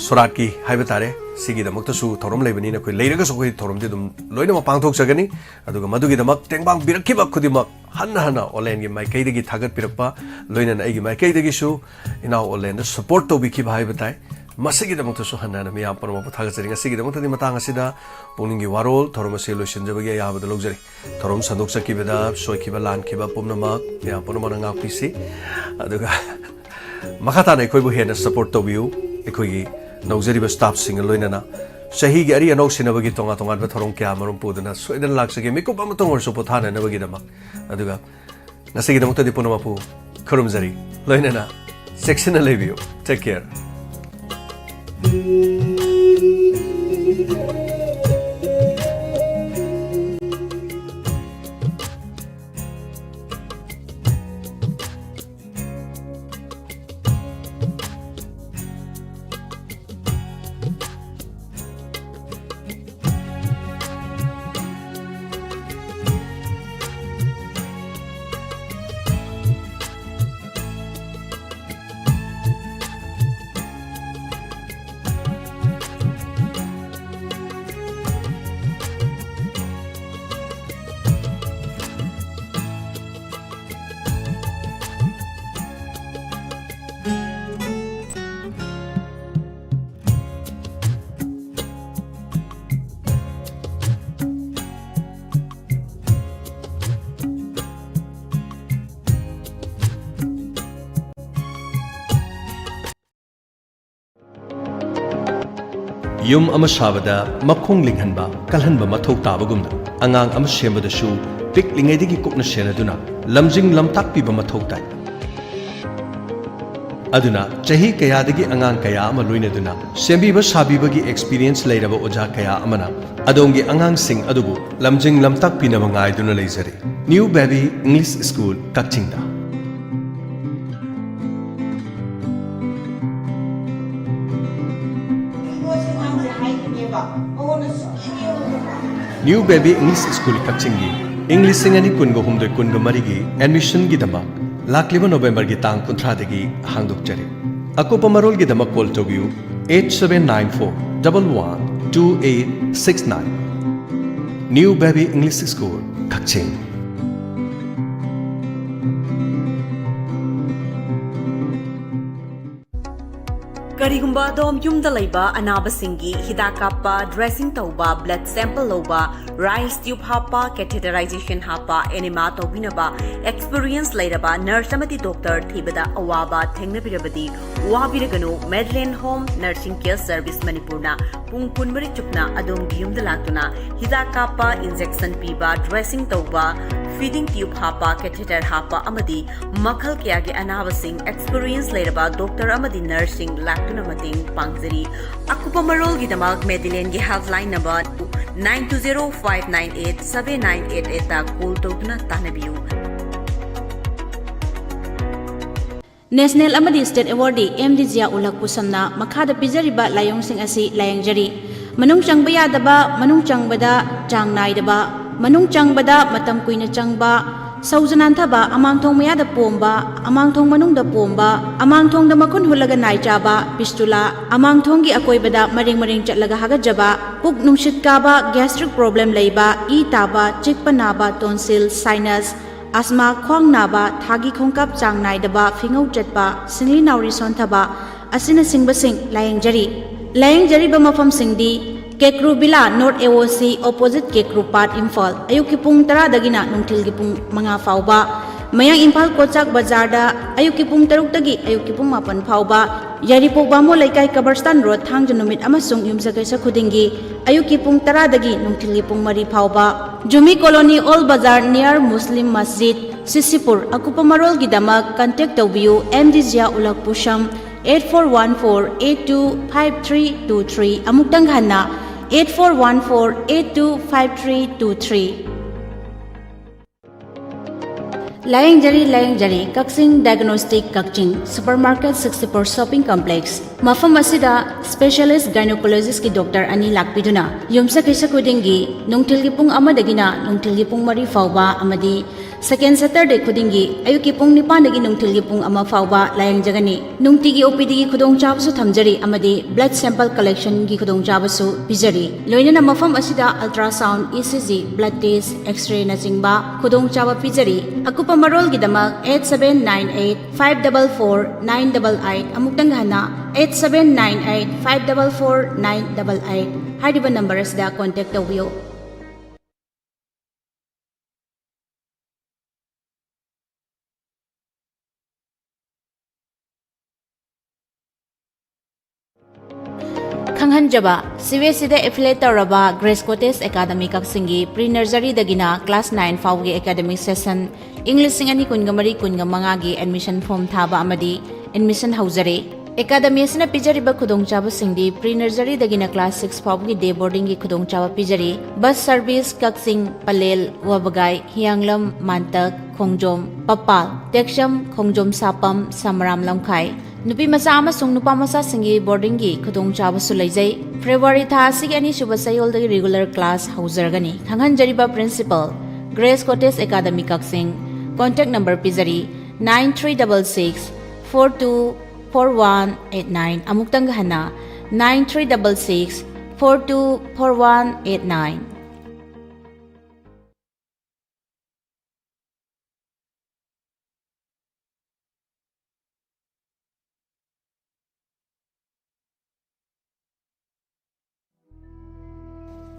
surat ki haibatare sigi damakta su thoram leibani na koi leiraga so koi thoram de dum loina ma pangthok sagani aduga madugi damak tengbang birakhiba khudimak hana Olen gi mai kai gi thagat pirpa loina na gi mai kai gi su ina Olen da support to bi ki bhai batai masigi da mota su hana na mi am parma thagat jari ngasi gi da mota di matang asida puning gi warol thorom se lo shin jabagi ya bada logjari thorom sandok saki beda soi ki ba lan ki ba pumna ma ya pumna ma nga pisi aduga makata na koi bu hena support to biu ekoi gi nojari ba staff sing loina na Shahi Gary and Oxinabagi Tonga Tonga Toron Cameron Pudana, Sweden Lax again, make up a motor or Sopotana, never get a mark. Aduga Nasigi the Moto di Punomapu, Kurumzari, Loinana, Section Alevio. Take care. Yum ama shabada makhong linghanba kalhanba mathok tabagumna angang ama shembada shu pik lingaidigi kupna shenaduna lamjing lamtak piba mathok tai aduna chahi kayadagi angang kaya ama loinaduna sembiba sabibagi experience leiraba oja kaya amana adongi angang sing adubu lamjing lamtak pina mangai duna leizari New Baby English School Kachingda New Baby English School Kachingi English singani kungo humdoi kungo marigi admission gi damak lakliba November gi tang 13 dagi hangdok chari akopa marol gi damak call tobiu 8794 112869 New Baby English School Kaching Karigumba dom yumda laiba anabasingi hidakapa dressing tauba blood sample loba rice tube hapa catheterization hapa enema tobinaba experience lairaba nurse amati doctor thibada awaba thengnabirabadi wabiraganu Medland Home Nursing Care Service Manipurna pung punmari chupna adom yumda latuna hidakapa injection piba dressing tauba feeding tube hapa catheter hapa amadi makhal kya ge anabasing experience lairaba doctor amadi nursing laktuna mating pangzari akupa marol gi damak Medland gi helpline number 9205987988 ta call tawduna tanabiu National amadi State Awardee MD Zia Ulak Pusamna makhada pizariba layong sing asi layangjari manung changba yadaba manung changbada chang naidaba manung changbada matam kuina changba saujanan thaba amangthong mayada pomba amangthong manungda pomba amangthong da makun hulaga nai chaba pistula amangthong gi akoibada maring maring chatlaga hagajaba puk nungshit kaba gastric problem leiba e taba chikpa naba tonsil sinus asma khwang naba thagi khongkap chang naidaba fingau chatpa singli nauri sonthaba asina singbasing layangjari ba mafam singdi Kekru Bila North AOC opposite Kekru Part Imphal ayuki pung 10 dagina nungthil gi pung manga fauba mayang Imphal Kochak Bazar da ayuki pung 6 dagi ayuki pung 9 fauba Yaripok Bamo Laikai Kabarstan Road Thangja numit amasung yumsakai sa khudingi ayuki pung 10 dagi nungthil gi pung 3 fauba Jumi Colony Old Bazar near Muslim Masjid Sisipur akupa marol gi damak contact tawbiu MD Zia Ulak Pusham 8414825323 amuktang hanna 8414825323 Layangjari Kaksing Diagnostic Kakching Supermarket 64 Shopping Complex Mafam asida Specialist Gynecologist ki Dr. Ani Lakpiduna Yumsa kaisa kudingi nungtil gi pung 1 dagina nungtil gi pung 3 fauba amadi Second Saturday khudingi ayuki pung 9 dagi nungthilgi pung 1 fawba layangjagani nungtigi OPD gi khudongchabasu thamjari amadi blood sample collection gi khudongchabasu pijari loinana mafam asida ultrasound ECG blood test x-ray na jingba khudongchaba pijari akupa marol gi damak 8798544988 amuktang hana 8798544988 hadiba number asida contact tawbiyo. Khanghanjaba CBSE da affiliate tawraba Grace Cottage Academy kaksingi pre-nursery dagina class 9 fawgi academic session English singani kungamari kungamanga gi admission form thaba amadi admission haujare academy sina pijariba khudongchaba singdi pre-nursery dagina class 6 fawgi day boarding gi khudongchaba pijari bus service kaksing Palel Wabagai Hianglam Mantak Khongjom Papal Teksham Khongjom Sapam Samram Lamkhai Nupi masa amasung nupa masa singi boarding gi khudongchaba su leijai February tha asigi ani suba sayol dagi regular class hauzargani khanghan jariba principal Grace Cottage Academy kaksing contact number pizari 9366 424189 amuktang hana 9366 424189.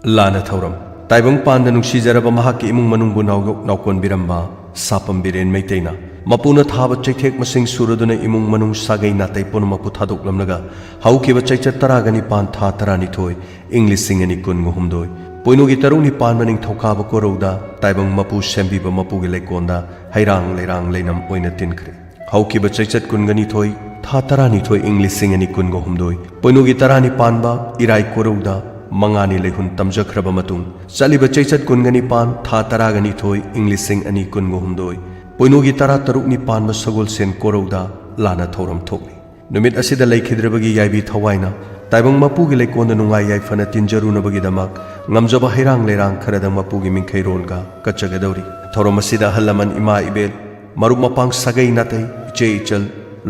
Lana Thauram Taibang Panda Nuksizaraba Mahaki Imung Manungbu Naukon Biramba Sapam Biren Maitena Mapuna Thaba Chaitek Masing Suraduna Imung Manung Sagai Natai Ponamapu Thaduk Lamnaga Haukiba Chaichat Taragani Pan Tha Tarani Toy English Singani Kun Muhumdoi Poinugi Taruni Pan Maning Thokaba Koroda Taibang Mapu Sembiba Mapu Gilekonda Hairang Lerang Lenam Oina Tinkre Haukiba Chaichat Kungani Toy Tha Tarani Toy English Singani Kun Muhumdoi Poinugi Tarani Panba Irai Koroda Mangani lehun tamjakraba matung chaliba chaichat kungani pan tha taragani thoi English sing ani kungo humdoi poinugi tara taruk ni pan ma sagol sen korauda lana thoram thokni numit asida leikhidrebagi yaibi thawaina taibang mapugi lekonda nungai yai fana tinjaru nabagi damak ngamjaba hairang lerang kharada mapugi mingkhai rolga kachagadori thoram asida halaman ima ibel marup mapang sagai natai che ichal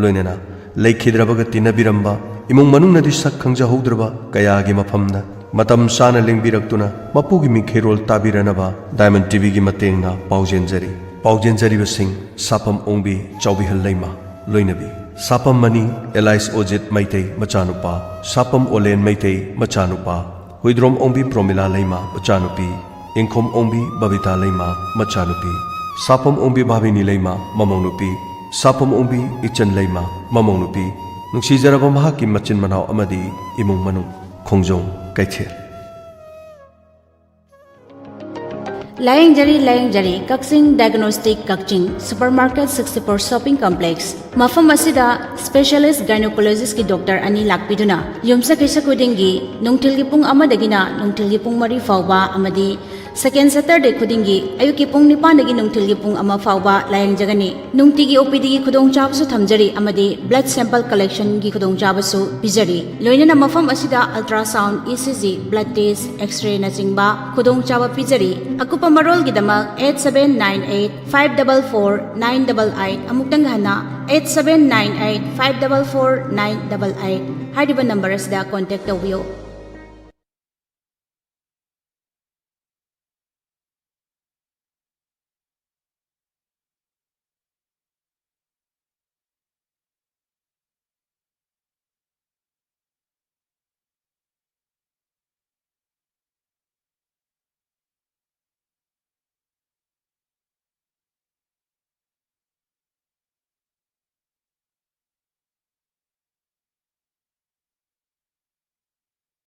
loinena leikhidrabaga tinabiramba imung manung nadi sak khangja houdraba kayagi mafamna Matam sana lingbirakuna mapugi mikherol tabiranaba Diamond TV gi matengna paujenjari basing sapam ongbi chawbihal leima loinabi sapam mani Elise Ojit Maitei machanupa sapam Olen Maitei machanupa huidrom ongbi Promila leima machanupi ingkhom ongbi Babita leima machanupi sapam ongbi Bhavini leima mamongnupi sapam ongbi Ichan leima mamongnupi nungsizaraba mahaki machin manau amadi imung manung Khongjong Kaithel Layangjari Kaksing Diagnostic Kakching Supermarket 64 Shopping Complex Mafam asida Specialist Gynecologist ki Doctor ani lakpiduna yumsa kaisa kudingi nungtilgi pung amadagina nungtilgi pung mari fawba amadi Second Saturday khudingi ayuki pung 9 dagi nungtilgi pung 1 fawba layangjagani nungtigi OPD gi khudongchabasu thamjari amadi blood sample collection gi khudongchabasu pijari loinana mafam asida ultrasound ECG blood test x-ray na jingba khudongchaba pijari akupa marol gi damak 8798544988 amuktang hana 8798544988 hadiba number asida contact tawbiyo.